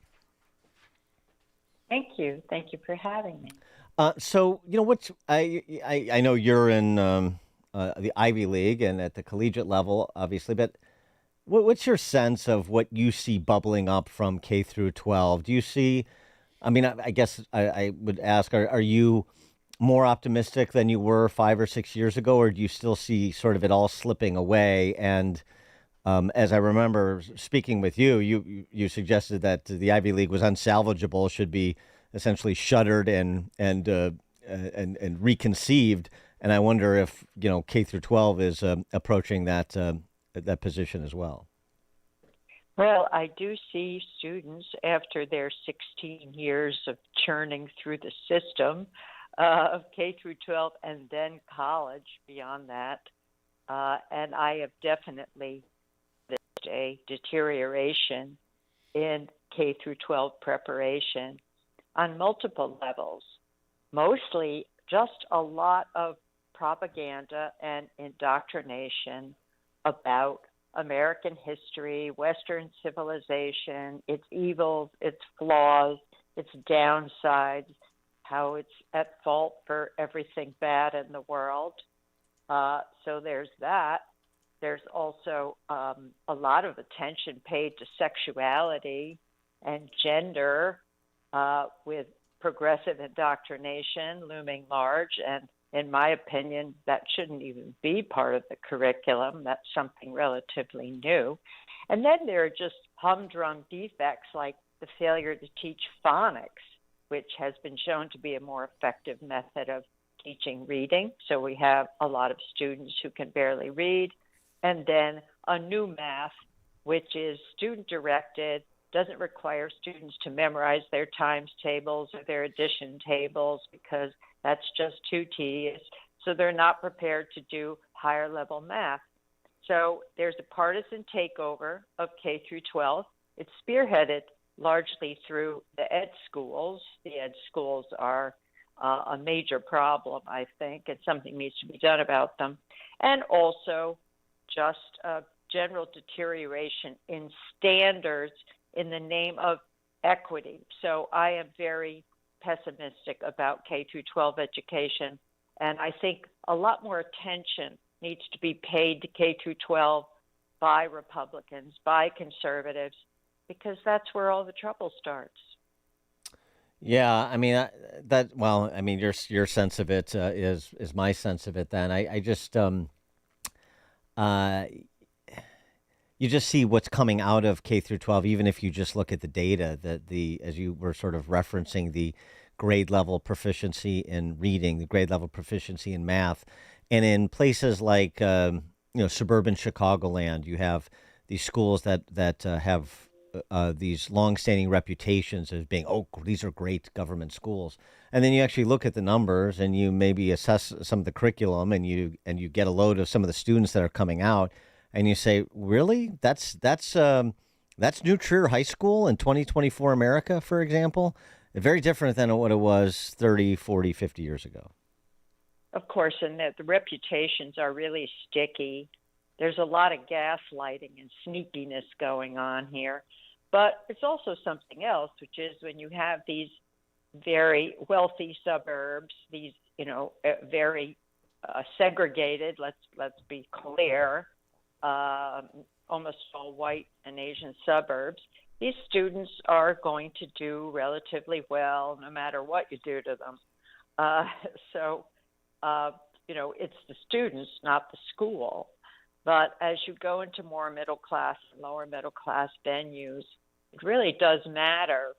Thank you. Thank you for having me. So, what's I know you're in the Ivy League and at the collegiate level, obviously, but what's your sense of what you see bubbling up from K through 12? Do you see, I guess I would ask, are you more optimistic than you were 5 or 6 years ago, or do you still see sort of it all slipping away? And as I remember speaking with you, you suggested that the Ivy League was unsalvageable, should be essentially shuttered and reconceived. And I wonder if K through 12 is approaching that position as well. Well, I do see students after their 16 years of churning through the system of K through 12 and then college beyond that, and I have definitely witnessed a deterioration in K through 12 preparation on multiple levels, mostly just a lot of propaganda and indoctrination about American history, Western civilization, its evils, its flaws, its downsides, how it's at fault for everything bad in the world. So there's that. There's also a lot of attention paid to sexuality and gender with progressive indoctrination looming large. And in my opinion, that shouldn't even be part of the curriculum. That's something relatively new. And then there are just humdrum defects like the failure to teach phonics, which has been shown to be a more effective method of teaching reading. So we have a lot of students who can barely read. And then a new math, which is student-directed, doesn't require students to memorize their times tables or their addition tables because that's just too tedious. So they're not prepared to do higher level math. So there's a partisan takeover of K through 12. It's spearheaded largely through the ed schools. The ed schools are a major problem, I think, and something needs to be done about them. And also just a general deterioration in standards in the name of equity. So I am very pessimistic about K through 12 education, and I think a lot more attention needs to be paid to K through 12 by Republicans, by conservatives, because that's where all the trouble starts. Yeah, your sense of it is my sense of it. Then I just you just see what's coming out of K through 12, even if you just look at the data, that as you were sort of referencing, the grade level proficiency in reading, the grade level proficiency in math, and in places like suburban Chicagoland, you have these schools that have these longstanding reputations as being, these are great government schools, and then you actually look at the numbers and you maybe assess some of the curriculum and you get a load of some of the students that are coming out. And you say, really? That's New Trier High School in 2024 America, for example? Very different than what it was 30, 40, 50 years ago. Of course, and the reputations are really sticky. There's a lot of gaslighting and sneakiness going on here. But it's also something else, which is when you have these very wealthy suburbs, these, very segregated, let's be clear, almost all white and Asian suburbs, these students are going to do relatively well no matter what you do to them. It's the students, not the school. But as you go into more middle class and lower middle class venues, it really does matter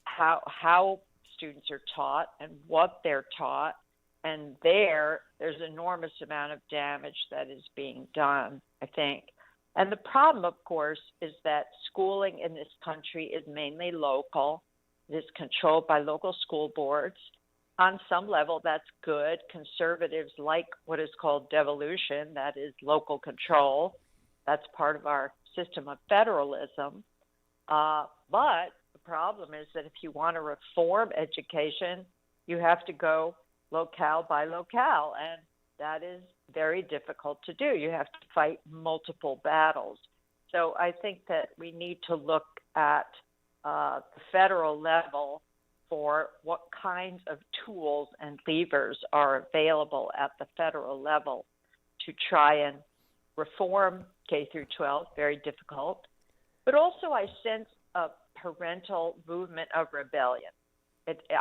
how students are taught and what they're taught. And there's enormous amount of damage that is being done, I think. And the problem, of course, is that schooling in this country is mainly local. It is controlled by local school boards. On some level, that's good. Conservatives like what is called devolution, that is local control. That's part of our system of federalism. But the problem is that if you want to reform education, you have to go locale by locale, and that is very difficult to do. You have to fight multiple battles. So I think that we need to look at the federal level for what kinds of tools and levers are available at the federal level to try and reform K through 12, very difficult. But also I sense a parental movement of rebellion.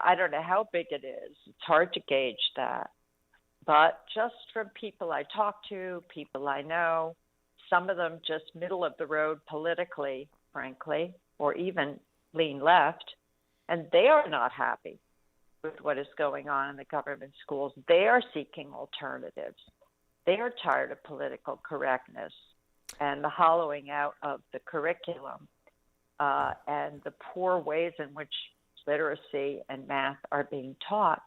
I don't know how big it is. It's hard to gauge that. But just from people I talk to, people I know, some of them just middle of the road politically, frankly, or even lean left, and they are not happy with what is going on in the government schools. They are seeking alternatives. They are tired of political correctness and the hollowing out of the curriculum and the poor ways in which literacy and math are being taught.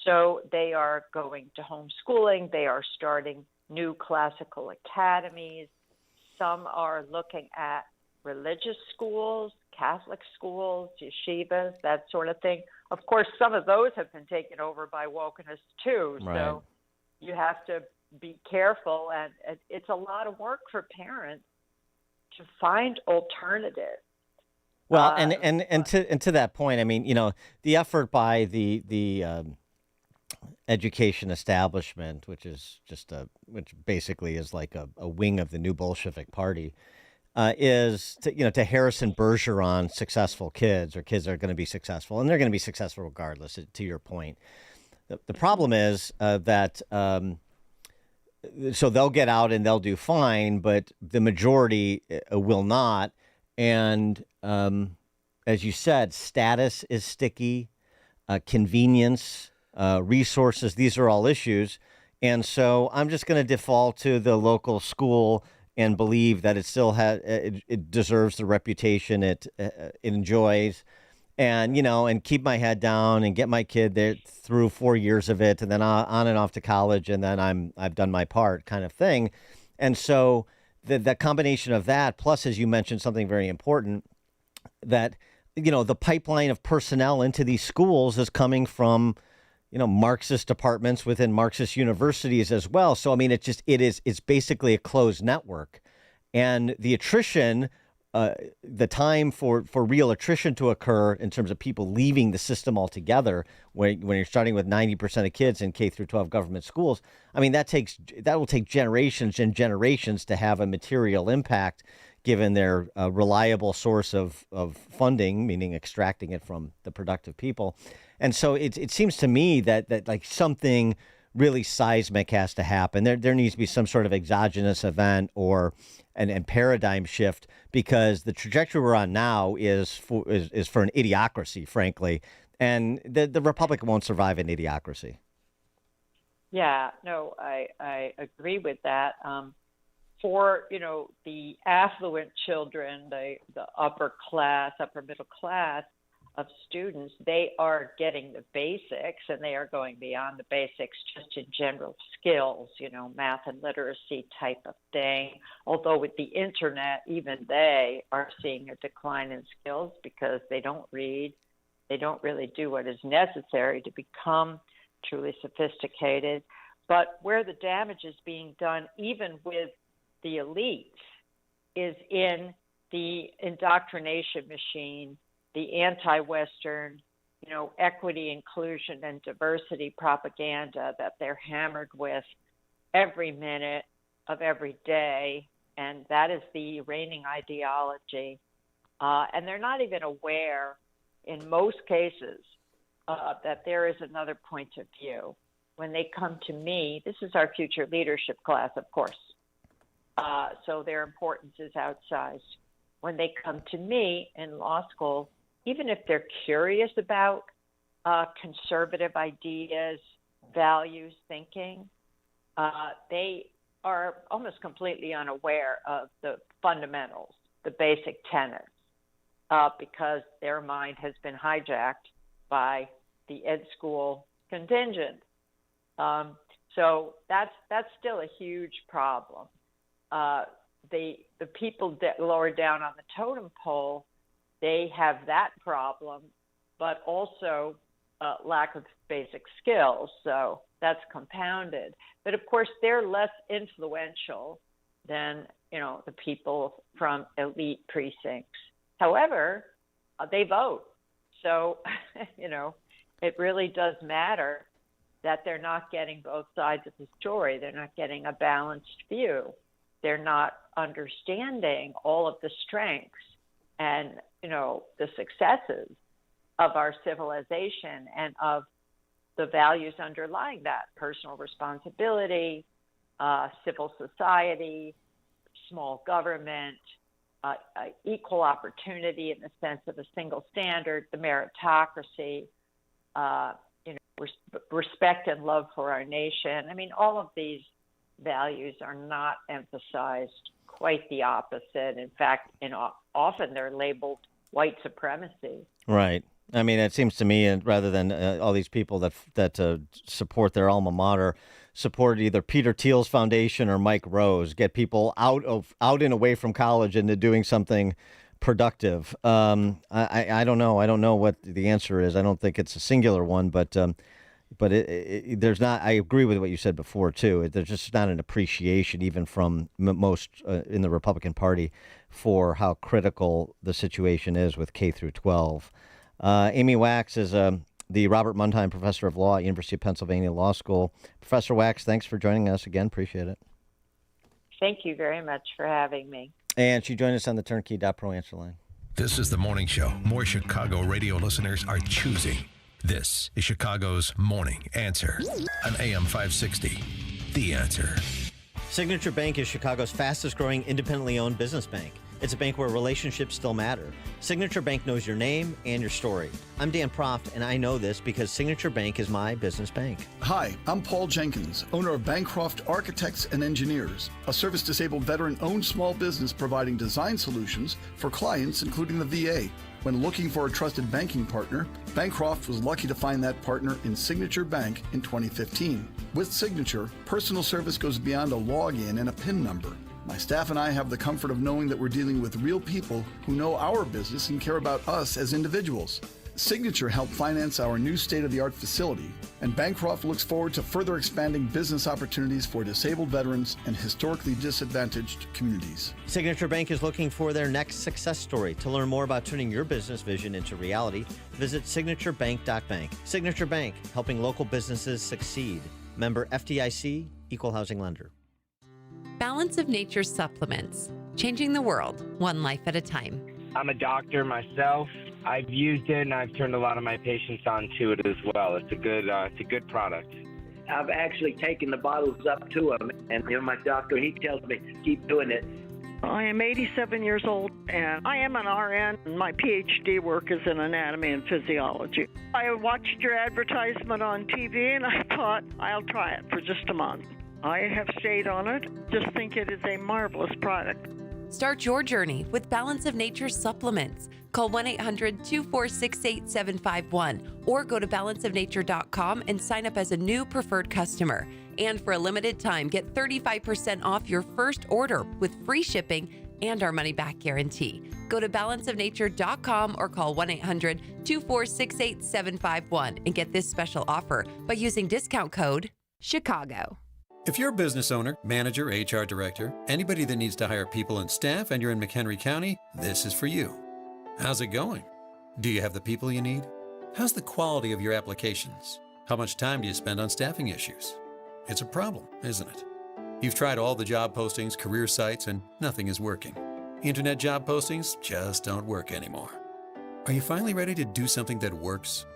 So they are going to homeschooling. They are starting new classical academies. Some are looking at religious schools, Catholic schools, yeshivas, that sort of thing. Of course, some of those have been taken over by wokenists too. Right. So you have to be careful, and it's a lot of work for parents to find alternatives. Well, and to that point, I mean, you know, the effort by the education establishment, which is just which basically is like a wing of the new Bolshevik party, is to Harrison Bergeron successful kids, or kids that are going to be successful, and they're going to be successful regardless. To your point, the problem is that. So they'll get out and they'll do fine, but the majority will not. And as you said, status is sticky, convenience, resources, these are all issues. And so I'm just going to default to the local school and believe that it still it deserves the reputation it enjoys. And, and keep my head down and get my kid there through 4 years of it, and then on and off to college, and then I've done my part, kind of thing. And so the combination of that, plus, as you mentioned, something very important, that, the pipeline of personnel into these schools is coming from, Marxist departments within Marxist universities as well. So, I mean, it's basically a closed network. And the attrition, the time for real attrition to occur in terms of people leaving the system altogether, when you're starting with 90% of kids in K through 12 government schools, I mean, that will take generations and generations to have a material impact, given their reliable source of funding, meaning extracting it from the productive people. And so it seems to me that like something really seismic has to happen. There needs to be some sort of exogenous event or an paradigm shift, because the trajectory we're on now is for an idiocracy, frankly, and the Republic won't survive an idiocracy. Yeah, no, I agree with that. For the affluent children, the upper middle class of students, they are getting the basics, and they are going beyond the basics just in general skills, math and literacy type of thing. Although with the internet, even they are seeing a decline in skills because they don't read. They don't really do what is necessary to become truly sophisticated. But where the damage is being done, even with the elites, is in the indoctrination machine, the anti-Western, equity, inclusion, and diversity propaganda that they're hammered with every minute of every day. And that is the reigning ideology. And they're not even aware, in most cases, that there is another point of view. When they come to me, this is our future leadership class, of course. So their importance is outsized. When they come to me in law school, even if they're curious about conservative ideas, values, thinking, they are almost completely unaware of the fundamentals, the basic tenets, because their mind has been hijacked by the ed school contingent. So that's still a huge problem. The people that lower down on the totem pole, they have that problem, but also lack of basic skills. So that's compounded. But of course, they're less influential than the people from elite precincts. However, they vote. So, it really does matter that they're not getting both sides of the story. They're not getting a balanced view. They're not understanding all of the strengths and, the successes of our civilization and of the values underlying that: personal responsibility, civil society, small government, equal opportunity in the sense of a single standard, the meritocracy, respect and love for our nation. I mean, all of these values are not emphasized, quite the opposite. In fact, often they're labeled white supremacy. Right. I mean, it seems to me, rather than all these people that support their alma mater, support either Peter Thiel's foundation or Mike Rose, get people out and away from college into doing something productive. I don't know. I don't know what the answer is. I don't think it's a singular one, but there's not. I agree with what you said before too. There's just not an appreciation, even from most in the Republican Party, for how critical the situation is with K through 12. Amy Wax is the Robert Mundheim Professor of Law at University of Pennsylvania Law School. Professor Wax, thanks for joining us again. Appreciate it. Thank you very much for having me. And she joined us on the Turnkey.Pro answer line. This is the morning show more Chicago radio listeners are choosing. This is Chicago's Morning Answer on AM 560. The Answer. Signature Bank is Chicago's fastest growing independently owned business bank. It's a bank where relationships still matter. Signature Bank knows your name and your story. I'm Dan Proft, and I know this because Signature Bank is my business bank. Hi, I'm Paul Jenkins, owner of Bancroft Architects and Engineers, a service-disabled veteran-owned small business providing design solutions for clients, including the VA. When looking for a trusted banking partner, Bancroft was lucky to find that partner in Signature Bank in 2015. With Signature, personal service goes beyond a login and a PIN number. My staff and I have the comfort of knowing that we're dealing with real people who know our business and care about us as individuals. Signature helped finance our new state-of-the-art facility, and Bancroft looks forward to further expanding business opportunities for disabled veterans and historically disadvantaged communities. Signature Bank is looking for their next success story. To learn more about turning your business vision into reality, visit signaturebank.bank. Signature Bank, helping local businesses succeed. Member FDIC, Equal Housing Lender. Balance of Nature supplements, changing the world one life at a time. I'm a doctor myself. I've used it, and I've turned a lot of my patients onto it as well. It's a good product. I've actually taken the bottles up to him, and my doctor, he tells me, keep doing it. I am 87 years old, and I am an RN, and my PhD work is in anatomy and physiology. I watched your advertisement on TV, and I thought, I'll try it for just a month. I have stayed on it. Just think it is a marvelous product. Start your journey with Balance of Nature supplements. Call 1-800-246-8751 or go to balanceofnature.com and sign up as a new preferred customer. And for a limited time, get 35% off your first order with free shipping and our money-back guarantee. Go to balanceofnature.com or call 1-800-246-8751 and get this special offer by using discount code CHICAGO. If you're a business owner, manager, HR director, anybody that needs to hire people and staff, and you're in McHenry County, this is for you. How's it going? Do you have the people you need? How's the quality of your applications? How much time do you spend on staffing issues? It's a problem, isn't it? You've tried all the job postings, career sites, and nothing is working. Internet job postings just don't work anymore. Are you finally ready to do something that works?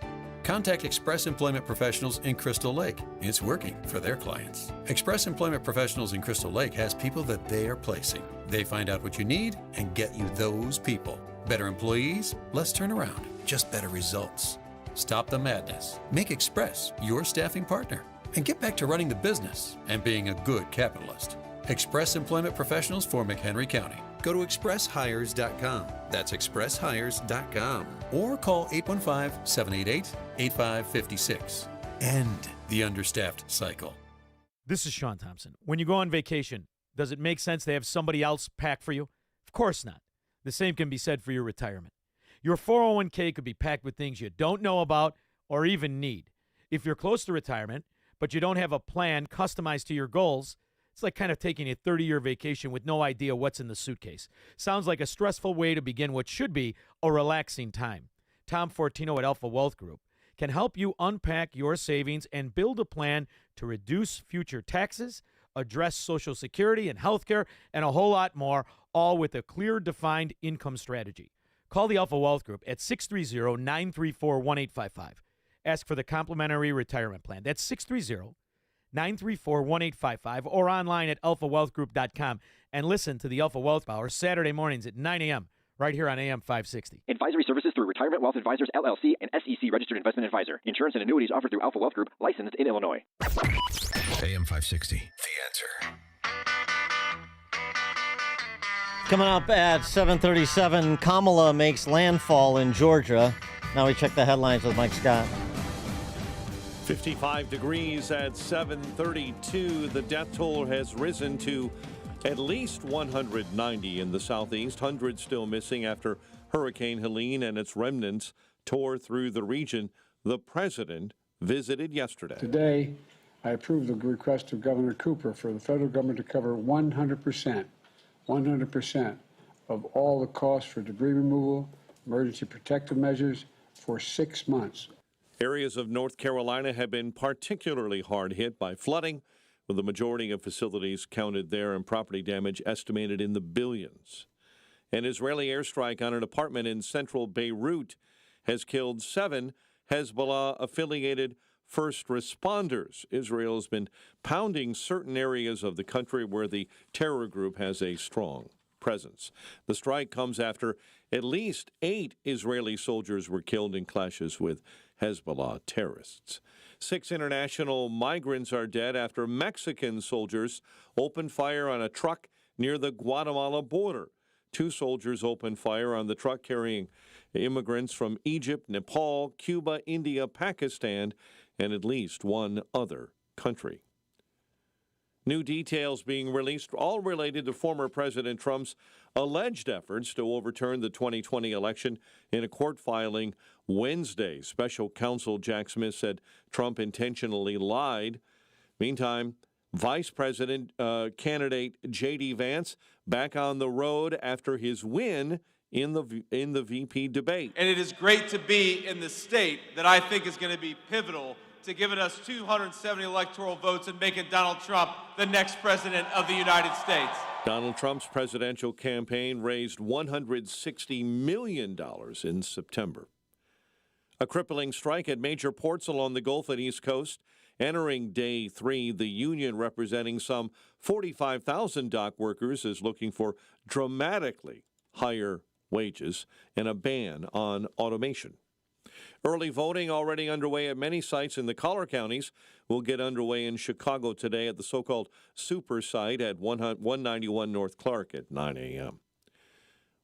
Contact Express Employment Professionals in Crystal Lake. It's working for their clients. Express Employment Professionals in Crystal Lake has people that they are placing. They find out what you need and get you those people. Better employees, less turnaround, just better results. Stop the madness. Make Express your staffing partner and get back to running the business and being a good capitalist. Express Employment Professionals for McHenry County. Go to expresshires.com. That's expresshires.com. Or call 815-788-8556. End the understaffed cycle. This is Sean Thompson. When you go on vacation, does it make sense to have somebody else pack for you? Of course not. The same can be said for your retirement. Your 401k could be packed with things you don't know about or even need. If you're close to retirement, but you don't have a plan customized to your goals, It's like kind of taking a 30-year vacation with no idea what's in the suitcase. Sounds like a stressful way to begin what should be a relaxing time. Tom Fortino at Alpha Wealth Group can help you unpack your savings and build a plan to reduce future taxes, address Social Security and health care, and a whole lot more, all with a clear, defined income strategy. Call the Alpha Wealth Group at 630-934-1855. Ask for the complimentary retirement plan. That's 630-934-1855 or online at alphawealthgroup.com. And listen to the Alpha Wealth Hour Saturday mornings at 9 a.m. right here on AM 560. Advisory services through Retirement Wealth Advisors, LLC, and SEC Registered Investment Advisor. Insurance and annuities offered through Alpha Wealth Group, licensed in Illinois. AM 560, The Answer. Coming up at 7:37, Kamala makes landfall in Georgia. Now we check the headlines with Mike Scott. 55 degrees at 7:32. The death toll has risen to at least 190 in the southeast. Hundreds still missing after Hurricane Helene and its remnants tore through the region. The president visited yesterday. Today, I approved the request of Governor Cooper for the federal government to cover 100% of all the costs for debris removal, emergency protective measures for 6 months. Areas of North Carolina have been particularly hard hit by flooding, with the majority of facilities counted there and property damage estimated in the billions. An Israeli airstrike on an apartment in central Beirut has killed 7 Hezbollah-affiliated first responders. Israel has been pounding certain areas of the country where the terror group has a strong presence. The strike comes after at least 8 Israeli soldiers were killed in clashes with Hezbollah terrorists. 6 international migrants are dead after Mexican soldiers opened fire on a truck near the Guatemala border. 2 soldiers opened fire on the truck carrying immigrants from Egypt, Nepal, Cuba, India, Pakistan, and at least 1 other country. New details being released, all related to former President Trump's alleged efforts to overturn the 2020 election in a court filing Wednesday. Special counsel Jack Smith said Trump intentionally lied. Meantime, Vice President candidate J.D. Vance back on the road after his win in the VP debate. And it is great to be in the state that I think is going to be pivotal to giving us 270 electoral votes and making Donald Trump the next president of the United States. Donald Trump's presidential campaign raised $160 million in September. A crippling strike at major ports along the Gulf and East Coast. Entering day 3, the union representing some 45,000 dock workers is looking for dramatically higher wages and a ban on automation. Early voting already underway at many sites in the collar counties will get underway in Chicago today at the so-called super site at 191 North Clark at 9 a.m.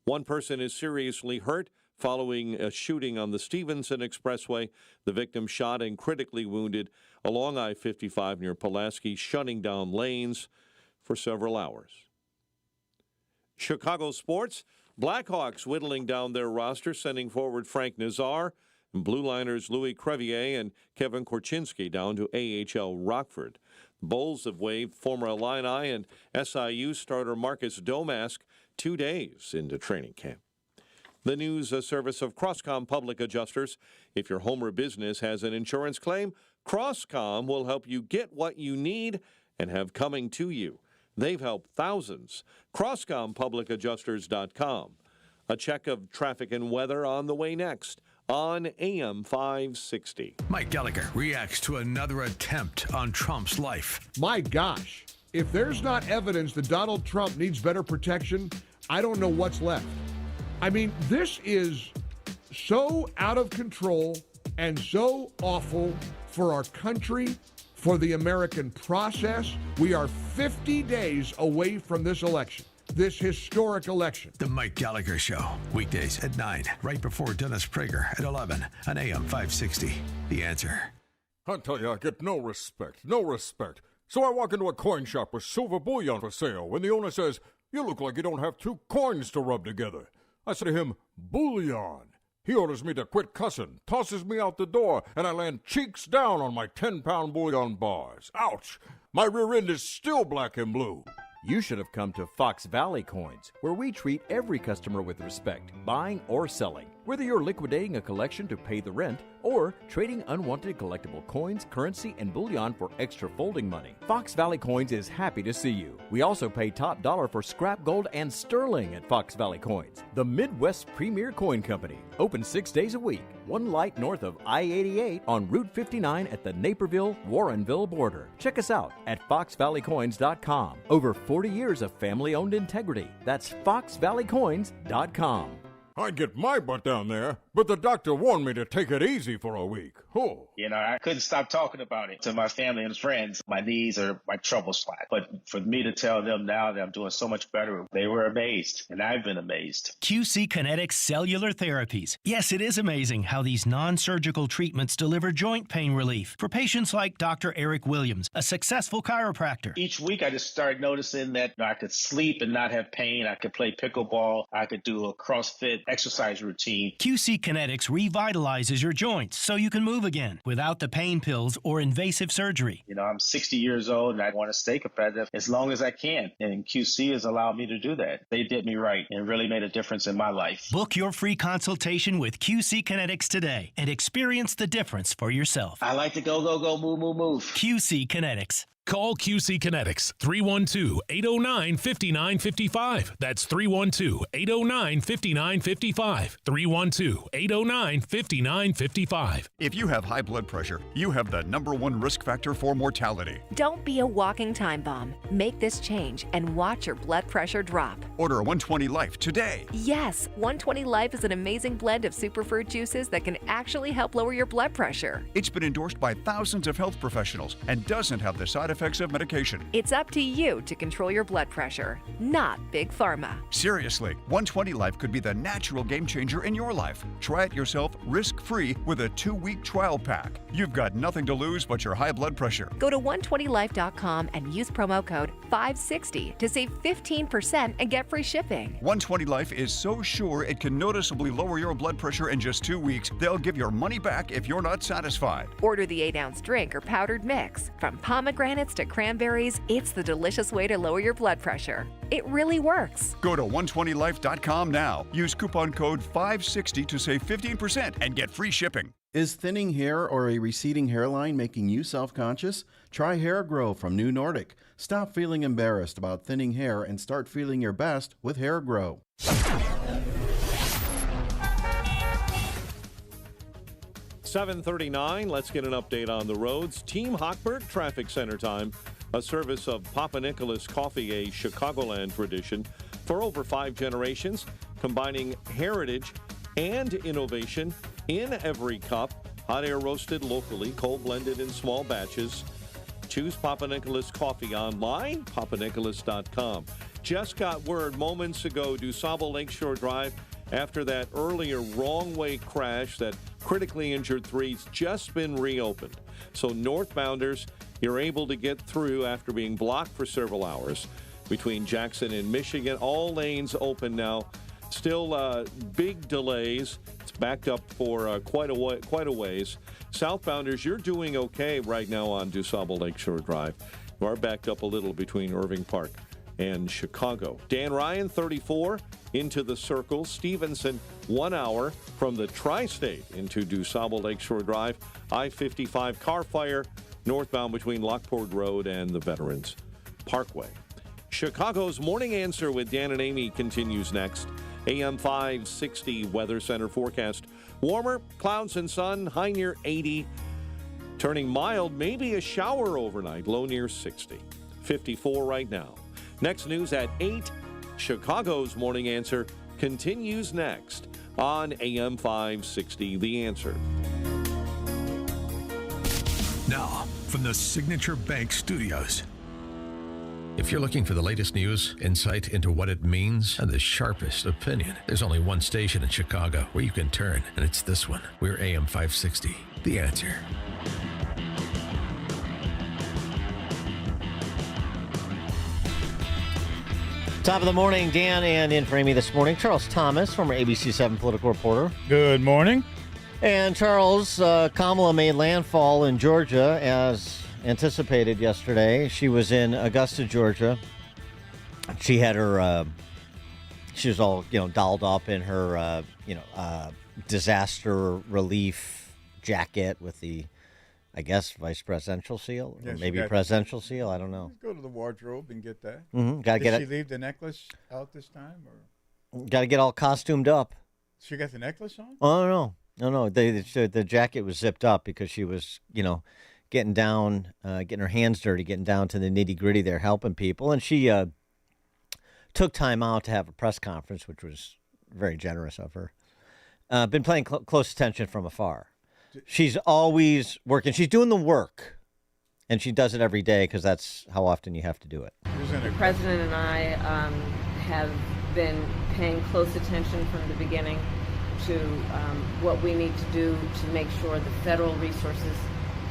1 person is seriously hurt following a shooting on the Stevenson Expressway. The victim shot and critically wounded along I-55 near Pulaski, shutting down lanes for several hours. Chicago sports, Blackhawks whittling down their roster, sending forward Frank Nazar, and Blue Liners Louis Crevier and Kevin Korchinski down to AHL Rockford. The Bulls have waived former Illini and SIU starter Marcus Domask 2 days into training camp. The news service of Crosscom Public Adjusters. If your home or business has an insurance claim, Crosscom will help you get what you need and have coming to you. They've helped thousands. CrosscomPublicAdjusters.com. A check of traffic and weather on the way next on AM 560. Mike Gallagher reacts to another attempt on Trump's life. My gosh, if there's not evidence that Donald Trump needs better protection, I don't know what's left. I mean, this is so out of control and so awful for our country, for the American process. We are 50 days away from this election. This historic election. The Mike Gallagher Show, weekdays at 9, right before Dennis Prager at 11 on AM 560. The Answer. I tell you, I get no respect. So I walk into a coin shop with silver bullion for sale when the owner says, "You look like you don't have 2 coins to rub together." I say to him, "Bullion." He orders me to quit cussing, tosses me out the door, and I land cheeks down on my 10-pound bouillon bars. Ouch! My rear end is still black and blue. You should have come to Fox Valley Coins, where we treat every customer with respect, buying or selling. Whether you're liquidating a collection to pay the rent or trading unwanted collectible coins, currency, and bullion for extra folding money, Fox Valley Coins is happy to see you. We also pay top dollar for scrap gold and sterling at Fox Valley Coins, the Midwest's premier coin company. Open 6 days a week, one light north of I-88 on Route 59 at the Naperville-Warrenville border. Check us out at foxvalleycoins.com. Over 40 years of family-owned integrity. That's foxvalleycoins.com. I'd get my butt down there, but the doctor warned me to take it easy for a week. Oh. You know, I couldn't stop talking about it to my family and friends. My knees are my trouble spot. But for me to tell them now that I'm doing so much better, they were amazed, and I've been amazed. QC Kinetics Cellular Therapies. Yes, it is amazing how these non-surgical treatments deliver joint pain relief for patients like Dr. Eric Williams, a successful chiropractor. Each week, I just started noticing that I could sleep and not have pain. I could play pickleball. I could do a CrossFit exercise routine. QC Kinetics revitalizes your joints so you can move again without the pain pills or invasive surgery. You know, I'm 60 years old and I want to stay competitive as long as I can. And QC has allowed me to do that. They did me right and really made a difference in my life. Book your free consultation with QC Kinetics today and experience the difference for yourself. I like to go, move, move, move. QC Kinetics. Call QC Kinetics, 312-809-5955. That's 312-809-5955. 312-809-5955. If you have high blood pressure, you have the #1 risk factor for mortality. Don't be a walking time bomb. Make this change and watch your blood pressure drop. Order a 120 Life today. Yes, 120 Life is an amazing blend of superfood juices that can actually help lower your blood pressure. It's been endorsed by thousands of health professionals and doesn't have the side effects of medication. It's up to you to control your blood pressure, not Big Pharma. Seriously, 120 Life could be the natural game changer in your life. Try it yourself risk-free with a 2-week trial pack. You've got nothing to lose but your high blood pressure. Go to 120life.com and use promo code 560 to save 15% and get free shipping. 120 Life is so sure it can noticeably lower your blood pressure in just 2 weeks, they'll give your money back if you're not satisfied. Order the 8-ounce drink or powdered mix. From pomegranates to cranberries, it's the delicious way to lower your blood pressure. It really works. Go to 120life.com now. Use coupon code 560 to save 15% and get free shipping. Is thinning hair or a receding hairline making you self-conscious? Try Hair Grow from New Nordic. Stop feeling embarrassed about thinning hair and start feeling your best with Hair Grow. 7:39. Let's get an update on the roads. Team Hochberg Traffic Center time, a service of Papa Nicholas Coffee, a Chicagoland tradition for over 5 generations, combining heritage and innovation in every cup. Hot air roasted locally, cold blended in small batches. Choose Papa Nicholas Coffee online, papanicholas.com. Just got word moments ago, DuSable Lakeshore Drive, after that earlier wrong way crash that critically injured 3's just been reopened. So northbounders, you're able to get through after being blocked for several hours between Jackson and Michigan. All lanes open now. Still big delays. It's backed up for quite a ways. Southbounders, you're doing okay right now on DuSable Lakeshore Drive. You are backed up a little between Irving Park and Chicago. Dan Ryan, 34, into the Circle. Stevenson, 1 hour from the Tri-State into DuSable Lakeshore Drive. I-55 car fire northbound between Lockport Road and the Veterans Parkway. Chicago's Morning Answer with Dan and Amy continues next. AM 560 Weather Center forecast. Warmer, clouds and sun, high near 80. Turning mild, maybe a shower overnight, low near 60. 54 right now. Next news at 8. Chicago's Morning Answer continues next on AM 560 The Answer. Now, from the Signature Bank Studios. If you're looking for the latest news, insight into what it means, and the sharpest opinion, there's only one station in Chicago where you can turn, and it's this one. We're AM 560, The Answer. Top of the morning, Dan, and in for Amy this morning, Charles Thomas, former ABC 7 political reporter. Good morning. And Charles, Kamala made landfall in Georgia as anticipated yesterday. She was in Augusta, Georgia. She had her, she was all, dolled up in her, disaster relief jacket with the, I guess, vice presidential seal, or maybe presidential seal. I don't know. Go to the wardrobe and get that. Mm-hmm. Did she leave the necklace out this time, or got to get all costumed up? She got the necklace on? Oh no. The jacket was zipped up because she was, getting down, getting her hands dirty, getting down to the nitty gritty there, helping people, and she took time out to have a press conference, which was very generous of her. Been paying close attention from afar. She's always working. She's doing the work, and she does it every day because that's how often you have to do it. The president and I have been paying close attention from the beginning to what we need to do to make sure the federal resources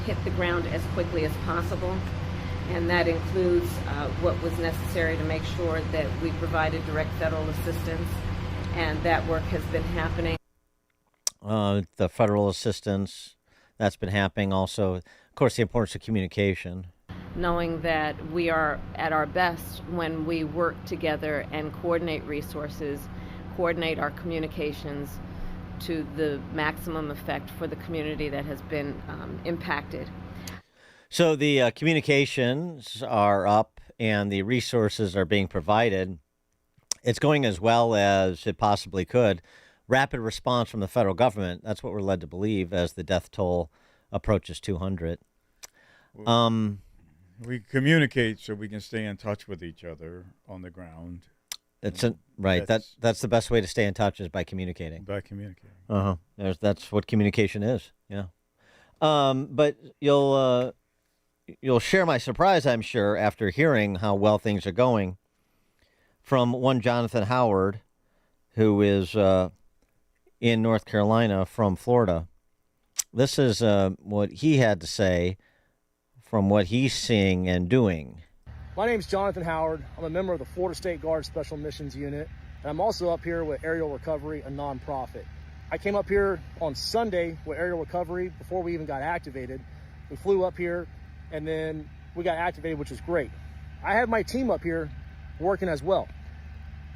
hit the ground as quickly as possible. And that includes what was necessary to make sure that we provided direct federal assistance, and that work has been happening. The federal assistance, that's been happening. Also, of course, the importance of communication. Knowing that we are at our best when we work together and coordinate resources, coordinate our communications to the maximum effect for the community that has been impacted. So the communications are up and the resources are being provided. It's going as well as it possibly could. Rapid response from the federal government. That's what we're led to believe as the death toll approaches 200. We communicate so we can stay in touch with each other on the ground. Right. That's the best way to stay in touch is by communicating. That's what communication is. Yeah. But you'll share my surprise, I'm sure, after hearing how well things are going from one Jonathan Howard, who is in North Carolina from Florida. This is what he had to say from what he's seeing and doing. My name's Jonathan Howard. I'm a member of the Florida State Guard Special Missions Unit, and I'm also up here with Aerial Recovery, a nonprofit. I came up here on Sunday with Aerial Recovery before we even got activated. We flew up here, and then we got activated, which is great. I have my team up here working as well.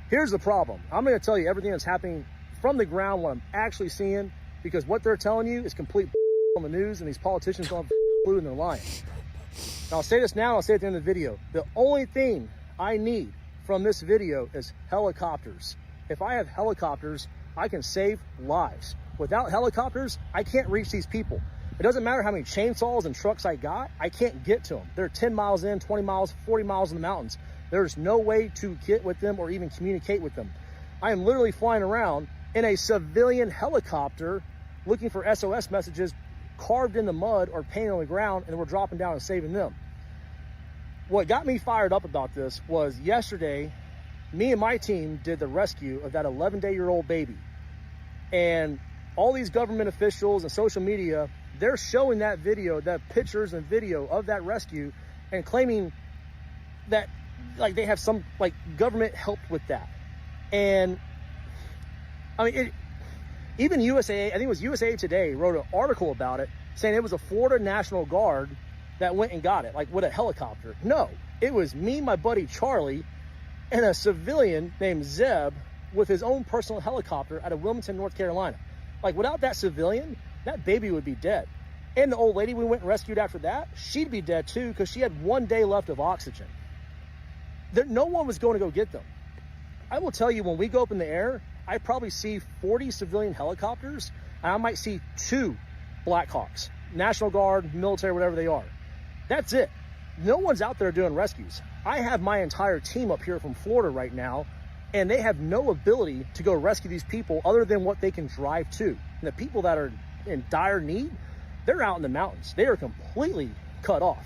Here's the problem. I'm going to tell you everything that's happening from the ground, what I'm actually seeing, because what they're telling you is complete on the news, and these politicians don't have clue and they're lying. Now, I'll say this now, I'll say it at the end of the video. The only thing I need from this video is helicopters. If I have helicopters, I can save lives. Without helicopters, I can't reach these people. It doesn't matter how many chainsaws and trucks I got, I can't get to them. They're 10 miles in, 20 miles, 40 miles in the mountains. There's no way to get with them or even communicate with them. I am literally flying around in a civilian helicopter looking for SOS messages carved in the mud or painted on the ground, and we're dropping down and saving them. What got me fired up about this was yesterday, me and my team did the rescue of that 11-day-old baby. And all these government officials and social media, they're showing that video, that pictures and video of that rescue, and claiming that like they have some like government help with that. And I mean, even USA, I think it was USA Today, wrote an article about it saying it was a Florida National Guard that went and got it, like with a helicopter. No, it was me, my buddy Charlie, and a civilian named Zeb with his own personal helicopter out of Wilmington, North Carolina. Like without that civilian, that baby would be dead. And the old lady we went and rescued after that, she'd be dead too because she had 1 day left of oxygen. No one was going to go get them. I will tell you, when we go up in the air, I probably see 40 civilian helicopters, and I might see 2 Blackhawks, National Guard, military, whatever they are. That's it. No one's out there doing rescues. I have my entire team up here from Florida right now, and they have no ability to go rescue these people other than what they can drive to. And the people that are in dire need, they're out in the mountains. They are completely cut off.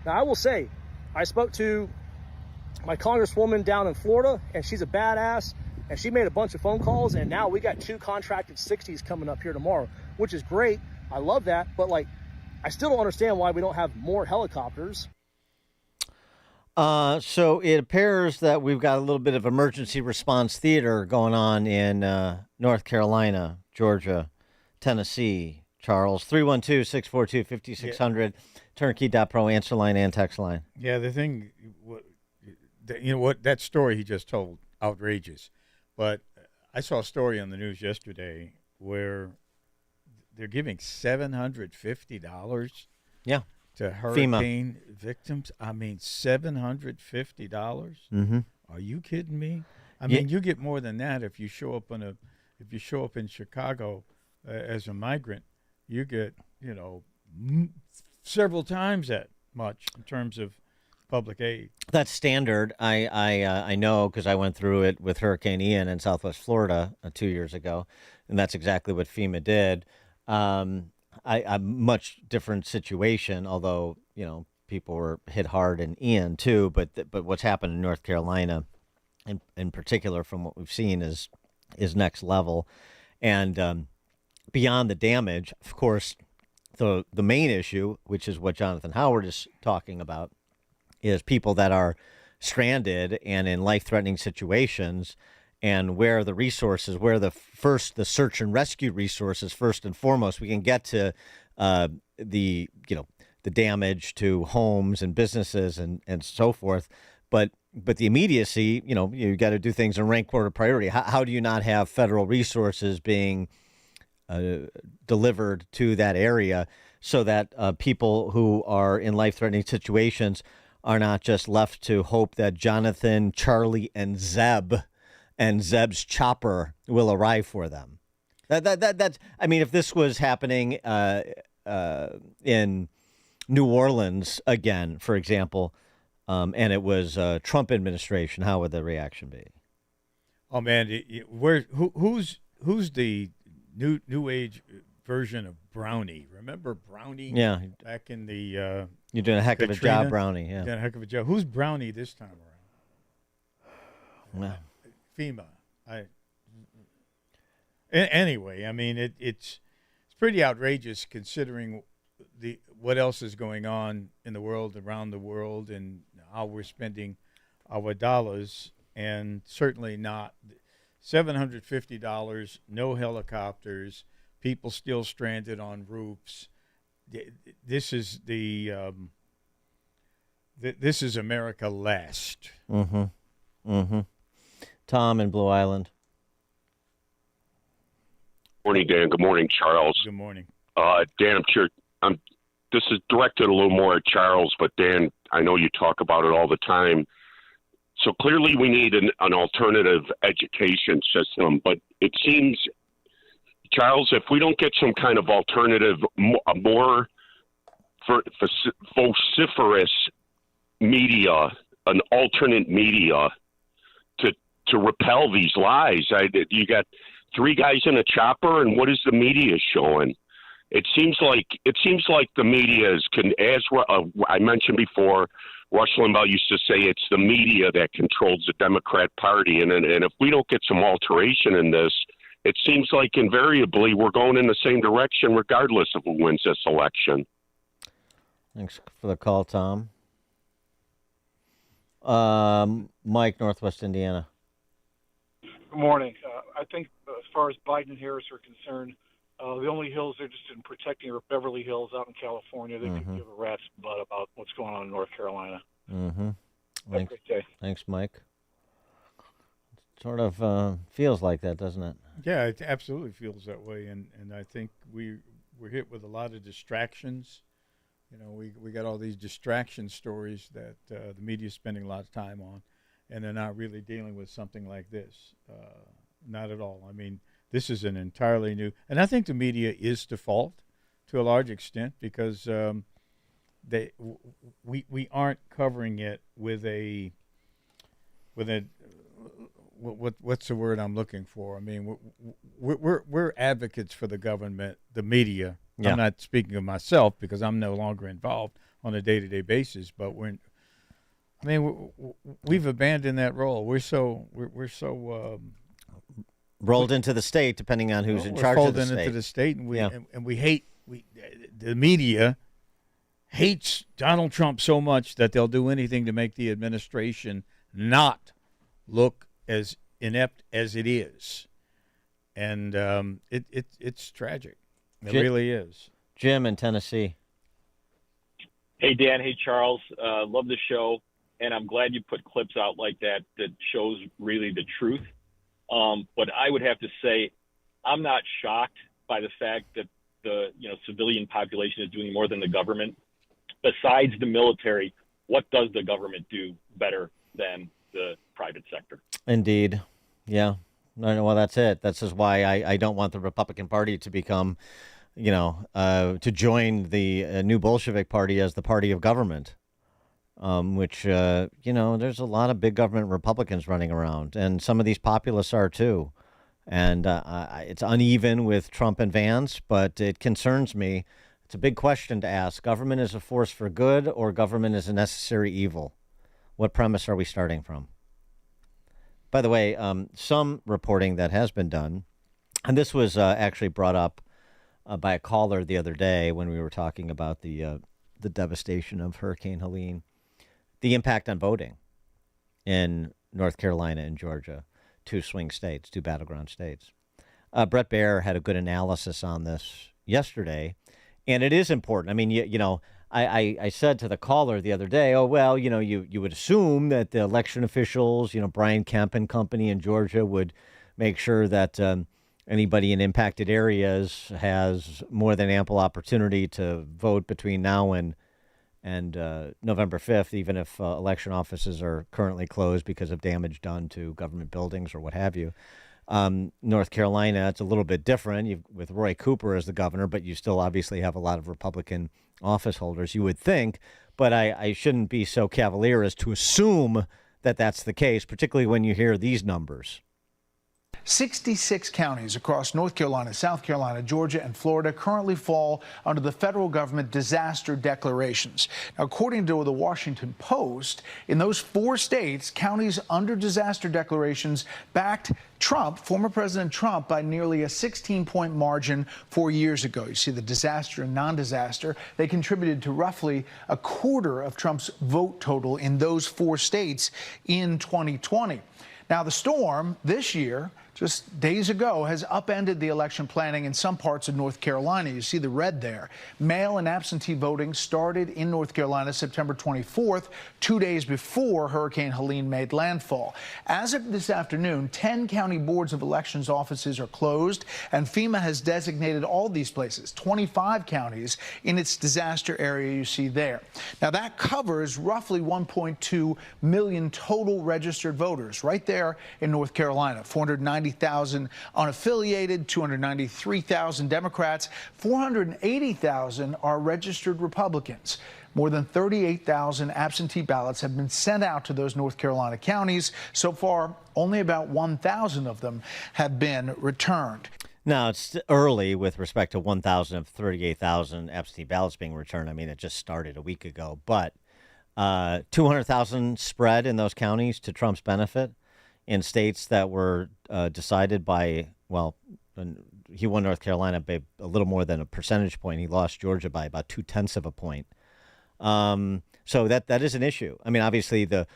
Now, I will say, I spoke to my congresswoman down in Florida, and she's a badass, and she made a bunch of phone calls, and now we got 2 contracted 60s coming up here tomorrow, which is great. I love that, but like, I still don't understand why we don't have more helicopters. So it appears that we've got a little bit of emergency response theater going on in North Carolina, Georgia, Tennessee. Charles, 312-642-5600, turnkey.pro, answer line and text line. Yeah, the thing, you know what, that story he just told, outrageous. But I saw a story on the news yesterday where they're giving $750 to hurricane victims. I mean, $750? Mm-hmm. Are you kidding me? I mean, you get more than that if you show up in Chicago as a migrant. You get, several times that much in terms of public aid. That's standard. I know because I went through it with Hurricane Ian in Southwest Florida 2 years ago, and that's exactly what FEMA did. A much different situation, although people were hit hard in Ian too. But what's happened in North Carolina, in particular, from what we've seen, is next level, and beyond the damage, of course, the main issue, which is what Jonathan Howard is talking about, is people that are stranded and in life-threatening situations, and where the resources, where the search and rescue resources first and foremost. We can get to the damage to homes and businesses and so forth, but the immediacy, you got to do things in rank order priority. How do you not have federal resources being delivered to that area so that people who are in life-threatening situations are not just left to hope that Jonathan, Charlie, and Zeb and Zeb's chopper will arrive for them? That's. I mean, if this was happening in New Orleans again, for example, and it was Trump administration, how would the reaction be? Oh man, who's the new age version of Brownie? Remember Brownie? Yeah. Back in the you're doing a heck of a job, Brownie. Yeah. Doing a heck of a job. Who's Brownie this time around? Yeah. FEMA. Anyway, I mean it's pretty outrageous considering what else is going on in the world, around the world, and how we're spending our dollars, and certainly not $750, no helicopters, people still stranded on roofs. This is this is America last. Mm-hmm. Mm-hmm. Tom in Blue Island. Morning, Dan. Good morning, Charles. Good morning. Dan, I'm sure this is directed a little more at Charles, but Dan, I know you talk about it all the time. So clearly we need an alternative education system, but it seems, Charles, if we don't get some kind of alternative, more vociferous media, an alternate media to repel these lies. You got 3 guys in a chopper, and what is the media showing? It seems like the media as I mentioned before, Rush Limbaugh used to say it's the media that controls the Democrat Party, and if we don't get some alteration in this, it seems like invariably we're going in the same direction regardless of who wins this election. Thanks for the call, Tom. Mike, Northwest Indiana. Good morning. I think as far as Biden and Harris are concerned, the only hills they're interested in protecting are Beverly Hills out in California. They could give a rat's butt about what's going on in North Carolina. Mm-hmm. Have a great day. Thanks, Mike. It sort of feels like that, doesn't it? Yeah, it absolutely feels that way, and I think we're hit with a lot of distractions. We got all these distraction stories that the media is spending a lot of time on, and they're not really dealing with something like this. Not at all. I mean, this is an entirely new, and I think the media is to fault to a large extent because we aren't covering it with what's the word I'm looking for? I mean, we're advocates for the government, the media. Yeah. I'm not speaking of myself because I'm no longer involved on a day-to-day basis, but we've abandoned that role. We're so rolled into the state, depending on who's in charge of the state. Into the state, and we hate the media hates Donald Trump so much that they'll do anything to make the administration not look as inept as it is. And it's tragic. It really is. Jim in Tennessee. Hey, Dan. Hey, Charles. Love the show. And I'm glad you put clips out like that shows really the truth. But I would have to say I'm not shocked by the fact that the civilian population is doing more than the government. Besides the military, what does the government do better than the private sector? Indeed. Yeah. No, well, that's it. That's just why I don't want the Republican Party to become, to join the new Bolshevik Party as the party of government, which, there's a lot of big government Republicans running around, and some of these populists are too. And it's uneven with Trump and Vance, but it concerns me. It's a big question to ask. Government is a force for good or government is a necessary evil? What premise are we starting from? By the way, some reporting that has been done, and this was actually brought up by a caller the other day when we were talking about the devastation of Hurricane Helene, the impact on voting in North Carolina and Georgia, two swing states, two battleground states. Brett Baer had a good analysis on this yesterday, and it is important. I mean, I said to the caller the other day, oh, well, you would assume that the election officials, Brian Kemp and company in Georgia would make sure that anybody in impacted areas has more than ample opportunity to vote between now and November 5th, even if election offices are currently closed because of damage done to government buildings or what have you. North Carolina, it's a little bit different with Roy Cooper as the governor, but you still obviously have a lot of Republican office holders, you would think. But I shouldn't be so cavalier as to assume that that's the case, particularly when you hear these numbers. 66 counties across North Carolina, South Carolina, Georgia, and Florida currently fall under the federal government disaster declarations. Now, according to the Washington Post, in those 4 states, counties under disaster declarations backed Trump, former President Trump, by nearly a 16-point margin 4 years ago. You see the disaster and non-disaster. They contributed to roughly a quarter of Trump's vote total in those 4 states in 2020. Now, the storm this year, just days ago, has upended the election planning in some parts of North Carolina. You see the red there. Mail and absentee voting started in North Carolina September 24th, 2 days before Hurricane Helene made landfall. As of this afternoon, 10 county boards of elections offices are closed, and FEMA has designated all these places, 25 counties, in its disaster area you see there. Now, that covers roughly 1.2 million total registered voters right there in North Carolina. 490,000 unaffiliated, 293,000 Democrats, 480,000 are registered Republicans. More than 38,000 absentee ballots have been sent out to those North Carolina counties. So far, only about 1,000 of them have been returned. Now, it's early with respect to 1,000 of 38,000 absentee ballots being returned. I mean, it just started a week ago. But 200,000 spread in those counties to Trump's benefit in states that were decided by, well, he won North Carolina by a little more than a percentage point. He lost Georgia by about 0.2 of a point. So that is an issue. I mean, obviously the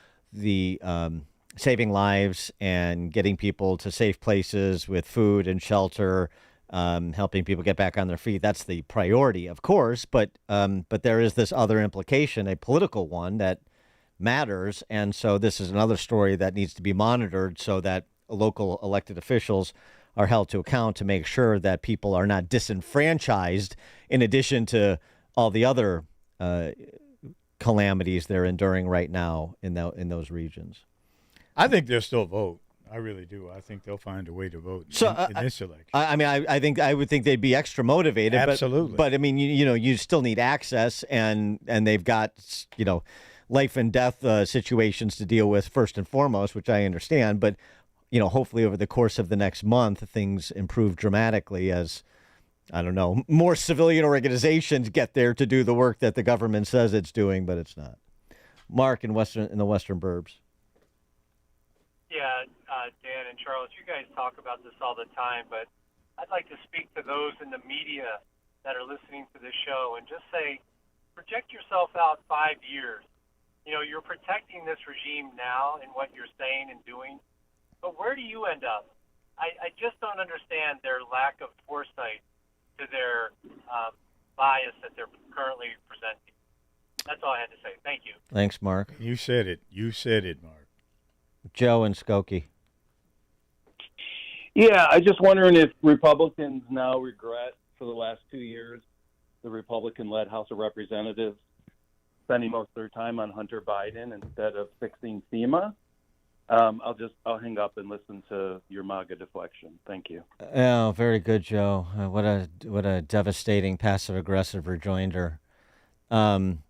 saving lives and getting people to safe places with food and shelter, helping people get back on their feet. That's the priority, of course. But there is this other implication, a political one that matters. And so this is another story that needs to be monitored so that local elected officials are held to account to make sure that people are not disenfranchised in addition to all the other calamities they're enduring right now in those regions. I think they'll still vote. I really do. I think they'll find a way to vote in this election. I would think they'd be extra motivated. Absolutely. But I mean, you still need access, and they've got, life and death situations to deal with first and foremost, which I understand. But, hopefully over the course of the next month, things improve dramatically as, I don't know, more civilian organizations get there to do the work that the government says it's doing, but it's not. Mark in the Western Burbs. Yeah, Dan and Charles, you guys talk about this all the time, but I'd like to speak to those in the media that are listening to this show and just say, project yourself out 5 years. You know, you're protecting this regime now in what you're saying and doing, but where do you end up? I just don't understand their lack of foresight to their bias that they're currently presenting. That's all I had to say. Thank you. Thanks, Mark. You said it. You said it, Mark. Joe and Skokie. Yeah, I just wondering if Republicans now regret for the last 2 years the Republican-led House of Representatives spending most of their time on Hunter Biden instead of fixing FEMA. I'll hang up and listen to your MAGA deflection. Thank you. Oh, very good, Joe. What a devastating passive-aggressive rejoinder. I'm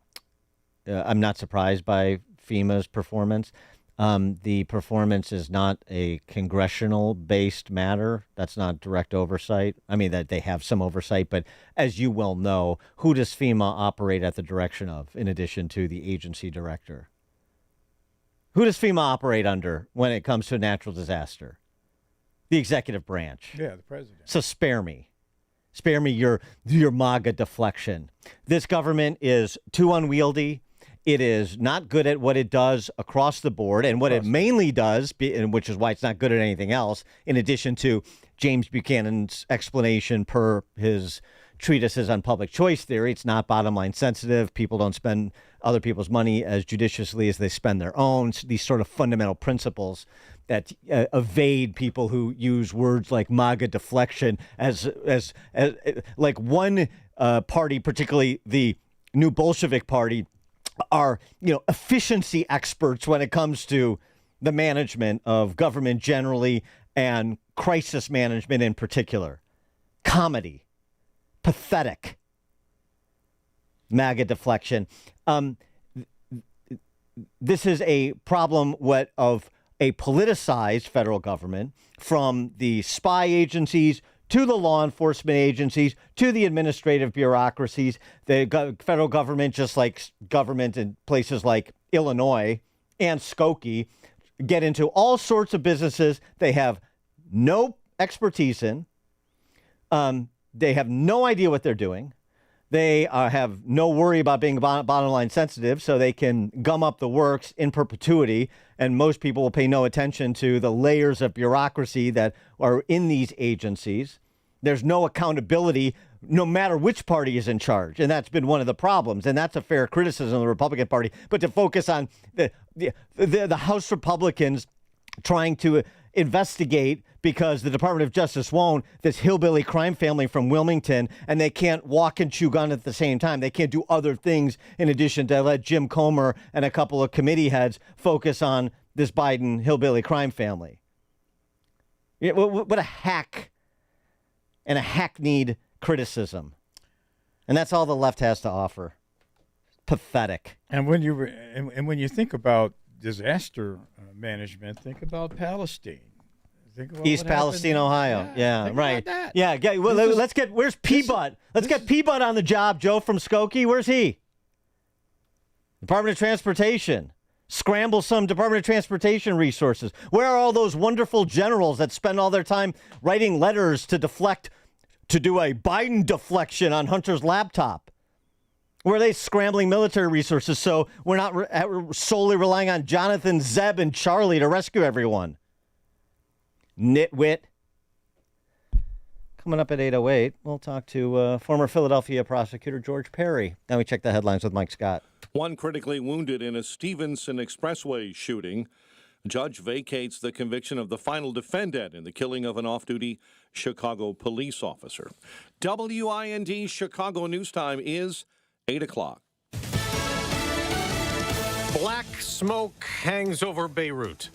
not surprised by FEMA's performance. The performance is not a congressional-based matter. That's not direct oversight. I mean, that they have some oversight, but as you well know, who does FEMA operate at the direction of, in addition to the agency director? Who does FEMA operate under when it comes to a natural disaster? The executive branch. Yeah, the president. So spare me. Spare me your MAGA deflection. This government is too unwieldy. It is not good at what it does across the board, and what it mainly does, and which is why it's not good at anything else, in addition to James Buchanan's explanation per his treatises on public choice theory, it's not bottom line sensitive. People don't spend other people's money as judiciously as they spend their own. These sort of fundamental principles that evade people who use words like MAGA deflection as like one party, particularly the New Bolshevik Party, are, efficiency experts when it comes to the management of government generally and crisis management in particular. Comedy. Pathetic. MAGA deflection. This is a problem of a politicized federal government, from the spy agencies to the law enforcement agencies to the administrative bureaucracies. The federal government, just like government in places like Illinois and Skokie, get into all sorts of businesses they have no expertise in. They have no idea what they're doing. They have no worry about being bottom line sensitive, so they can gum up the works in perpetuity. And most people will pay no attention to the layers of bureaucracy that are in these agencies. There's no accountability, no matter which party is in charge. And that's been one of the problems. And that's a fair criticism of the Republican Party. But to focus on the House Republicans trying to investigate, because the Department of Justice won't, this hillbilly crime family from Wilmington, and they can't walk and chew gun at the same time. They can't do other things in addition to let Jim Comer and a couple of committee heads focus on this Biden hillbilly crime family. What a hack and a hackneyed criticism. And that's all the left has to offer. Pathetic. And when you think about disaster management, think about Palestine. East Palestine, Ohio. Yeah, right. Yeah, let's get, where's P-Butt? Let's get P-Butt on the job, Joe from Skokie. Where's he? Department of Transportation. Scramble some Department of Transportation resources. Where are all those wonderful generals that spend all their time writing letters to deflect, to do a Biden deflection on Hunter's laptop? Where are they scrambling military resources so we're not solely relying on Jonathan, Zeb, and Charlie to rescue everyone? Nitwit. Coming up at 8:08, we'll talk to former Philadelphia prosecutor George Perry. Now we check the headlines with Mike Scott. One critically wounded in a Stevenson Expressway shooting. Judge vacates the conviction of the final defendant in the killing of an off-duty Chicago police officer. WIND Chicago News Time is 8 o'clock. Black smoke hangs over Beirut.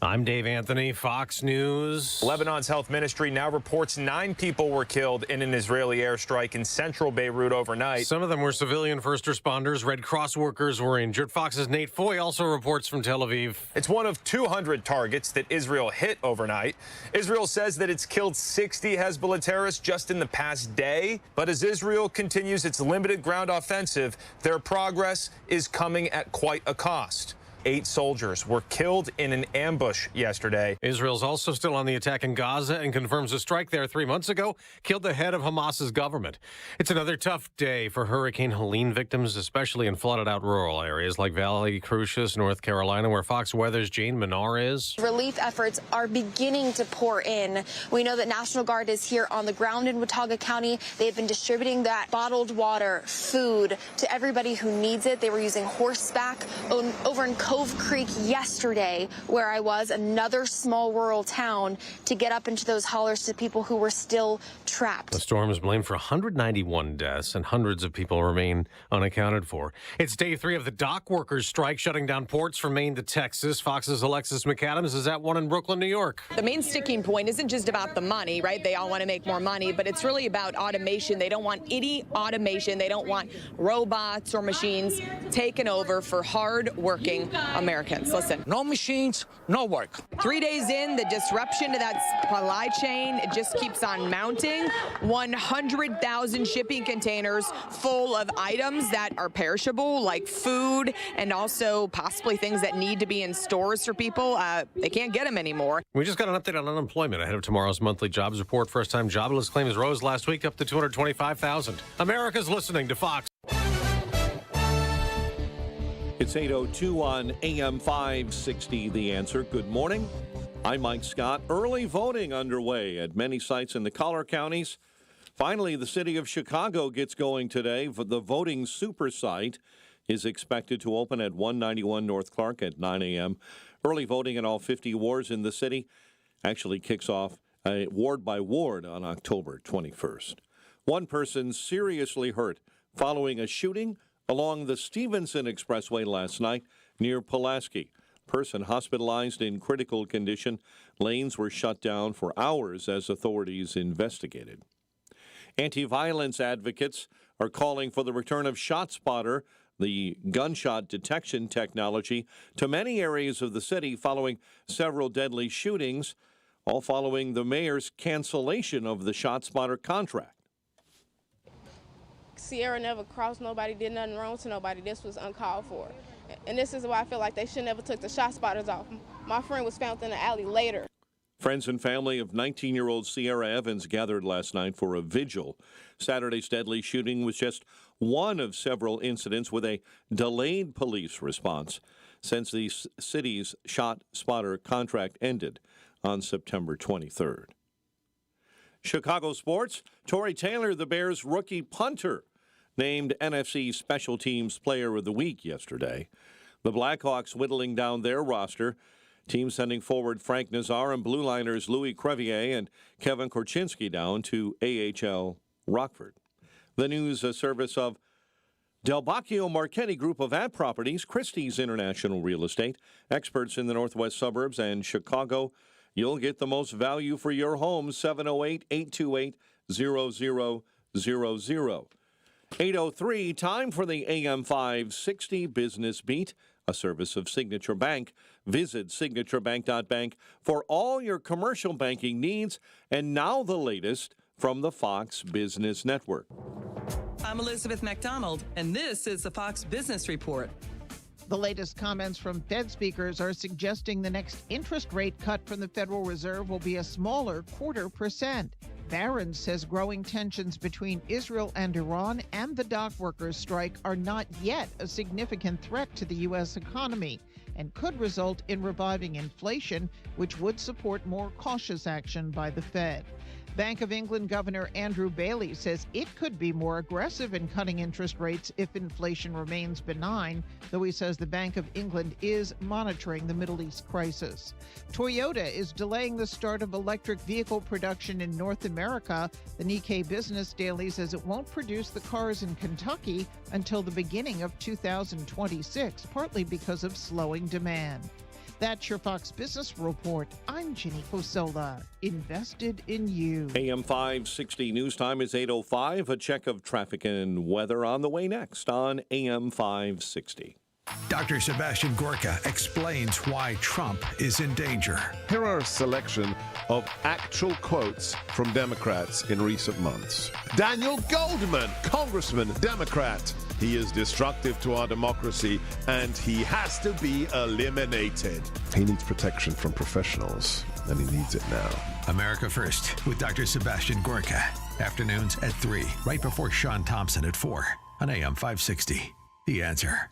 I'm Dave Anthony, Fox News. Lebanon's health ministry now reports 9 people were killed in an Israeli airstrike in central Beirut overnight. Some of them were civilian first responders. Red Cross workers were injured. Fox's Nate Foy also reports from Tel Aviv. It's one of 200 targets that Israel hit overnight. Israel says that it's killed 60 Hezbollah terrorists just in the past day. But as Israel continues its limited ground offensive, their progress is coming at quite a cost. 8 soldiers were killed in an ambush yesterday. Israel's also still on the attack in Gaza and confirms a strike there 3 months ago killed the head of Hamas's government. It's another tough day for Hurricane Helene victims, especially in flooded-out rural areas like Valley Crucis, North Carolina, where Fox Weather's Jane Menard is. Relief efforts are beginning to pour in. We know that National Guard is here on the ground in Watauga County. They have been distributing that bottled water, food to everybody who needs it. They were using horseback over in Cove Creek yesterday, where I was, another small rural town, to get up into those hollers to people who were still trapped. The storm is blamed for 191 deaths, and hundreds of people remain unaccounted for. It's day 3 of the dock workers' strike, shutting down ports from Maine to Texas. Fox's Alexis McAdams is at one in Brooklyn, New York. The main sticking point isn't just about the money, right? They all want to make more money, but it's really about automation. They don't want any automation. They don't want robots or machines taking over for hard-working Americans. Listen. No machines, no work. 3 days in, the disruption to that supply chain, it just keeps on mounting. 100,000 shipping containers full of items that are perishable, like food, and also possibly things that need to be in stores for people. They can't get them anymore. We just got an update on unemployment ahead of tomorrow's monthly jobs report. First-time jobless claims rose last week up to 225,000. America's listening to Fox. It's 8:02 on AM 560, The Answer. Good morning. I'm Mike Scott. Early voting underway at many sites in the collar counties. Finally, the city of Chicago gets going today. The voting super site is expected to open at 191 North Clark at 9 a.m. Early voting in all 50 wards in the city actually kicks off ward by ward on October 21st. One person seriously hurt following a shooting along the Stevenson Expressway last night near Pulaski. Person hospitalized in critical condition. Lanes were shut down for hours as authorities investigated. Anti-violence advocates are calling for the return of ShotSpotter, the gunshot detection technology, to many areas of the city following several deadly shootings, all following the mayor's cancellation of the ShotSpotter contract. Sierra never crossed nobody, did nothing wrong to nobody. This was uncalled for. And this is why I feel like they should never took the ShotSpotters off. My friend was found in the alley later. Friends and family of 19-year-old Sierra Evans gathered last night for a vigil. Saturday's deadly shooting was just one of several incidents with a delayed police response since the city's ShotSpotter contract ended on September 23rd. Chicago sports, Torrey Taylor, the Bears' rookie punter, named NFC Special Teams Player of the Week yesterday. The Blackhawks whittling down their roster, team sending forward Frank Nazar and blue liners Louis Crevier and Kevin Korchinski down to AHL Rockford. The news service of Del Bacchio Marchetti Group of ad properties, Christie's International Real Estate, experts in the northwest suburbs and Chicago. You'll get the most value for your home, 708-828-0000. 8:03, time for the AM 560 Business Beat, a service of Signature Bank. Visit signaturebank.bank for all your commercial banking needs. And now the latest from the Fox Business Network. I'm Elizabeth McDonald, and this is the Fox Business Report. The latest comments from Fed speakers are suggesting the next interest rate cut from the Federal Reserve will be a smaller 0.25%. Barron says growing tensions between Israel and Iran and the dock workers' strike are not yet a significant threat to the U.S. economy and could result in reviving inflation, which would support more cautious action by the Fed. Bank of England Governor Andrew Bailey says it could be more aggressive in cutting interest rates if inflation remains benign, though he says the Bank of England is monitoring the Middle East crisis. Toyota is delaying the start of electric vehicle production in North America. The Nikkei Business Daily says it won't produce the cars in Kentucky until the beginning of 2026, partly because of slowing demand. That's your Fox Business Report. I'm Ginny Cosola, invested in you. AM 560 news time is 8:05. A check of traffic and weather on the way next on AM 560. Dr. Sebastian Gorka explains why Trump is in danger. Here are a selection of actual quotes from Democrats in recent months. Daniel Goldman, Congressman, Democrat. He is destructive to our democracy, and he has to be eliminated. He needs protection from professionals, and he needs it now. America First with Dr. Sebastian Gorka. Afternoons at 3, right before Sean Thompson at 4 on AM 560. The Answer.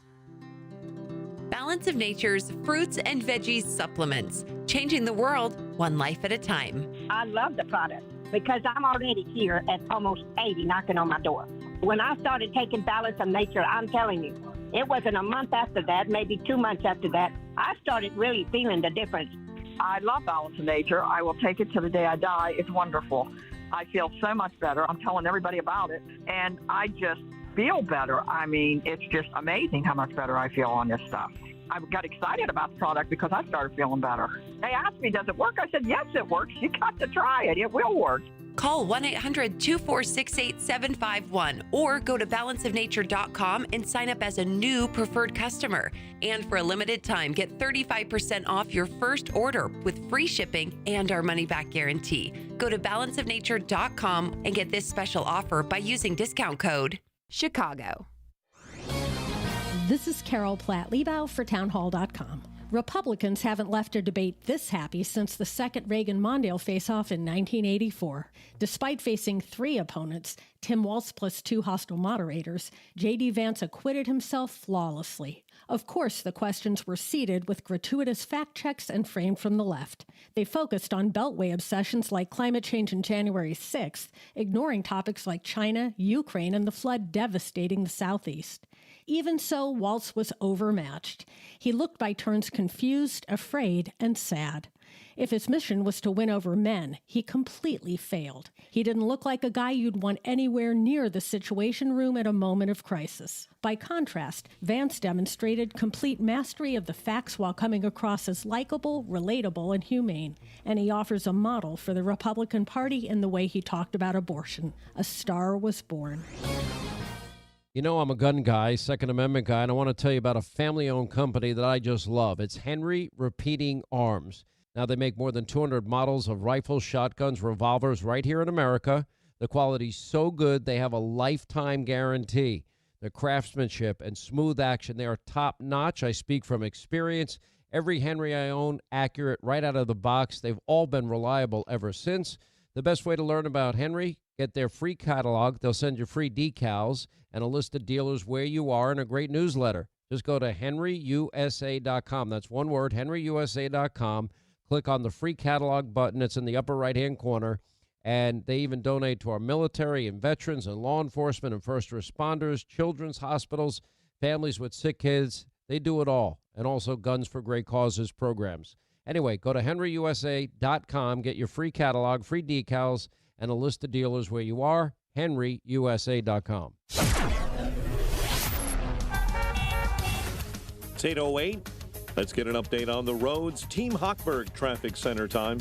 Balance of Nature's fruits and veggies supplements, changing the world one life at a time. I love the product because I'm already here at almost 80 knocking on my door. When I started taking Balance of Nature, I'm telling you, it wasn't a month after that, maybe 2 months after that, I started really feeling the difference. I love Balance of Nature. I will take it till the day I die. It's wonderful. I feel so much better. I'm telling everybody about it, and I just feel better. I mean, it's just amazing how much better I feel on this stuff. I got excited about the product because I started feeling better. They asked me, does it work? I said, yes, it works. You got to try it. It will work. Call 1-800-246-8751 or go to balanceofnature.com and sign up as a new preferred customer. And for a limited time, get 35% off your first order with free shipping and our money-back guarantee. Go to balanceofnature.com and get this special offer by using discount code Chicago. This is Carol Platt-Liebau for townhall.com. Republicans haven't left a debate this happy since the second Reagan-Mondale face-off in 1984. Despite facing 3 opponents, Tim Walz plus 2 hostile moderators, J.D. Vance acquitted himself flawlessly. Of course, the questions were seeded with gratuitous fact checks and framed from the left. They focused on beltway obsessions like climate change and January 6th, ignoring topics like China, Ukraine, and the flood devastating the Southeast. Even so, Walz was overmatched. He looked by turns confused, afraid, and sad. If his mission was to win over men, he completely failed. He didn't look like a guy you'd want anywhere near the Situation Room at a moment of crisis. By contrast, Vance demonstrated complete mastery of the facts while coming across as likable, relatable, and humane. And he offers a model for the Republican Party in the way he talked about abortion. A star was born. You know, I'm a gun guy, Second Amendment guy, and I want to tell you about a family-owned company that I just love. It's Henry Repeating Arms. Now, they make more than 200 models of rifles, shotguns, revolvers right here in America. The quality's so good, they have a lifetime guarantee. The craftsmanship and smooth action, they are top-notch. I speak from experience. Every Henry I own, accurate right out of the box. They've all been reliable ever since. The best way to learn about Henry, get their free catalog. They'll send you free decals and a list of dealers where you are and a great newsletter. Just go to henryusa.com. That's one word, henryusa.com. Click on the free catalog button. It's in the upper right-hand corner. And they even donate to our military and veterans and law enforcement and first responders, children's hospitals, families with sick kids. They do it all. And also Guns for Great Causes programs. Anyway, go to henryusa.com. Get your free catalog, free decals, and a list of dealers where you are, henryusa.com. It's 8:08. Let's get an update on the roads. Team Hochberg Traffic Center time.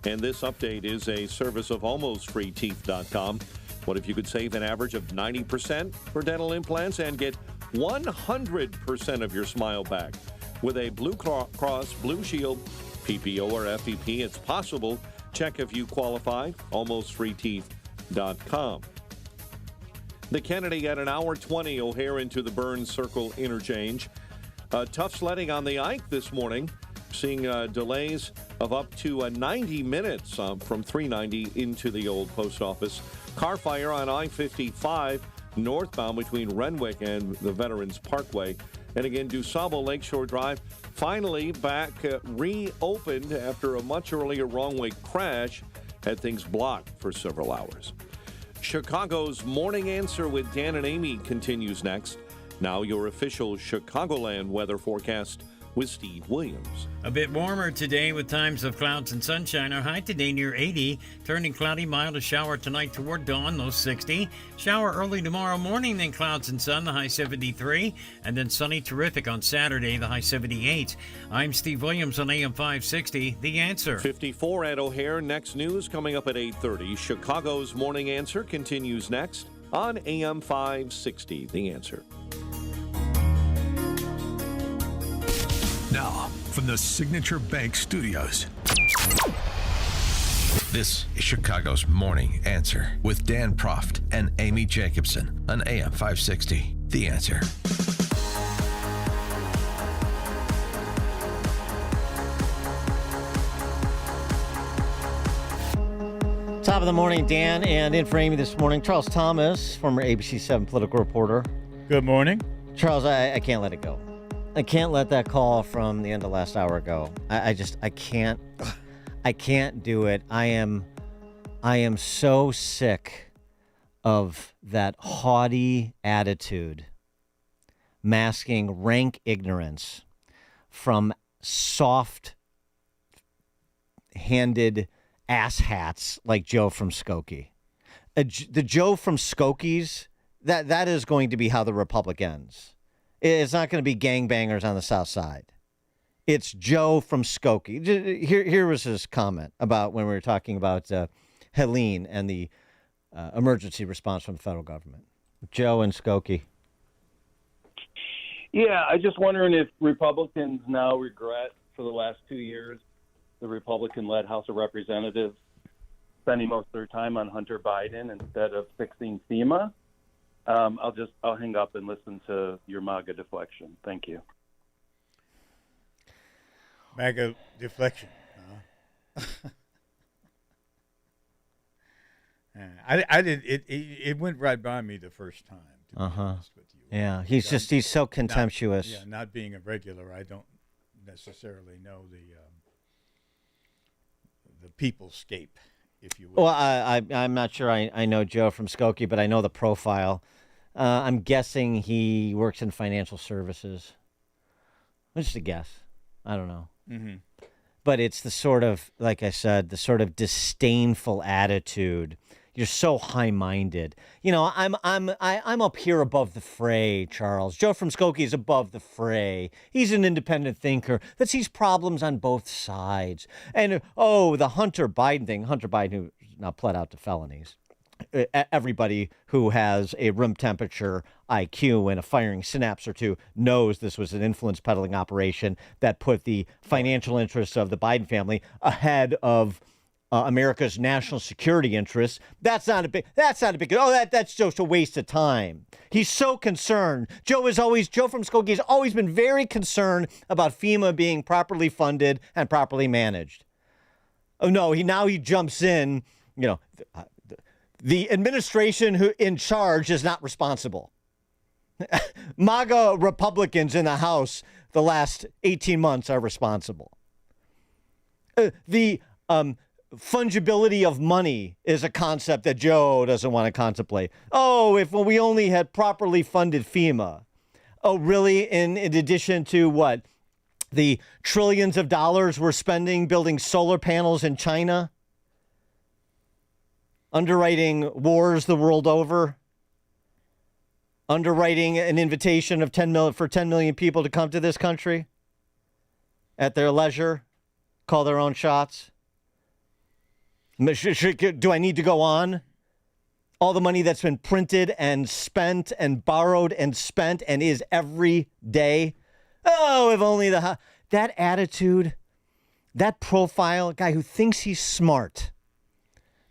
And this update is a service of almostfreeteeth.com. What if you could save an average of 90% for dental implants and get 100% of your smile back? With a Blue Cross Blue Shield, PPO, or FEP, it's possible. Check if you qualify, almostfreeteeth.com. The Kennedy at an hour 20, O'Hare into the Burns Circle interchange. Tough sledding on the Ike this morning, seeing delays of up to 90 minutes from 390 into the old post office. Car fire on I-55 northbound between Renwick and the Veterans Parkway. And again, DuSable Lakeshore Drive finally back reopened after a much earlier wrong-way crash had things blocked for several hours. Chicago's Morning Answer with Dan and Amy continues next. Now your official Chicagoland weather forecast with Steve Williams. A bit warmer today with times of clouds and sunshine. Our high today near 80, turning cloudy, mild to shower tonight toward dawn, low 60. Shower early tomorrow morning, then clouds and sun, the high 73. And then sunny, terrific on Saturday, the high 78. I'm Steve Williams on AM 560, The Answer. 54 at O'Hare. Next news coming up at 8:30. Chicago's Morning Answer continues next on AM 560, The Answer. Now, from the Signature Bank Studios, This is Chicago's Morning Answer with Dan Proft and Amy Jacobson on AM 560. The Answer. Top of the morning, Dan, and in for Amy this morning, Charles Thomas, former ABC 7 political reporter. Good morning. Charles, I can't let it go. I can't let that call from the end of last hour go. I can't do it. I am so sick of that haughty attitude masking rank ignorance from soft-handed asshats like Joe from Skokie. The Joe from Skokies, that is going to be how the Republic ends. It's not going to be gangbangers on the South Side. It's Joe from Skokie. Here was his comment about when we were talking about Helene and the emergency response from the federal government. Joe and Skokie. Yeah, I'm just wondering if Republicans now regret for the last 2 years the Republican-led House of Representatives spending most of their time on Hunter Biden instead of fixing FEMA. I'll hang up and listen to your MAGA deflection. Thank you. MAGA deflection. I did. It went right by me the first time. To be honest with you. Yeah, he's so contemptuous. Not being a regular, I don't necessarily know the peoplescape, if you will. Well, I'm not sure I know Joe from Skokie, but I know the profile. I'm guessing he works in financial services. Just a guess. I don't know. Mm-hmm. But it's the sort of, like I said, the sort of disdainful attitude. You're so high-minded. You know, I'm up here above the fray, Charles. Joe from Skokie is above the fray. He's an independent thinker that sees problems on both sides. And, the Hunter Biden thing, Hunter Biden, who's now pled out to felonies. Everybody who has a room temperature IQ and a firing synapse or two knows this was an influence peddling operation that put the financial interests of the Biden family ahead of America's national security interests. That's not a big. That's just a waste of time. He's so concerned. Joe from Skokie has always been very concerned about FEMA being properly funded and properly managed. Oh no, he jumps in. You know, the administration who in charge is not responsible. MAGA Republicans in the House the last 18 months are responsible. The fungibility of money is a concept that Joe doesn't want to contemplate. If we only had properly funded FEMA. Oh, really? In addition to what? The trillions of dollars we're spending building solar panels in China? Underwriting wars the world over? Underwriting an invitation of 10 million people to come to this country at their leisure, call their own shots? Do I need to go on? All the money that's been printed and spent and borrowed and spent and is every day. If only that attitude, that profile, a guy who thinks he's smart,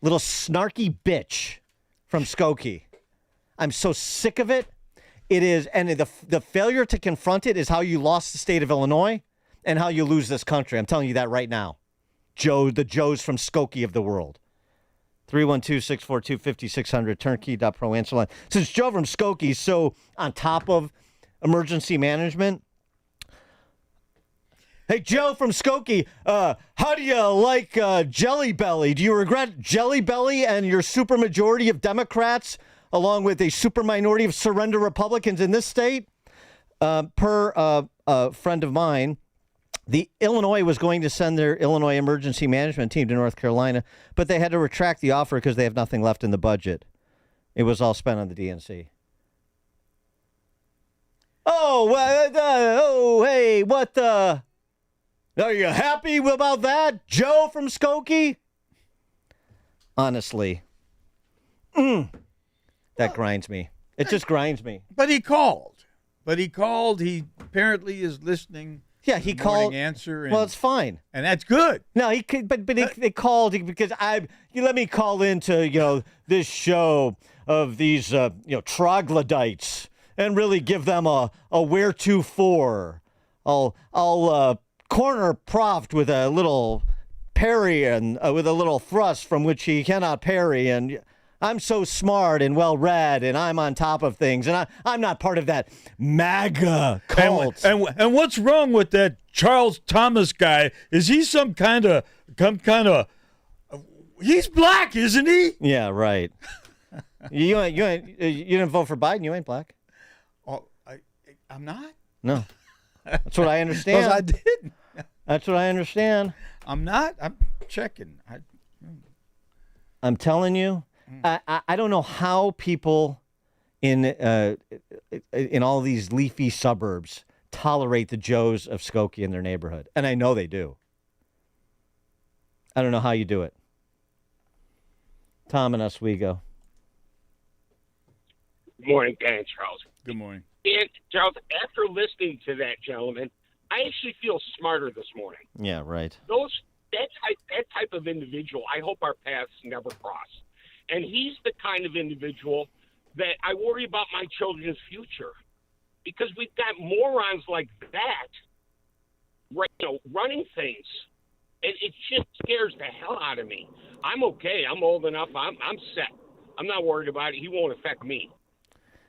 little snarky bitch from Skokie. I'm so sick of it. It is, and the failure to confront it is how you lost the state of Illinois and how you lose this country. I'm telling you that right now. The Joes from Skokie of the world. 312-642-5600, turnkey.pro answer line. Since Joe from Skokie is so on top of emergency management. Hey, Joe from Skokie, how do you like Jelly Belly? Do you regret Jelly Belly and your supermajority of Democrats, along with a superminority of surrender Republicans in this state? Per a friend of mine, the Illinois was going to send their Illinois emergency management team to North Carolina, but they had to retract the offer because they have nothing left in the budget. It was all spent on the DNC. Hey, what the? Are you happy about that, Joe from Skokie? Honestly, that grinds me. It just grinds me. But he called. He apparently is listening Yeah, he called. Answer. Well, it's fine, and that's good. No, he could, but they called because you let me call into this show of these troglodytes and really give them a wheretofore. I'll corner Proft with a little parry and with a little thrust from which he cannot parry, and I'm so smart and well-read, and I'm on top of things, and I'm not part of that MAGA cult. And what's wrong with that Charles Thomas guy? Is he some kind of he's black, isn't he? Yeah, right. you didn't vote for Biden. You ain't black. Oh, I'm not. No, that's what I understand. Because I did. That's what I understand. I'm not. I'm checking. I'm telling you. I don't know how people in all these leafy suburbs tolerate the Joes of Skokie in their neighborhood, and I know they do. I don't know how you do it. Tom and Oswego. Good morning, Dan and Charles. Good morning. And Charles, after listening to that gentleman, I actually feel smarter this morning. Yeah, right. That type of individual, I hope our paths never cross. And he's the kind of individual that I worry about my children's future, because we've got morons like that, running things. It just scares the hell out of me. I'm okay. I'm old enough. I'm set. I'm not worried about it. He won't affect me.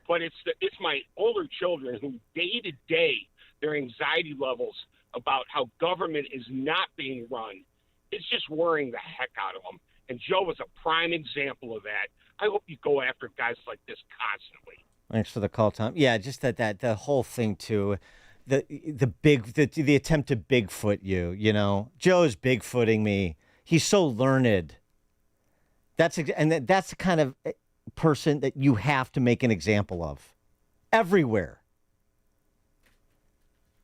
But it's my older children who day to day, their anxiety levels about how government is not being run, it's just worrying the heck out of them. And Joe was a prime example of that. I hope you go after guys like this constantly. Thanks for the call, Tom. Yeah, just that the whole thing too, the attempt to Bigfoot you. Joe's Bigfooting me. He's so learned. That's the kind of person that you have to make an example of everywhere.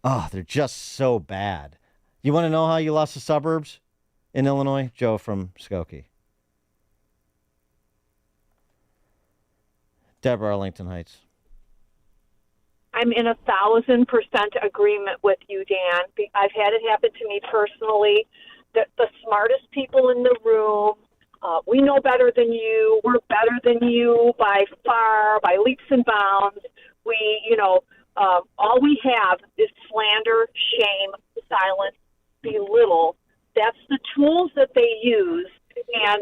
Oh, they're just so bad. You want to know how you lost the suburbs in Illinois? Joe from Skokie. Deborah, Arlington Heights. I'm in 1,000% agreement with you, Dan. I've had it happen to me personally. The smartest people in the room, we know better than you. We're better than you by far, by leaps and bounds. All we have is slander, shame, silence, belittle. That's the tools that they use. And,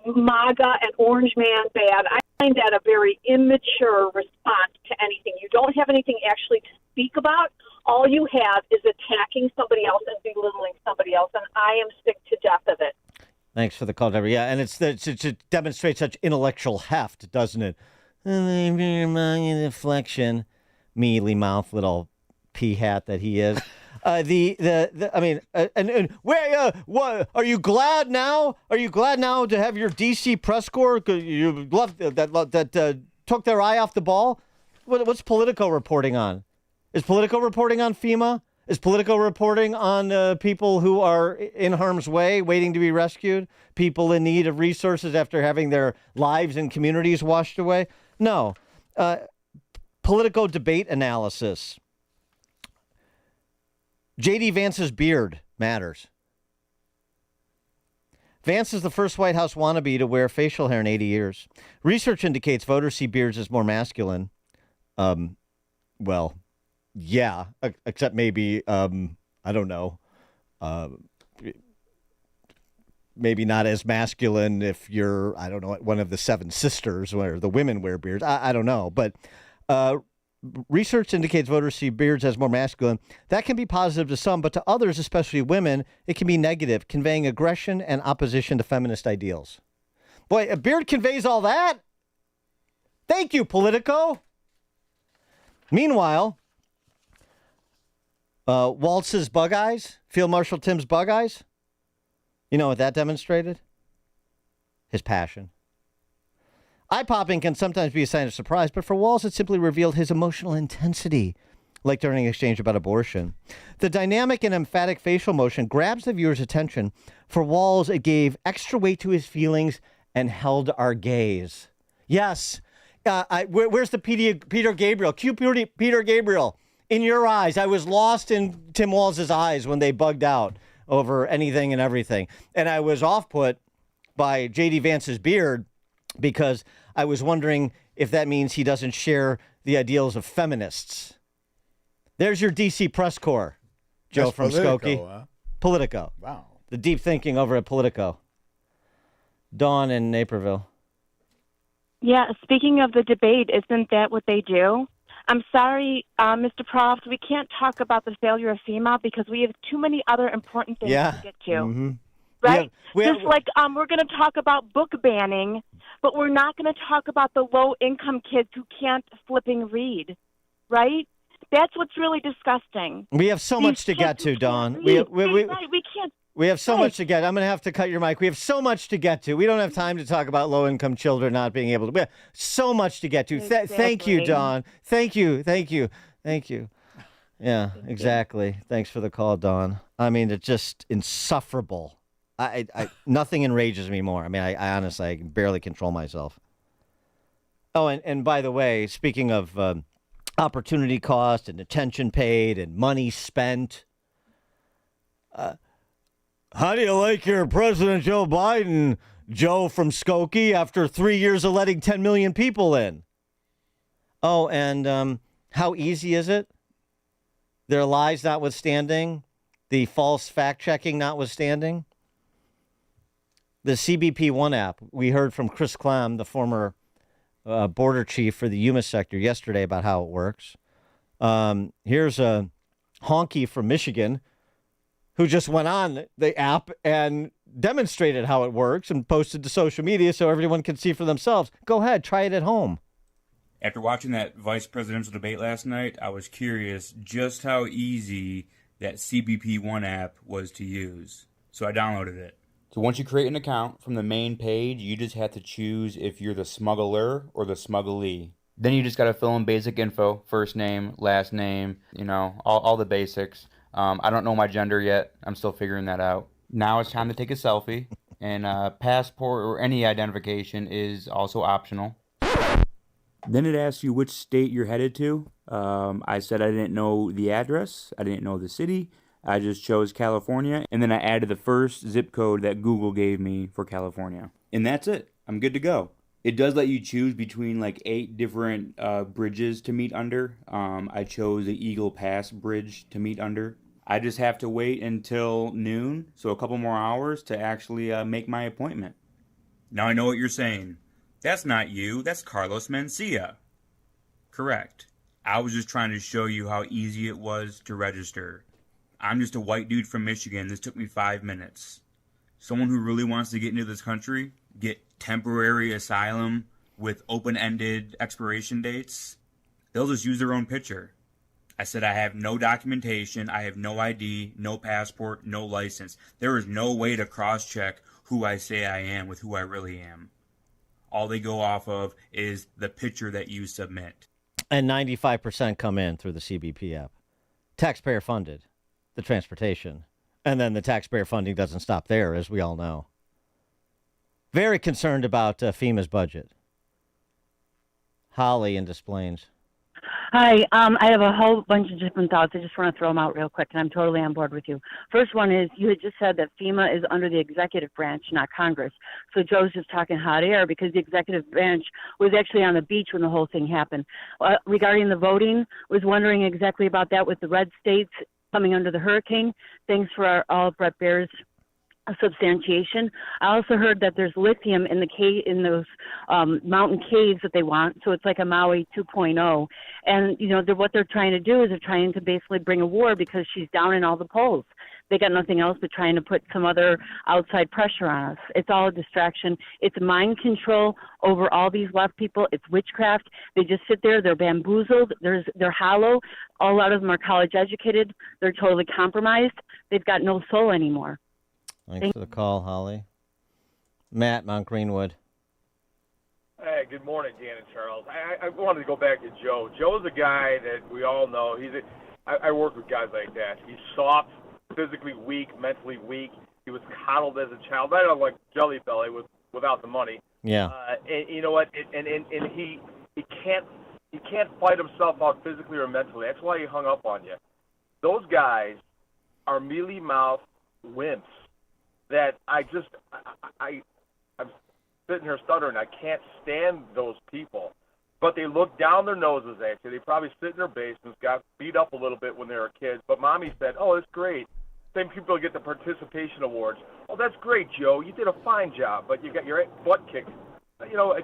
MAGA and Orange Man bad. I find that a very immature response to anything. You don't have anything actually to speak about. All you have is attacking somebody else and belittling somebody else, and I am sick to death of it. Thanks for the call, Deborah. Yeah, and it demonstrates such intellectual heft, doesn't it? Deflection, mealy mouth, little pea hat that he is. What are you glad now? Are you glad now to have your DC press corps? You love that took their eye off the ball. What's Politico reporting on? Is Politico reporting on FEMA? Is Politico reporting on people who are in harm's way, waiting to be rescued? People in need of resources after having their lives and communities washed away? No. Politico debate analysis. J.D. Vance's beard matters. Vance is the first White House wannabe to wear facial hair in 80 years. Research indicates voters see beards as more masculine. Well, yeah, except maybe, I don't know, maybe not as masculine if you're, I don't know, one of the seven sisters where the women wear beards. I don't know, but research indicates voters see beards as more masculine. That can be positive to some, but to others, especially women, it can be negative, conveying aggression and opposition to feminist ideals. Boy, a beard conveys all that? Thank you, Politico. Meanwhile, Waltz's bug eyes, Field Marshal Tim's bug eyes, you know what that demonstrated? His passion. Eye-popping can sometimes be a sign of surprise, but for Walz, it simply revealed his emotional intensity, like during an exchange about abortion. The dynamic and emphatic facial motion grabs the viewer's attention. For Walz, it gave extra weight to his feelings and held our gaze. Yes. Where's the Peter Gabriel? Cue Peter Gabriel In your eyes. I was lost in Tim Walz's eyes when they bugged out over anything and everything. And I was off-put by J.D. Vance's beard because I was wondering if that means he doesn't share the ideals of feminists. There's your D.C. press corps, Joe. That's from Politico, Skokie. Huh? Politico. Wow. The deep thinking over at Politico. Dawn in Naperville. Yeah, speaking of the debate, isn't that what they do? I'm sorry, Mr. Proft, we can't talk about the failure of FEMA because we have too many other important things to get to. Mm-hmm. Right? We're going to talk about book banning, but we're not going to talk about the low-income kids who can't flipping read, right? That's what's really disgusting. We have so much to get to, Dawn. We can't. We have so much to get. I'm going to have to cut your mic. We have so much to get to. We don't have time to talk about low-income children not being able to. We have so much to get to. Exactly. Thank you, Dawn. Thank you. Yeah, exactly. Thanks for the call, Dawn. I mean, it's just insufferable. I nothing enrages me more. I mean, I honestly, I can barely control myself. Oh, and by the way, speaking of opportunity cost and attention paid and money spent, how do you like your President Joe Biden, Joe from Skokie, after 3 years of letting 10 million people in? Oh, and how easy is it? Their lies notwithstanding, the false fact-checking notwithstanding. The CBP One app, we heard from Chris Clem, the former border chief for the Yuma sector yesterday about how it works. Here's a honky from Michigan who just went on the app and demonstrated how it works and posted to social media so everyone can see for themselves. Go ahead, try it at home. After watching that vice presidential debate last night, I was curious just how easy that CBP One app was to use. So I downloaded it. So once you create an account from the main page, you just have to choose if you're the smuggler or the smugglee. Then you just got to fill in basic info, first name, last name, all the basics. I don't know my gender yet. I'm still figuring that out. Now it's time to take a selfie, and passport or any identification is also optional. Then it asks you which state you're headed to. I said I didn't know the address. I didn't know the city. I just chose California, and then I added the first zip code that Google gave me for California. And that's it. I'm good to go. It does let you choose between like 8 different bridges to meet under. I chose the Eagle Pass Bridge to meet under. I just have to wait until noon, so a couple more hours to actually make my appointment. Now I know what you're saying. That's not you, that's Carlos Mencia. Correct. I was just trying to show you how easy it was to register. I'm just a white dude from Michigan. This took me 5 minutes. Someone who really wants to get into this country, get temporary asylum with open-ended expiration dates, they'll just use their own picture. I said I have no documentation, I have no ID, no passport, no license. There is no way to cross-check who I say I am with who I really am. All they go off of is the picture that you submit. And 95% come in through the CBP app. Taxpayer funded, the transportation. And then the taxpayer funding doesn't stop there, as we all know. Very concerned about FEMA's budget. Holly in Des Plaines. Hi, I have a whole bunch of different thoughts. I just want to throw them out real quick, and I'm totally on board with you. First one is you had just said that FEMA is under the executive branch, not Congress. So Joe's just talking hot air because the executive branch was actually on the beach when the whole thing happened. Regarding the voting, was wondering exactly about that with the red states coming under the hurricane. Thanks for all of Brett Baer's substantiation. I also heard that there's lithium in the cave, in those mountain caves that they want, so it's like a Maui 2.0. And what they're trying to do is they're trying to basically bring a war because she's down in all the polls. They got nothing else but trying to put some other outside pressure on us. It's all a distraction. It's mind control over all these left people. It's witchcraft. They just sit there. They're bamboozled. They're hollow. A lot of them are college educated. They're totally compromised. They've got no soul anymore. Thanks for the call, Holly. Matt, Mount Greenwood. Hey, good morning, Dan and Charles. I wanted to go back to Joe. Joe's a guy that we all know. I work with guys like that. He's soft, physically weak, mentally weak. He was coddled as a child. I don't like Jelly Belly without the money. Yeah. And you know what? And he can't he can't fight himself out physically or mentally. That's why he hung up on you. Those guys are mealy-mouthed wimps that I'm sitting here stuttering. I can't stand those people. But they look down their noses at you. They probably sit in their basements, got beat up a little bit when they were kids. But mommy said, oh, it's great. Same people get the participation awards. Oh, that's great, Joe. You did a fine job, but you got your butt kicked. You know,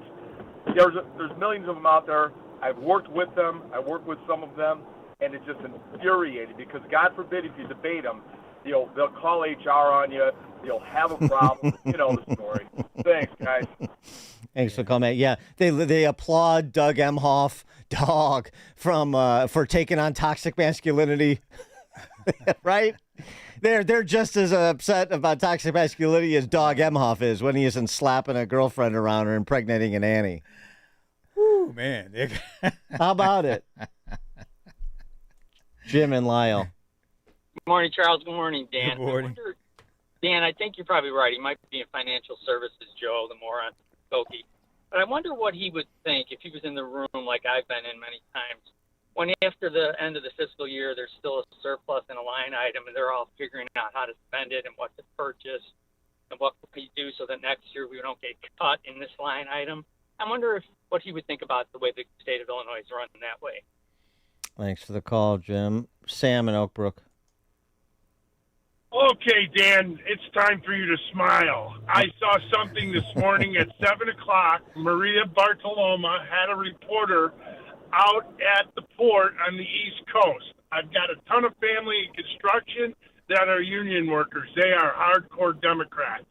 there's millions of them out there. I've worked with them. I work with some of them, and it's just infuriating because God forbid if you debate them, they'll call HR on you. You'll have a problem. You know the story. Thanks, guys. Thanks for coming. Yeah, they applaud Doug Emhoff, dog, for taking on toxic masculinity, right? They're just as upset about toxic masculinity as Doug Emhoff is when he isn't slapping a girlfriend around or impregnating a nanny. Ooh, man. How about it? Jim and Lyle. Good morning, Charles. Good morning, Dan. Good morning. Dan, I think you're probably right. He might be in financial services, Joe, the moron, Skokie. But I wonder what he would think if he was in the room like I've been in many times, when after the end of the fiscal year there's still a surplus in a line item and they're all figuring out how to spend it and what to purchase and what we do so that next year we don't get cut in this line item. I wonder what he would think about the way the state of Illinois is run that way. Thanks for the call, Jim. Sam in Oak Brook. Okay, Dan, it's time for you to smile. I saw something this morning at 7 o'clock. Maria Bartoloma had a reporter out at the port on the East Coast. I've got a ton of family in construction that are union workers. They are hardcore Democrats.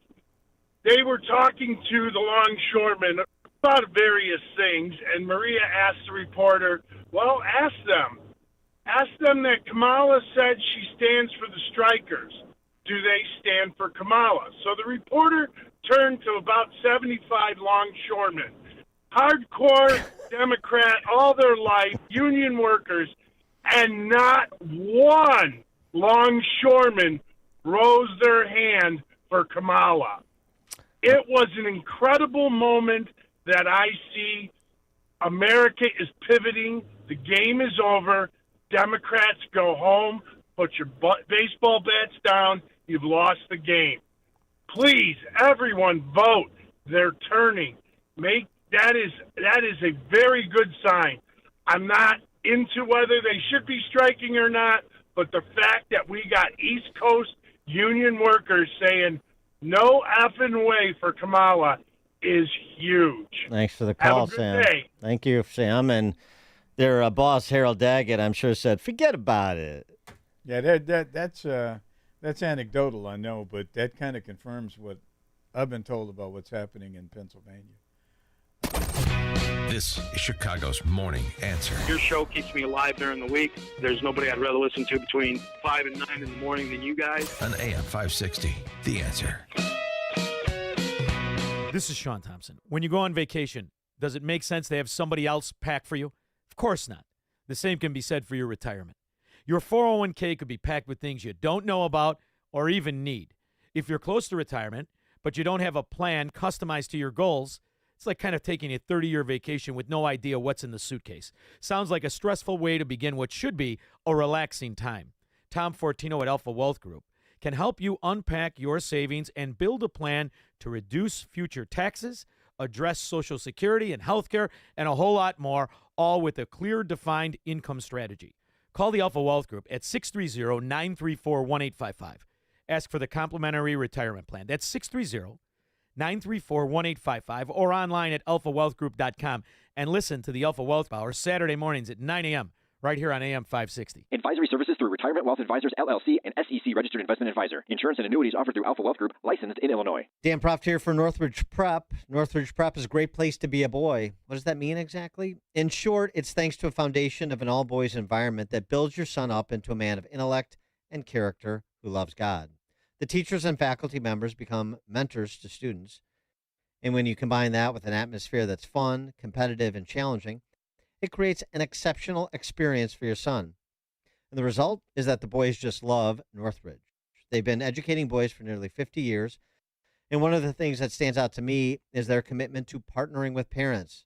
They were talking to the longshoremen about various things, and Maria asked the reporter, well, ask them. Ask them that Kamala said she stands for the strikers. Do they stand for Kamala? So the reporter turned to about 75 longshoremen, hardcore Democrat all their life, union workers, and not one longshoreman rose their hand for Kamala. It was an incredible moment that I see. America is pivoting. The game is over. Democrats, go home. Put your baseball bats down. You've lost the game. Please, everyone, vote. They're turning. That is a very good sign. I'm not into whether they should be striking or not, but the fact that we got East Coast union workers saying no effing way for Kamala is huge. Thanks for the call, Have a good Sam. day. Thank you, Sam. And their boss, Harold Daggett, I'm sure said, forget about it. Yeah, that's anecdotal, I know, but that kind of confirms what I've been told about what's happening in Pennsylvania. This is Chicago's Morning Answer. Your show keeps me alive during the week. There's nobody I'd rather listen to between 5 and 9 in the morning than you guys. On AM 560, The Answer. This is Sean Thompson. When you go on vacation, does it make sense to have somebody else pack for you? Of course not. The same can be said for your retirement. Your 401k could be packed with things you don't know about or even need. If you're close to retirement, but you don't have a plan customized to your goals, it's like kind of taking a 30-year vacation with no idea what's in the suitcase. Sounds like a stressful way to begin what should be a relaxing time. Tom Fortino at Alpha Wealth Group can help you unpack your savings and build a plan to reduce future taxes, address Social Security and healthcare, and a whole lot more, all with a clear, defined income strategy. Call the Alpha Wealth Group at 630-934-1855. Ask for the complimentary retirement plan. That's 630-934-1855 or online at alphawealthgroup.com. And listen to the Alpha Wealth Hour Saturday mornings at 9 a.m. right here on AM 560. Advisory services through Retirement Wealth Advisors, LLC, and SEC Registered Investment Advisor. Insurance and annuities offered through Alpha Wealth Group, licensed in Illinois. Dan Proft here for Northridge Prep. Northridge Prep is a great place to be a boy. What does that mean exactly? In short, it's thanks to a foundation of an all-boys environment that builds your son up into a man of intellect and character who loves God. The teachers and faculty members become mentors to students. And when you combine that with an atmosphere that's fun, competitive, and challenging, it creates an exceptional experience for your son. And the result is that the boys just love Northridge. They've been educating boys for nearly 50 years. And one of the things that stands out to me is their commitment to partnering with parents.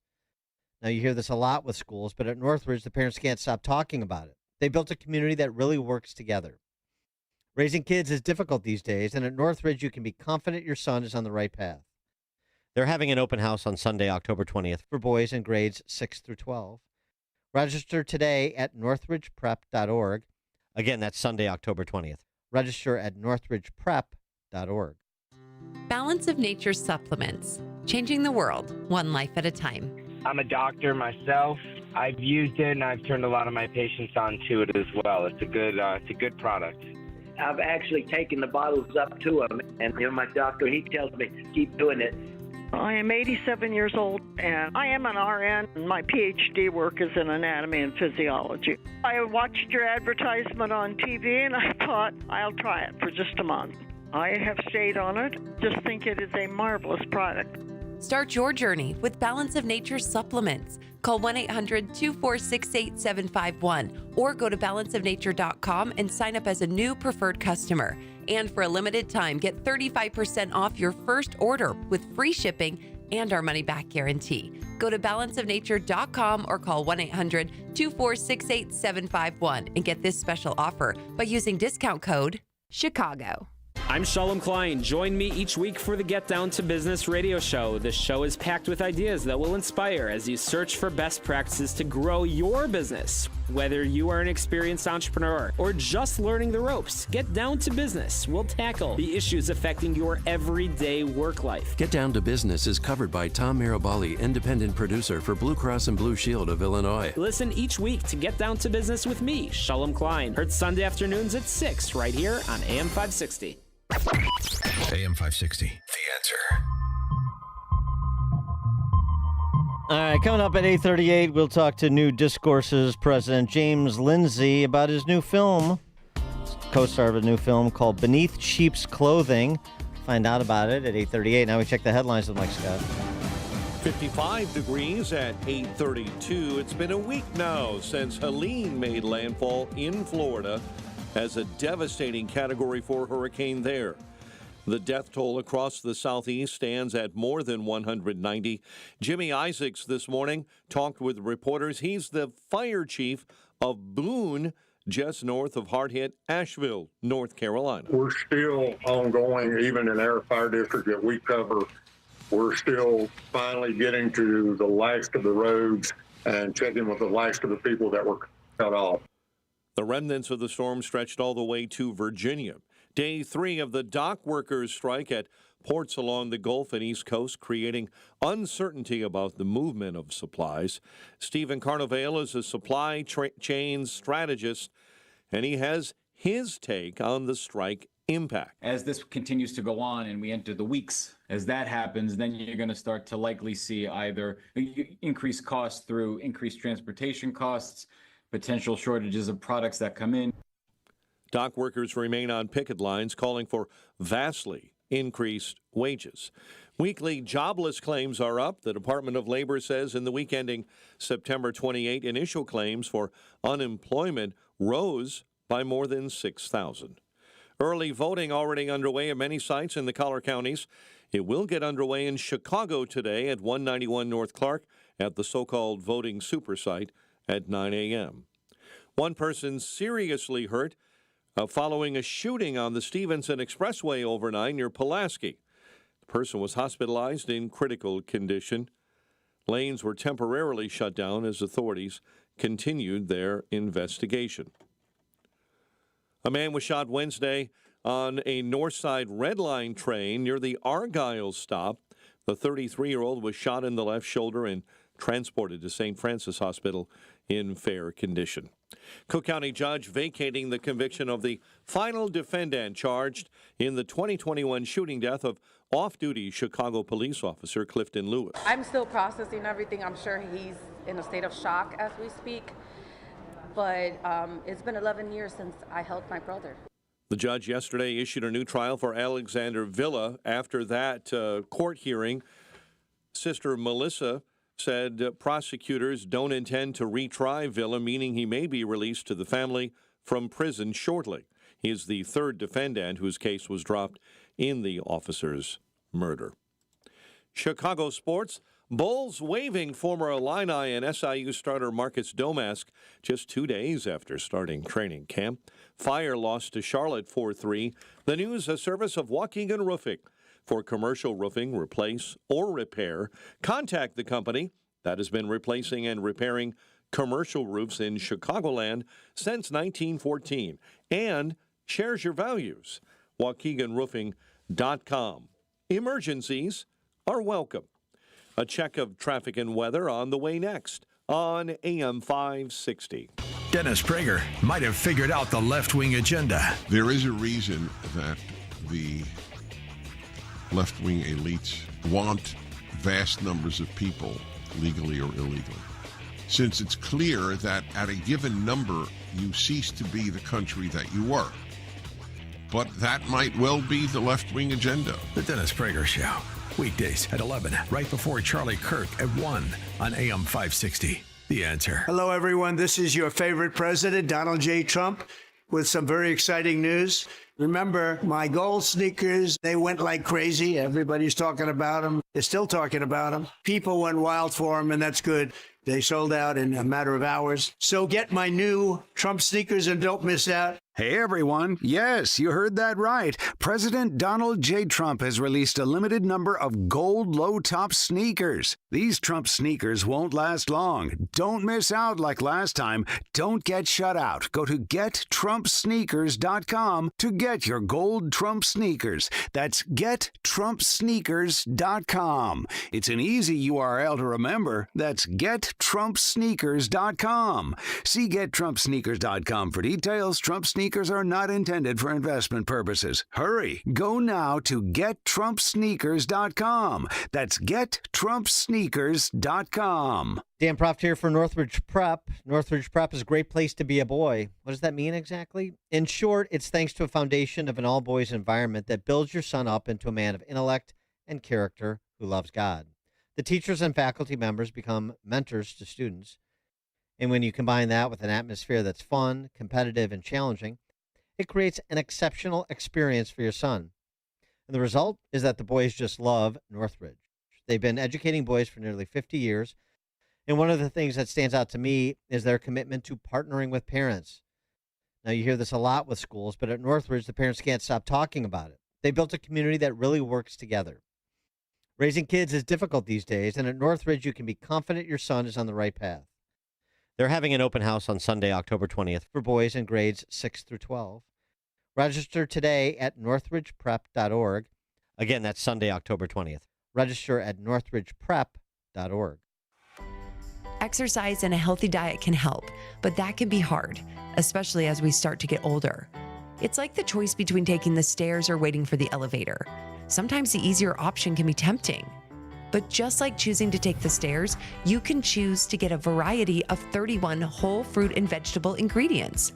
Now, you hear this a lot with schools, but at Northridge, the parents can't stop talking about it. They built a community that really works together. Raising kids is difficult these days, and at Northridge, you can be confident your son is on the right path. They're having an open house on Sunday, October 20th, for boys in grades 6 through 12. Register today at northridgeprep.org. Again, that's Sunday, October 20th. Register at northridgeprep.org. Balance of Nature supplements, changing the world one life at a time. I'm a doctor myself. I've used it, and I've turned a lot of my patients onto it as well. It's a good product. I've actually taken the bottles up to him, and my doctor, he tells me, keep doing it. I am 87 years old, and I am an RN, and my PhD work is in anatomy and physiology. I watched your advertisement on TV, and I thought, I'll try it for just a month. I have stayed on it. Just think it is a marvelous product. Start your journey with Balance of Nature supplements. Call 1-800-246-8751 or go to balanceofnature.com and sign up as a new preferred customer. And for a limited time, get 35% off your first order with free shipping and our money-back guarantee. Go to balanceofnature.com or call 1-800-246-8751 and get this special offer by using discount code CHICAGO. I'm Shalom Klein. Join me each week for the Get Down to Business radio show. This show is packed with ideas that will inspire as you search for best practices to grow your business. Whether you are an experienced entrepreneur or just learning the ropes, Get Down to Business will tackle the issues affecting your everyday work life. Get Down to Business is covered by Tom Mirabali, independent producer for Blue Cross and Blue Shield of Illinois. Listen each week to Get Down to Business with me, Shalom Klein. Heard Sunday afternoons at 6 right here on AM 560. AM 560, The Answer. All right, coming up at 8:38, we'll talk to New Discourse's President James Lindsay about his new film, co-star of a new film called Beneath Sheep's Clothing. Find out about it at 8:38. Now we check the headlines with Mike Scott. 55 degrees at 8:32. It's been a week now since Helene made landfall in Florida as a devastating Category 4 hurricane there. The death toll across the southeast stands at more than 190. Jimmy Isaacs this morning talked with reporters. He's the fire chief of Boone, just north of hard-hit Asheville, North Carolina. We're still ongoing, even in our fire district that we cover. We're still finally getting to the last of the roads and checking with the last of the people that were cut off. The remnants of the storm stretched all the way to Virginia. Day 3 of the dock workers' strike at ports along the Gulf and East Coast, creating uncertainty about the movement of supplies. Stephen Carnovale is a supply chain strategist, and he has his take on the strike impact. As this continues to go on and we enter the weeks, as that happens, then you're going to start to likely see either increased costs through increased transportation costs, potential shortages of products that come in. Dock workers remain on picket lines calling for vastly increased wages. Weekly jobless claims are up. The Department of Labor says in the week ending September 28, initial claims for unemployment rose by more than 6,000. Early voting already underway at many sites in the Collier counties. It will get underway in Chicago today at 191 North Clark at the so-called voting super site at 9 a.m. One person seriously hurt following a shooting on the Stevenson Expressway overnight near Pulaski. The person was hospitalized in critical condition. Lanes were temporarily shut down as authorities continued their investigation. A man was shot Wednesday on a Northside Red Line train near the Argyle stop. The 33-year-old was shot in the left shoulder and transported to St. Francis Hospital in fair condition. Cook County judge vacating the conviction of the final defendant charged in the 2021 shooting death of off-duty Chicago police officer Clifton Lewis. I'm still processing everything. I'm sure he's in a state of shock as we speak. But it's been 11 years since I held my brother. The judge yesterday issued a new trial for Alexander Villa. After that court hearing, Sister Melissa said prosecutors don't intend to retry Villa, meaning he may be released to the family from prison shortly. He is the third defendant whose case was dropped in the officer's murder. Chicago sports. Bulls waiving former Illini and SIU starter Marcus Domask just 2 days after starting training camp. Fire lost to Charlotte 4-3. The news, a service of Waukegan Roofing. For commercial roofing, replace, or repair, contact the company that has been replacing and repairing commercial roofs in Chicagoland since 1914 and shares your values. WaukeganRoofing.com. Emergencies are welcome. A check of traffic and weather on the way next on AM 560. Dennis Prager might have figured out the left-wing agenda. There is a reason that the left-wing elites want vast numbers of people, legally or illegally, since it's clear that at a given number, you cease to be the country that you were. But that might well be the left-wing agenda. The Dennis Prager Show. Weekdays at 11, right before Charlie Kirk at 1 on AM 560. The Answer. Hello, everyone. This is your favorite president, Donald J. Trump, with some very exciting news. Remember, my gold sneakers, they went like crazy. Everybody's talking about them. They're still talking about them. People went wild for them, and that's good. They sold out in a matter of hours. So get my new Trump sneakers and don't miss out. Hey, everyone. Yes, you heard that right. President Donald J. Trump has released a limited number of gold low-top sneakers. These Trump sneakers won't last long. Don't miss out like last time. Don't get shut out. Go to GetTrumpSneakers.com to get your gold Trump sneakers. That's GetTrumpSneakers.com. It's an easy URL to remember. That's GetTrumpSneakers.com. See GetTrumpSneakers.com for details. Trump sneakers are not intended for investment purposes. Hurry. Go now to GetTrumpSneakers.com. That's GetTrumpSneakers.com. Dan Proft here for Northridge Prep. Northridge Prep is a great place to be a boy. What does that mean exactly? In short, it's thanks to a foundation of an all-boys environment that builds your son up into a man of intellect and character who loves God. The teachers and faculty members become mentors to students. And when you combine that with an atmosphere that's fun, competitive, and challenging, it creates an exceptional experience for your son. And the result is that the boys just love Northridge. They've been educating boys for nearly 50 years. And one of the things that stands out to me is their commitment to partnering with parents. Now, you hear this a lot with schools, but at Northridge, the parents can't stop talking about it. They built a community that really works together. Raising kids is difficult these days, and at Northridge, you can be confident your son is on the right path. They're having an open house on Sunday, October 20th, for boys in grades 6 through 12. Register today at northridgeprep.org. Again, that's Sunday, October 20th. Register at northridgeprep.org. Exercise and a healthy diet can help, but that can be hard, especially as we start to get older. It's like the choice between taking the stairs or waiting for the elevator. Sometimes the easier option can be tempting. But just like choosing to take the stairs, you can choose to get a variety of 31 whole fruit and vegetable ingredients.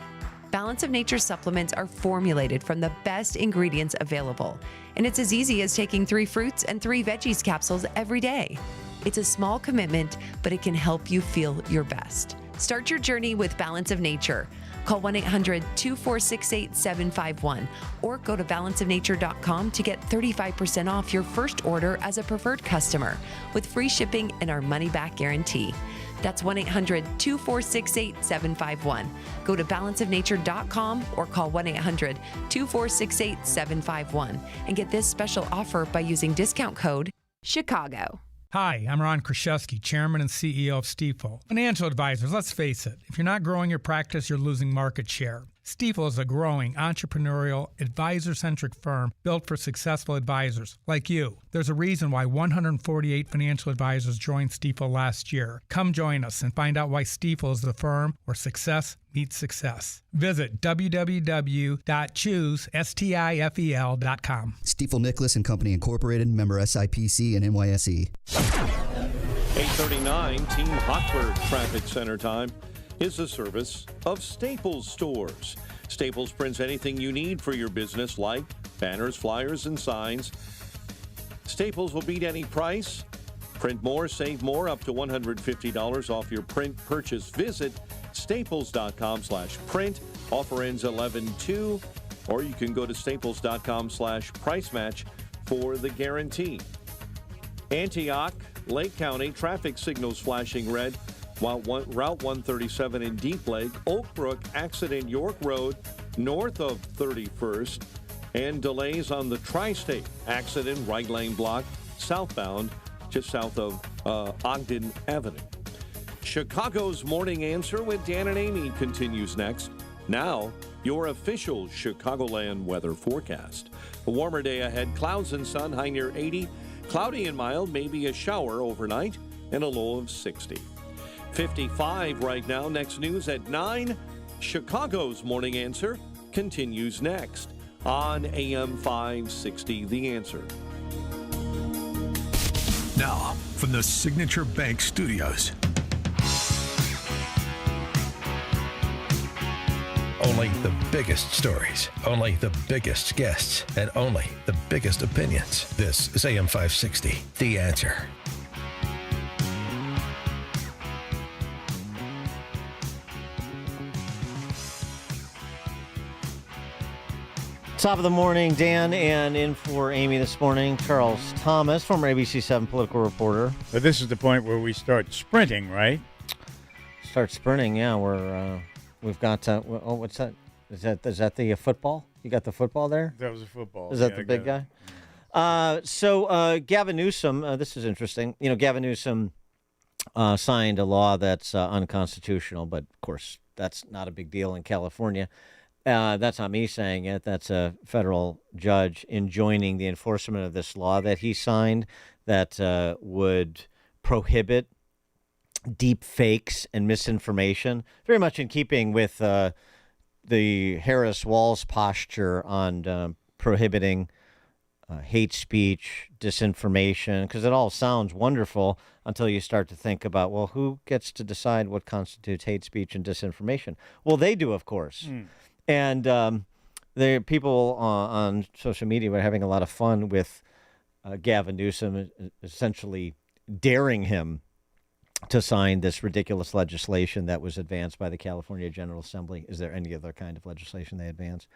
Balance of Nature supplements are formulated from the best ingredients available, and it's as easy as taking 3 fruits and 3 veggies capsules every day. It's a small commitment, but it can help you feel your best. Start your journey with Balance of Nature. Call 1-800-246-8751 or go to balanceofnature.com to get 35% off your first order as a preferred customer with free shipping and our money-back guarantee. That's 1-800-246-8751. Go to balanceofnature.com or call 1-800-246-8751 and get this special offer by using discount code CHICAGO. Hi, I'm Ron Kraszewski, Chairman and CEO of Stifel. Financial advisors, let's face it, if you're not growing your practice, you're losing market share. Stifel is a growing, entrepreneurial, advisor-centric firm built for successful advisors like you. There's a reason why 148 financial advisors joined Stifel last year. Come join us and find out why Stifel is the firm where success meets success. Visit www.choosestifel.com. Stifel Nicholas and Company Incorporated, member SIPC and NYSE. 8:39 Team Hochberg Traffic Center time is a service of Staples Stores. Staples prints anything you need for your business, like banners, flyers, and signs. Staples will beat any price. Print more, save more, up to $150 off your print purchase. Visit staples.com/print. Offer ends 11/2, or you can go to staples.com/price match for the guarantee. Antioch Lake County, traffic signals flashing red while Route 137 in Deep Lake, Oak Brook, accident York Road, north of 31st, and delays on the Tri-State, accident right lane block, southbound, just south of Ogden Avenue. Chicago's Morning Answer with Dan and Amy continues next. Now, your official Chicagoland weather forecast. A warmer day ahead, clouds and sun, high near 80, cloudy and mild, maybe a shower overnight, and a low of 60. 55 right now. Next news at 9. Chicago's Morning Answer continues next on AM 560, The Answer. Now, from the Signature Bank Studios. Only the biggest stories, only the biggest guests, and only the biggest opinions. This is AM 560, The Answer. Top of the morning, Dan, and in for Amy this morning, Charles Thomas, former ABC7 political reporter. But this is the point where we start sprinting, right? Start sprinting, yeah. We've got. What's that? Is that the football? You got the football there? That was a football. Is that the big guy? So Gavin Newsom. This is interesting. You know, Gavin Newsom signed a law that's unconstitutional, but of course that's not a big deal in California. That's not me saying it. That's a federal judge enjoining the enforcement of this law that he signed that would prohibit deep fakes and misinformation, very much in keeping with the Harris-Walz posture on prohibiting hate speech, disinformation, because it all sounds wonderful until you start to think about, well, who gets to decide what constitutes hate speech and disinformation? Well, they do, of course. And the people on social media were having a lot of fun with Gavin Newsom, essentially daring him to sign this ridiculous legislation that was advanced by the California General Assembly. Is there any other kind of legislation they advanced?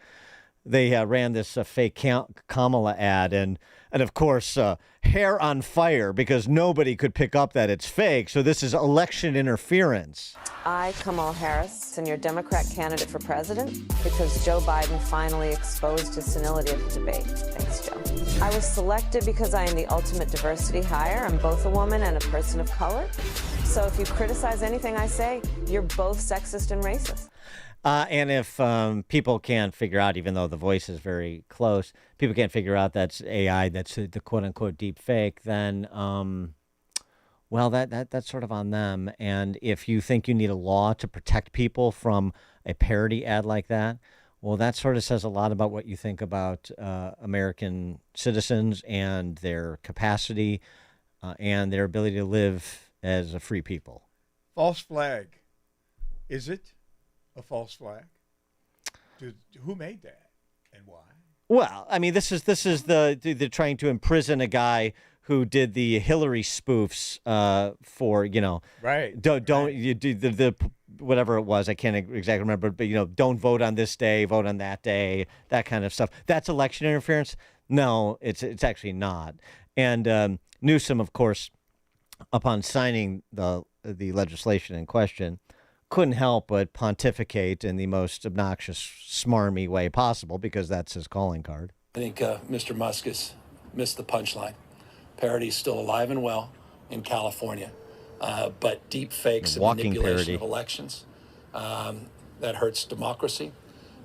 They ran this fake Kamala ad, and of course, hair on fire, because nobody could pick up that it's fake. So this is election interference. I, Kamala Harris, am your Democrat candidate for president because Joe Biden finally exposed his senility at the debate. Thanks, Joe. I was selected because I am the ultimate diversity hire. I'm both a woman and a person of color. So if you criticize anything I say, you're both sexist and racist. And if people can't figure out, even though the voice is very close, people can't figure out that's AI, that's the quote-unquote deep fake, then, well, that's sort of on them. And if you think you need a law to protect people from a parody ad like that, well, that sort of says a lot about what you think about American citizens and their capacity and their ability to live as a free people. False flag. Is it a false flag? Who made that and why? Well, I mean, this is they're trying to imprison a guy who did the Hillary spoofs for, right. Don't you do the whatever it was, I can't exactly remember, but don't vote on this day, vote on that day, that kind of stuff. That's election interference? No, it's actually not. And Newsom, of course, upon signing the legislation in question, couldn't help but pontificate in the most obnoxious, smarmy way possible, because that's his calling card. I think Mr. Musk has missed the punchline. Parody is still alive and well in California, but deep fakes and manipulation of elections, that hurts democracy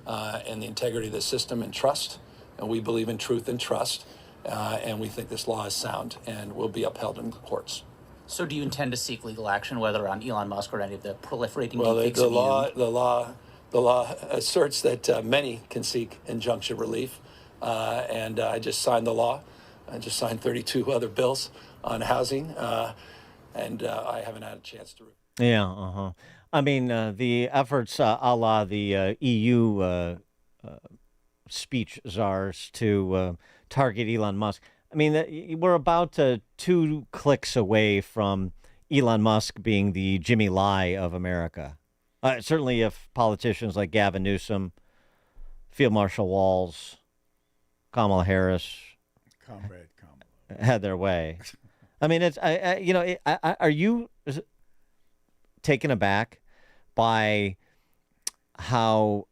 and the integrity of the system and trust. And we believe in truth and trust, and we think this law is sound and will be upheld in the courts. So do you intend to seek legal action, whether on Elon Musk or any of the proliferating deepfakes? The law asserts that many can seek injunction relief, and I just signed the law. I just signed 32 other bills on housing, and I haven't had a chance to. Yeah, I mean, the efforts a la the EU speech czars to target Elon Musk. I mean, we're about 2 clicks away from Elon Musk being the Jimmy Lai of America. Certainly if politicians like Gavin Newsom, Field Marshal Walz, Kamala Harris Comrade Kamala had their way. I mean, it's are you taken aback by how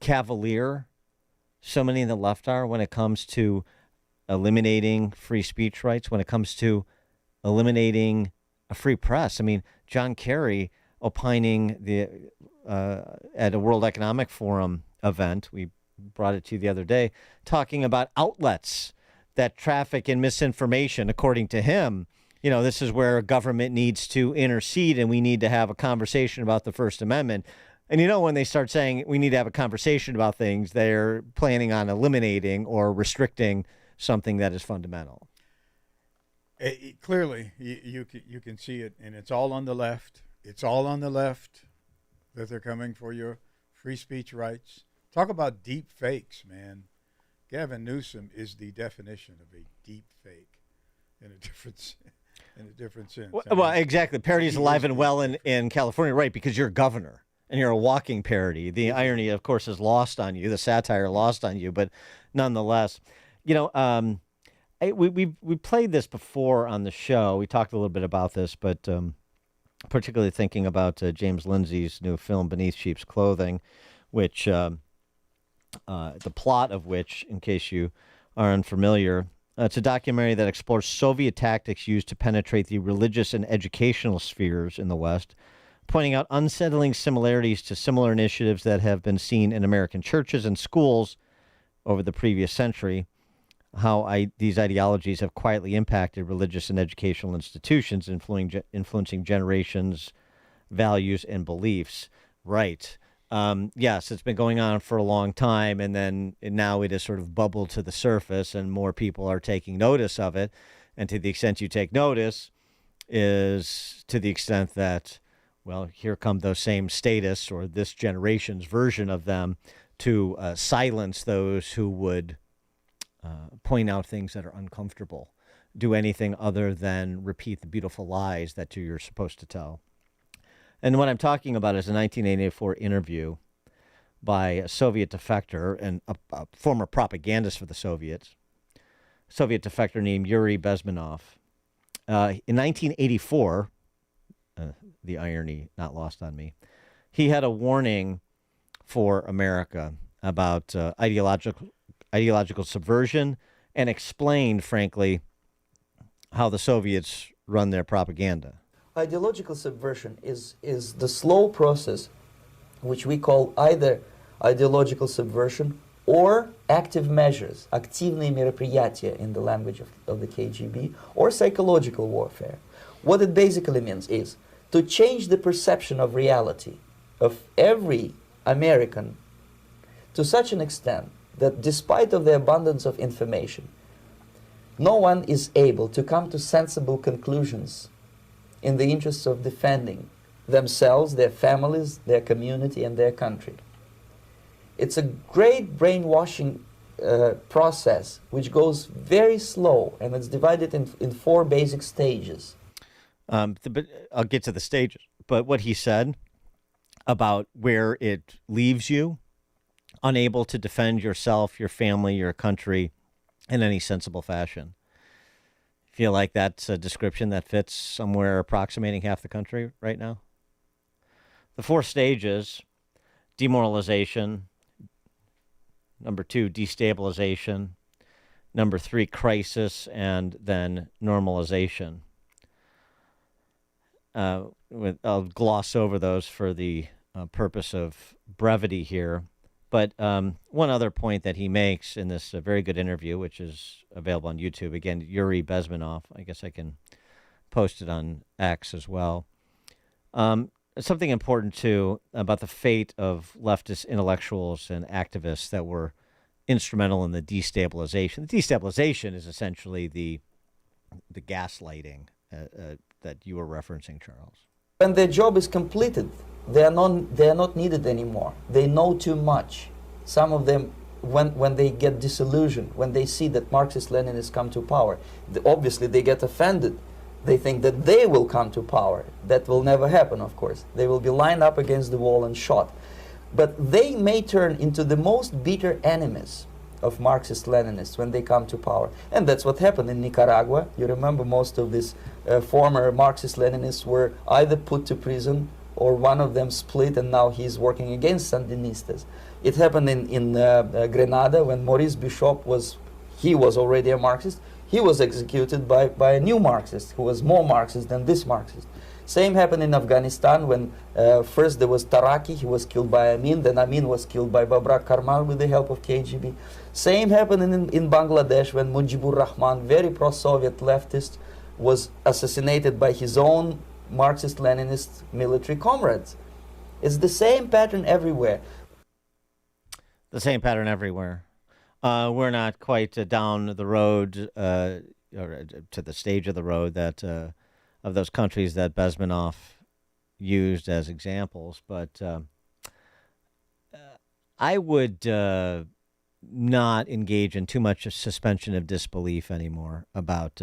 cavalier so many in the left are when it comes to eliminating free speech rights, when it comes to eliminating a free press? I mean, John Kerry opining at a World Economic Forum event, we brought it to you the other day, talking about outlets that traffic in misinformation. According to him, this is where government needs to intercede, and we need to have a conversation about the First Amendment. And when they start saying we need to have a conversation about things, they're planning on eliminating or restricting something that is fundamental. Clearly, you can see it, and it's all on the left. It's all on the left that they're coming for your free speech rights. Talk about deep fakes, man. Gavin Newsom is the definition of a deep fake in a different sense. Well, exactly. Parody's alive and well in California, right? Because you're a governor and you're a walking parody. The irony, of course, is lost on you. The satire lost on you, but nonetheless, we played this before on the show. We talked a little bit about this, but particularly thinking about James Lindsay's new film, Beneath Sheep's Clothing, which the plot of which, in case you are unfamiliar, it's a documentary that explores Soviet tactics used to penetrate the religious and educational spheres in the West, pointing out unsettling similarities to similar initiatives that have been seen in American churches and schools over the previous century, how these ideologies have quietly impacted religious and educational institutions, influencing generations' values and beliefs. Right. Yes, it's been going on for a long time, and then now it has sort of bubbled to the surface, and more people are taking notice of it. And to the extent you take notice is to the extent that, well, here come those same statists or this generation's version of them to silence those who would point out things that are uncomfortable, do anything other than repeat the beautiful lies that you're supposed to tell. And what I'm talking about is a 1984 interview by a Soviet defector and a former propagandist for the Soviet defector named Yuri Bezmenov. In 1984, the irony not lost on me, he had a warning for America about ideological subversion and explained, frankly, how the Soviets run their propaganda. Ideological subversion is the slow process which we call either ideological subversion or active measures, активные мероприятия in the language of the KGB, or psychological warfare. What it basically means is to change the perception of reality of every American to such an extent that despite of the abundance of information, no one is able to come to sensible conclusions in the interests of defending themselves, their families, their community, and their country. It's a great brainwashing process which goes very slow, and it's divided in 4 basic stages. But I'll get to the stages. But what he said about where it leaves you, unable to defend yourself, your family, your country in any sensible fashion. Feel like that's a description that fits somewhere approximating half the country right now? The 4 stages: demoralization, number 2, destabilization, number 3, crisis, and then normalization. I'll gloss over those for the purpose of brevity here. But one other point that he makes in this very good interview, which is available on YouTube, again, Yuri Bezmenov, I guess I can post it on X as well. Something important, too, about the fate of leftist intellectuals and activists that were instrumental in the destabilization. The destabilization is essentially the gaslighting that you were referencing, Charles. When their job is completed, they are not needed anymore. They know too much. Some of them, when they get disillusioned, when they see that Marxist-Leninists come to power, obviously they get offended. They think that they will come to power. That will never happen, of course. They will be lined up against the wall and shot. But they may turn into the most bitter enemies of Marxist-Leninists when they come to power. And that's what happened in Nicaragua. You remember most of these former Marxist-Leninists were either put to prison or one of them split, and now he's working against Sandinistas. It happened in Grenada when Maurice Bishop was already a Marxist. He was executed by a new Marxist who was more Marxist than this Marxist. Same happened in Afghanistan when first there was Taraki, he was killed by Amin, then Amin was killed by Babrak Karmal with the help of KGB. Same happened in Bangladesh when Mujibur Rahman, very pro-Soviet leftist, was assassinated by his own Marxist-Leninist military comrades. It's the same pattern everywhere. The same pattern everywhere. We're not quite down the road, or to the stage of the road that of those countries that Bezmenov used as examples, but I would not engage in too much suspension of disbelief anymore about,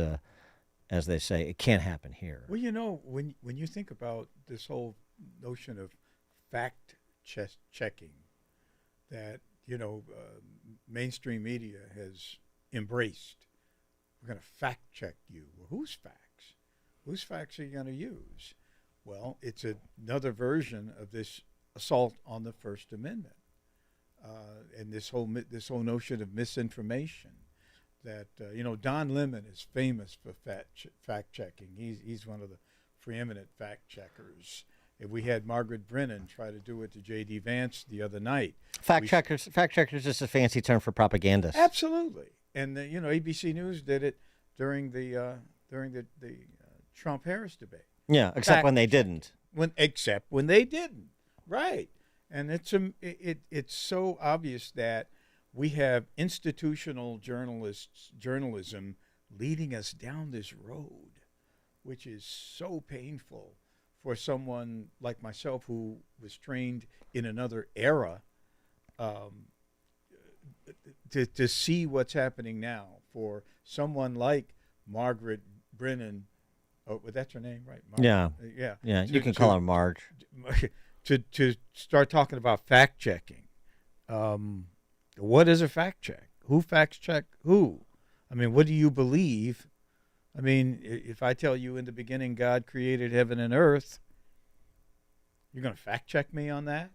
as they say, it can't happen here. Well, you know, when you think about this whole notion of fact-checking that, you know, mainstream media has embraced, we're going to fact-check you. Well, whose facts? Whose facts are you going to use? Well, it's another version of this assault on the First Amendment, and this whole notion of misinformation. That you know, Don Lemon is famous for fact checking. He's one of the preeminent fact checkers. And we had Margaret Brennan try to do it to J.D. Vance the other night. Fact checkers is just a fancy term for propagandists. Absolutely, and you know, ABC News did it during the Trump-Harris debate. Yeah, except when they didn't. Except when they didn't, right? And it's so obvious that we have institutional journalism leading us down this road, which is so painful for someone like myself who was trained in another era, to see what's happening now. For someone like Margaret Brennan, oh, that's her name, right? Yeah. You can call her Marge. To start talking about fact checking. What is a fact check? Who facts check who? I mean, what do you believe? I mean, if I tell you in the beginning God created heaven and earth, you're going to fact check me on that?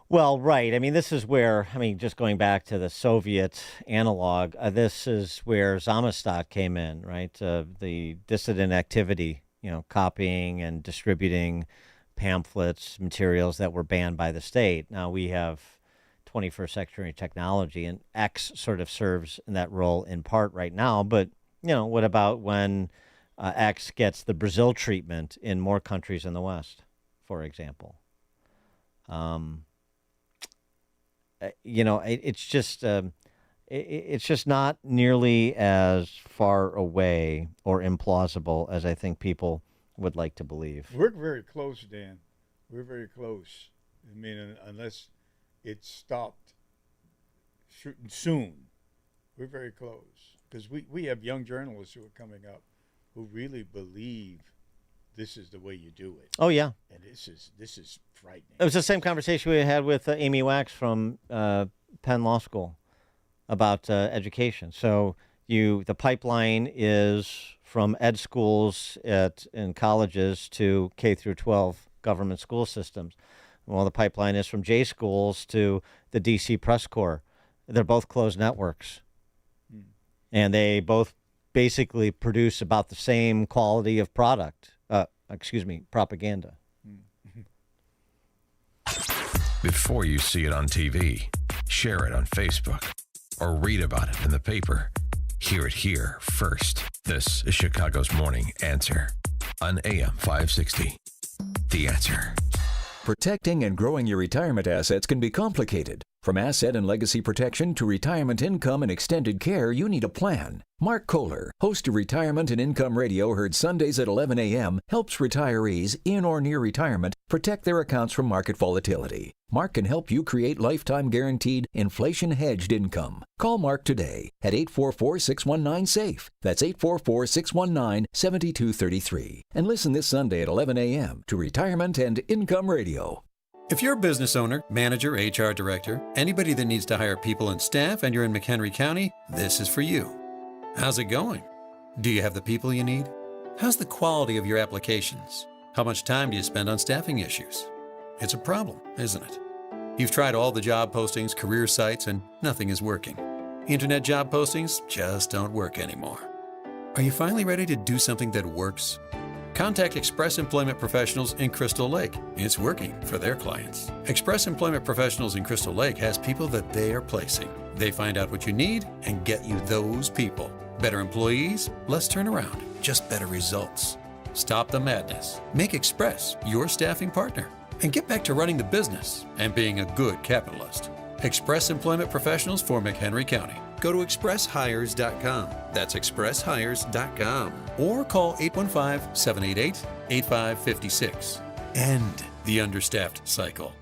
Well, right. I mean, this is where, just going back to the Soviet analog, this is where Zamostat came in, right? The dissident activity, copying and distributing pamphlets, materials that were banned by the state. Now we have 21st century technology, and X sort of serves in that role in part right now. But, what about when X gets the Brazil treatment in more countries in the West, for example? It's just not nearly as far away or implausible as I think people would like to believe. We're very close, Dan. We're very close. I mean, unless it's stopped soon, we're very close. Because we have young journalists who are coming up who really believe this is the way you do it. Oh, yeah. And this is frightening. It was the same conversation we had with Amy Wax from Penn Law School about education. So the pipeline is from ed schools in colleges to K through 12 government school systems. Well, the pipeline is from J schools to the DC Press Corps. They're both closed networks. And they both basically produce about the same quality of propaganda. Before you see it on TV, share it on Facebook, or read about it in the paper. Hear it here first. This is Chicago's Morning Answer on AM 560. The Answer. Protecting and growing your retirement assets can be complicated. From asset and legacy protection to retirement income and extended care, you need a plan. Mark Kohler, host of Retirement and Income Radio, heard Sundays at 11 a.m., helps retirees in or near retirement protect their accounts from market volatility. Mark can help you create lifetime guaranteed inflation-hedged income. Call Mark today at 844-619-SAFE. That's 844-619-7233. And listen this Sunday at 11 a.m. to Retirement and Income Radio. If you're a business owner, manager, HR director, anybody that needs to hire people and staff, and you're in McHenry County, this is for you. How's it going? Do you have the people you need? How's the quality of your applications? How much time do you spend on staffing issues? It's a problem, isn't it? You've tried all the job postings, career sites, and nothing is working. Internet job postings just don't work anymore. Are you finally ready to do something that works? Contact Express Employment Professionals in Crystal Lake. It's working for their clients. Express Employment Professionals in Crystal Lake has people that they are placing. They find out what you need and get you those people. Better employees, less turnaround, just better results. Stop the madness. Make Express your staffing partner. And get back to running the business and being a good capitalist. Express Employment Professionals for McHenry County. Go to expresshires.com. That's expresshires.com. Or call 815-788-8556. End the understaffed cycle.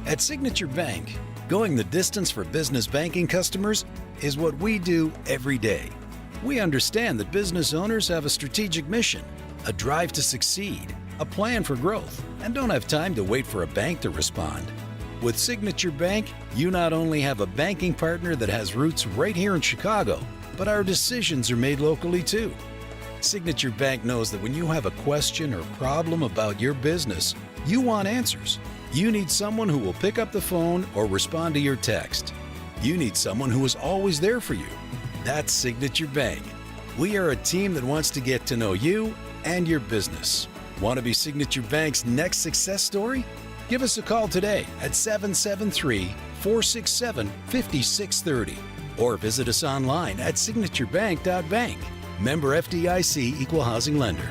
At Signature Bank, going the distance for business banking customers is what we do every day. We understand that business owners have a strategic mission, a drive to succeed, a plan for growth, and don't have time to wait for a bank to respond. With Signature Bank, you not only have a banking partner that has roots right here in Chicago, but our decisions are made locally too. Signature Bank knows that when you have a question or problem about your business, you want answers. You need someone who will pick up the phone or respond to your text. You need someone who is always there for you. That's Signature Bank. We are a team that wants to get to know you and your business. Want to be Signature Bank's next success story? Give us a call today at 773-467-5630 or visit us online at signaturebank.bank. Member FDIC Equal Housing Lender.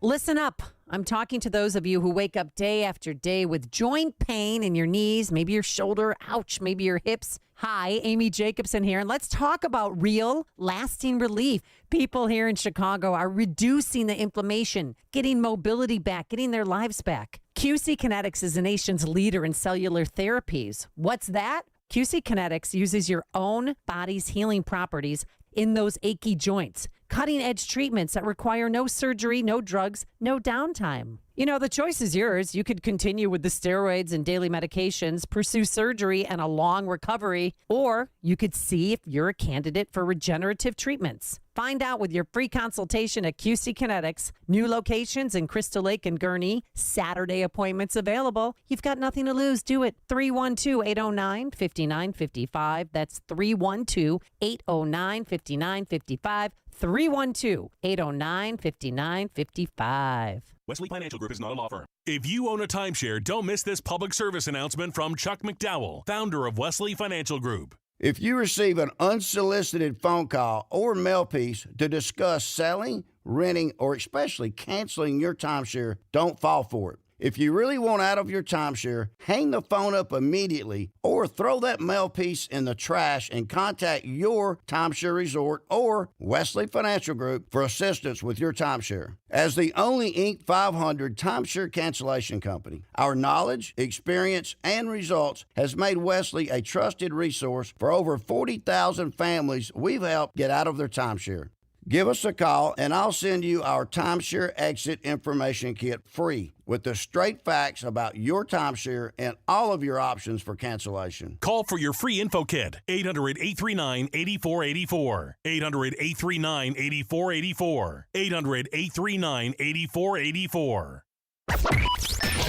Listen up. I'm talking to those of you who wake up day after day with joint pain in your knees, maybe your shoulder, ouch, maybe your hips. Hi, Amy Jacobson here, and let's talk about real, lasting relief. People here in Chicago are reducing the inflammation, getting mobility back, getting their lives back. QC Kinetics is the nation's leader in cellular therapies. What's that? QC Kinetics uses your own body's healing properties in those achy joints. Cutting-edge treatments that require no surgery, no drugs, no downtime. You know, the choice is yours. You could continue with the steroids and daily medications, pursue surgery and a long recovery, or you could see if you're a candidate for regenerative treatments. Find out with your free consultation at QC Kinetics. New locations in Crystal Lake and Gurnee. Saturday appointments available. You've got nothing to lose. Do it. 312-809-5955. That's 312-809-5955. 312-809-5955. Wesley Financial Group is not a law firm. If you own a timeshare, don't miss this public service announcement from Chuck McDowell, founder of Wesley Financial Group. If you receive an unsolicited phone call or mail piece to discuss selling, renting, or especially canceling your timeshare, don't fall for it. If you really want out of your timeshare, hang the phone up immediately or throw that mail piece in the trash and contact your timeshare resort or Wesley Financial Group for assistance with your timeshare. As the only Inc. 500 timeshare cancellation company, our knowledge, experience, and results has made Wesley a trusted resource for over 40,000 families we've helped get out of their timeshare. Give us a call, and I'll send you our timeshare exit information kit free with the straight facts about your timeshare and all of your options for cancellation. Call for your free info kit, 800-839-8484. 800-839-8484. 800-839-8484.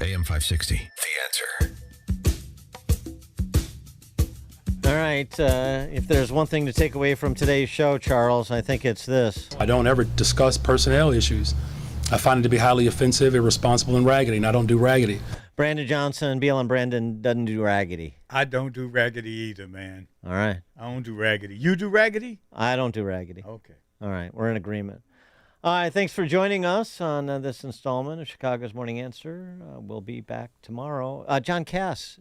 AM 560, The Answer. All right, if there's one thing to take away from today's show, Charles, I think it's this. I don't ever discuss personnel issues. I find it to be highly offensive, irresponsible, and raggedy, and I don't do raggedy. Brandon Johnson, BLM Brandon doesn't do raggedy. I don't do raggedy either, man. All right. I don't do raggedy. You do raggedy? I don't do raggedy. Okay. All right, we're in agreement. All right, thanks for joining us on this installment of Chicago's Morning Answer. We'll be back tomorrow. John Cass